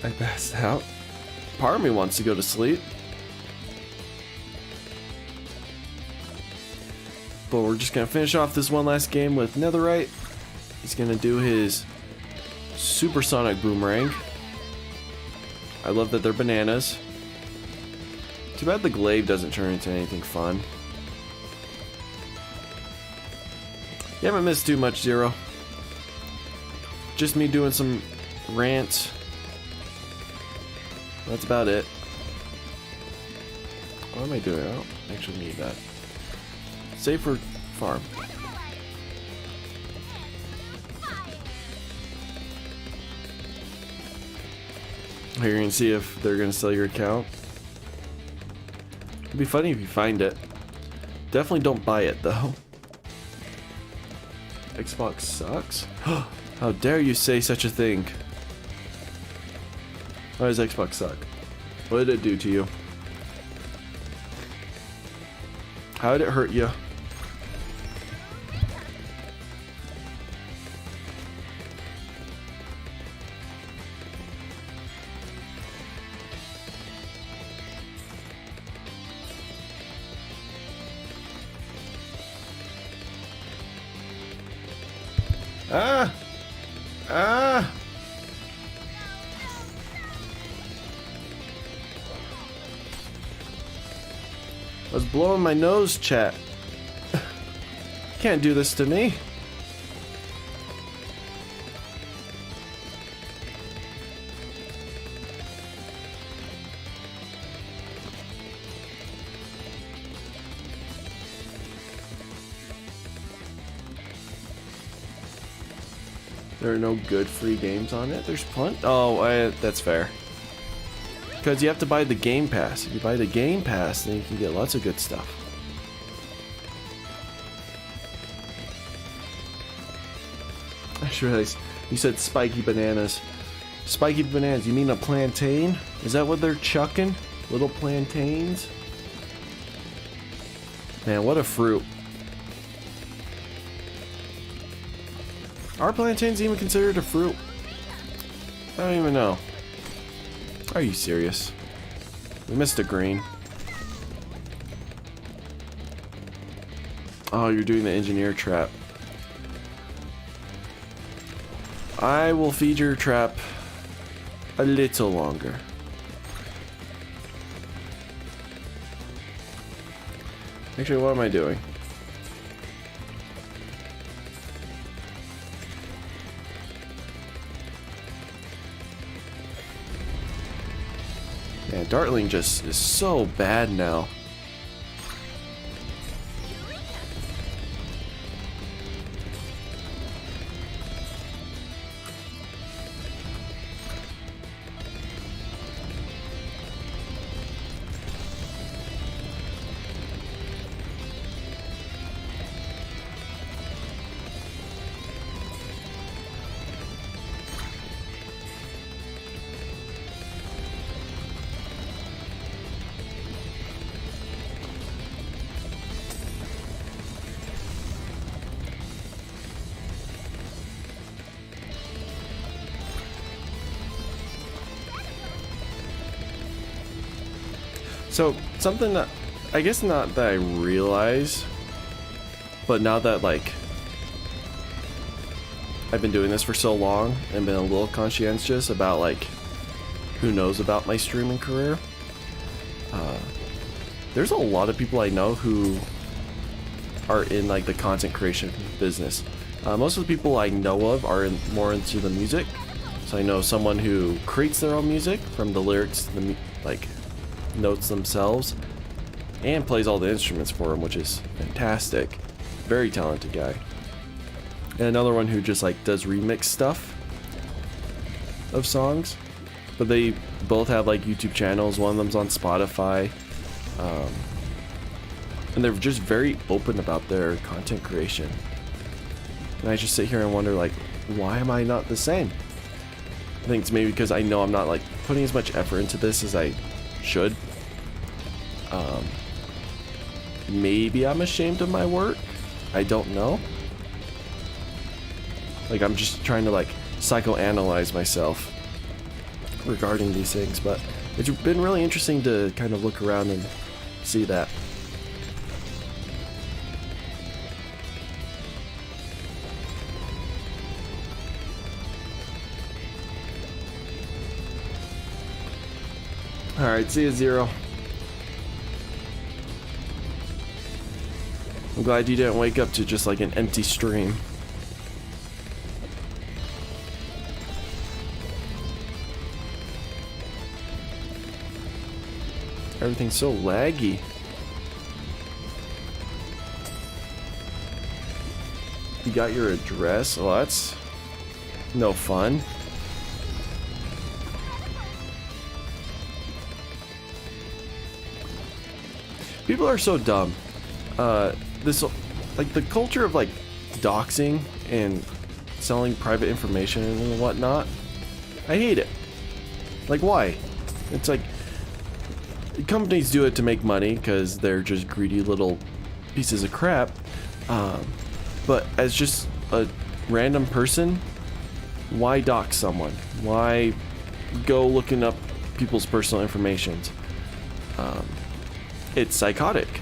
I passed out. Part of me wants to go to sleep. But we're just gonna finish off this one last game with Netherite. He's gonna do his supersonic boomerang. I love that they're bananas. Too bad the glaive doesn't turn into anything fun. You haven't missed too much, Zero. Just me doing some rants. That's about it. What am I doing? I don't actually need that. Save for farm. Here you're gonna see if they're gonna sell your account. It'd be funny if you find it. Definitely don't buy it though. Xbox sucks? How dare you say such a thing? Why does Xbox suck? What did it do to you? How did it hurt you? Ah! Ah! I was blowing my nose, chat. Can't do this to me. There are no good free games on it. There's plenty. Oh, that's fair. Because you have to buy the Game Pass. If you buy the Game Pass, then you can get lots of good stuff. I just realized you said spiky bananas. Spiky bananas, you mean a plantain? Is that what they're chucking? Little plantains? Man, what a fruit. Are plantains even considered a fruit? I don't even know. Are you serious? We missed a green. Oh, you're doing the engineer trap. I will feed your trap a little longer. Actually, what am I doing? Man, Dartling just is so bad now. So, something that, I guess not that I realize, but now that, like, I've been doing this for so long and been a little conscientious about, like, who knows about my streaming career, there's a lot of people I know who are in, like, the content creation business. Most of the people I know of are more into the music, So I know someone who creates their own music from the lyrics, the like notes themselves, and plays all the instruments for them, which is fantastic. Very talented guy. And another one who just like does remix stuff of songs. But they both have like YouTube channels. One of them's on Spotify. And they're just very open about their content creation. And I just sit here and wonder, like, why am I not the same? I think it's maybe because I know I'm not like putting as much effort into this as I should. Maybe I'm ashamed of my work. I don't know. Like, I'm just trying to like psychoanalyze myself regarding these things, but it's been really interesting to kind of look around and see that. Alright, see you, Zero. I'm glad you didn't wake up to just like an empty stream. Everything's so laggy. You got your address? Well, that's no fun. People are so dumb. This, like, the culture of like doxing and selling private information and whatnot, I hate it. Like, why? It's like companies do it to make money because they're just greedy little pieces of crap. But as just a random person, why dox someone? Why go looking up people's personal information? It's psychotic.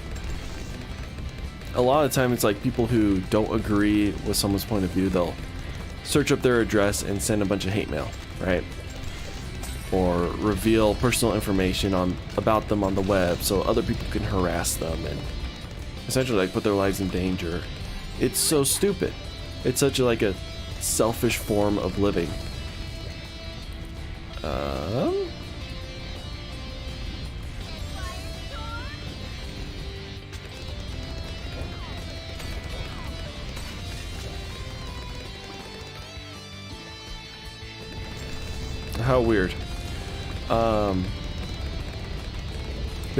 A lot of the time it's like people who don't agree with someone's point of view, they'll search up their address and send a bunch of hate mail, right? Or reveal personal information about them on the web so other people can harass them and essentially like put their lives in danger. It's so stupid. It's such like a selfish form of living. How weird. But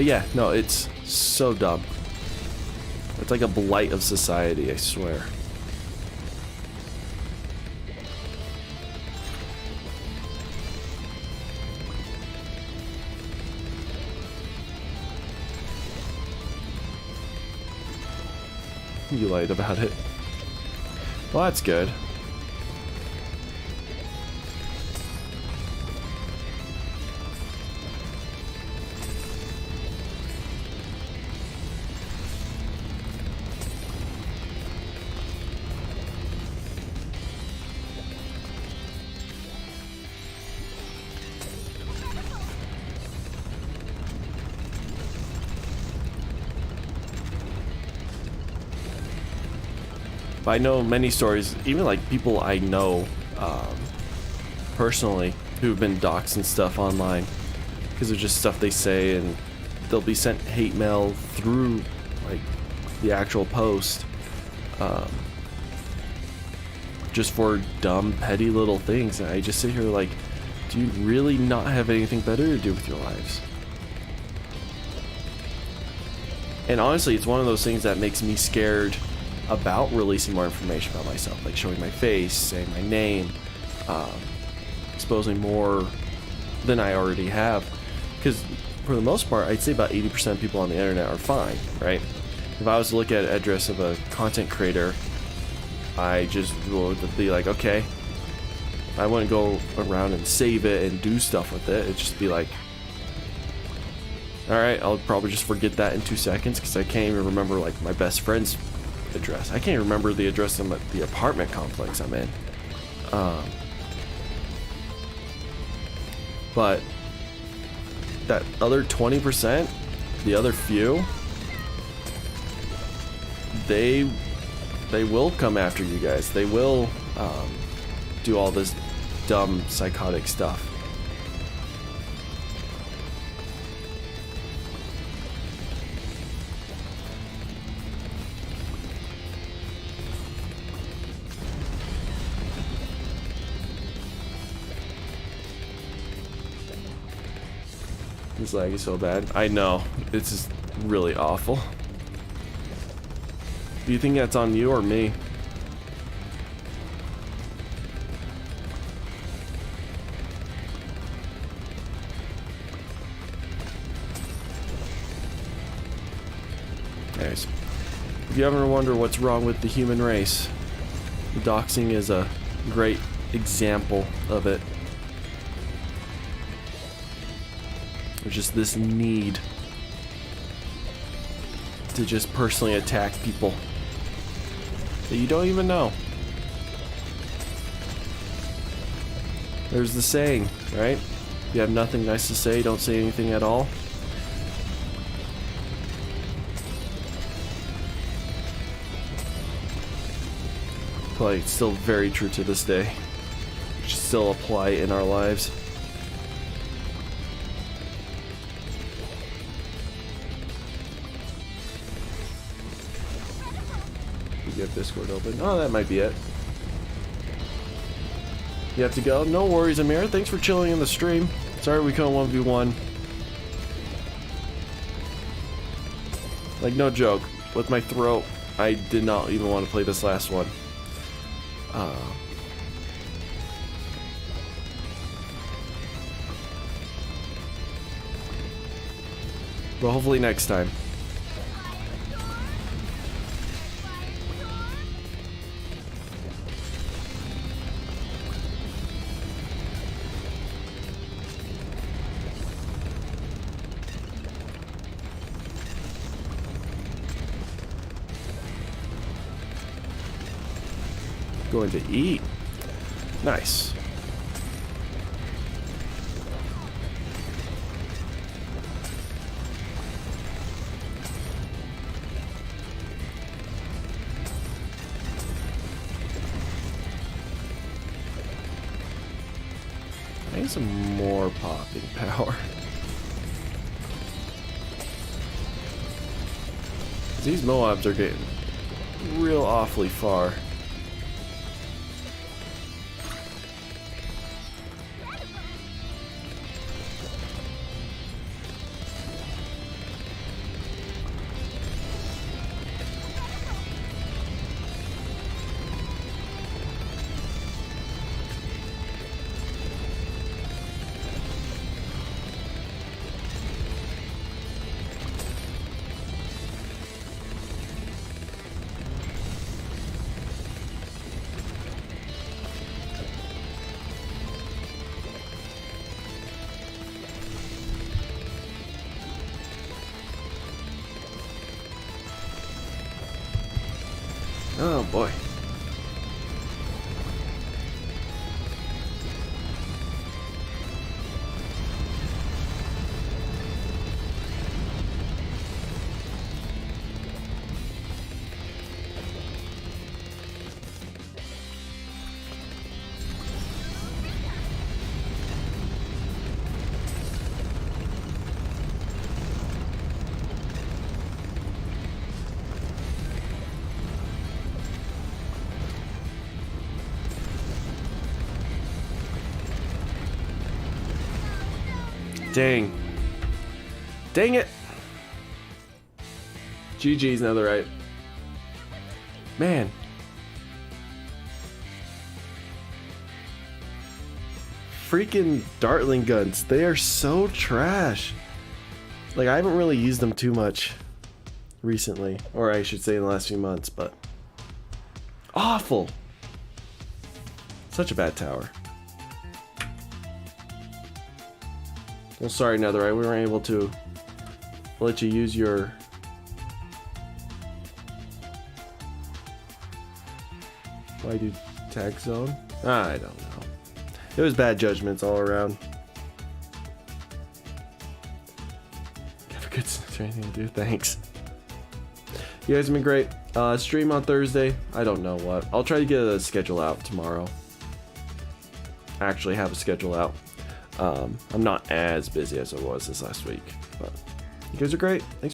yeah, no, it's so dumb. It's like a blight of society, I swear. You lied about it. Well, that's good. I know many stories, even like people I know personally who've been doxxed and stuff online because of just stuff they say, and they'll be sent hate mail through like the actual post just for dumb, petty little things. And I just sit here like, do you really not have anything better to do with your lives? And honestly, it's one of those things that makes me scared about releasing more information about myself, like showing my face, saying my name, exposing more than I already have. Because for the most part, I'd say about 80% of people on the internet are fine, right? If I was to look at an address of a content creator, I just would be like, okay, I wouldn't go around and save it and do stuff with it. It'd just be like, all right, I'll probably just forget that in 2 seconds because I can't even remember like my best friend's address. I can't remember the address of the apartment complex I'm in. But that other 20%, the other few, they will come after you guys. They will do all this dumb, psychotic stuff. This lag is so bad. I know. It's just really awful. Do you think that's on you or me? Anyways, if you ever wonder what's wrong with the human race, doxing is a great example of it. There's just this need to just personally attack people that you don't even know. There's the saying, right? If you have nothing nice to say, don't say anything at all. Probably it's still very true to this day. We should still apply in our lives. You have Discord open. Oh, that might be it. You have to go? No worries, Amir. Thanks for chilling in the stream. Sorry we couldn't 1v1. Like, no joke. With my throat, I did not even want to play this last one. But hopefully next time. Going to eat. Nice. I need some more popping power. These Moabs are getting real awfully far. Oh boy. Dang. Dang it. GG's another right. Man. Freaking Dartling guns. They are so trash. Like, I haven't really used them too much recently. Or I should say in the last few months, but awful. Such a bad tower. Well, sorry, Netherite, we weren't able to let you use your... Why do tag zone? I don't know. It was bad judgments all around. Have a good anything to do. Thanks. You guys have been great. Stream on Thursday. I don't know what. I'll try to get a schedule out tomorrow. actually have a schedule out. I'm not as busy as I was this last week, but you guys are great. Thanks.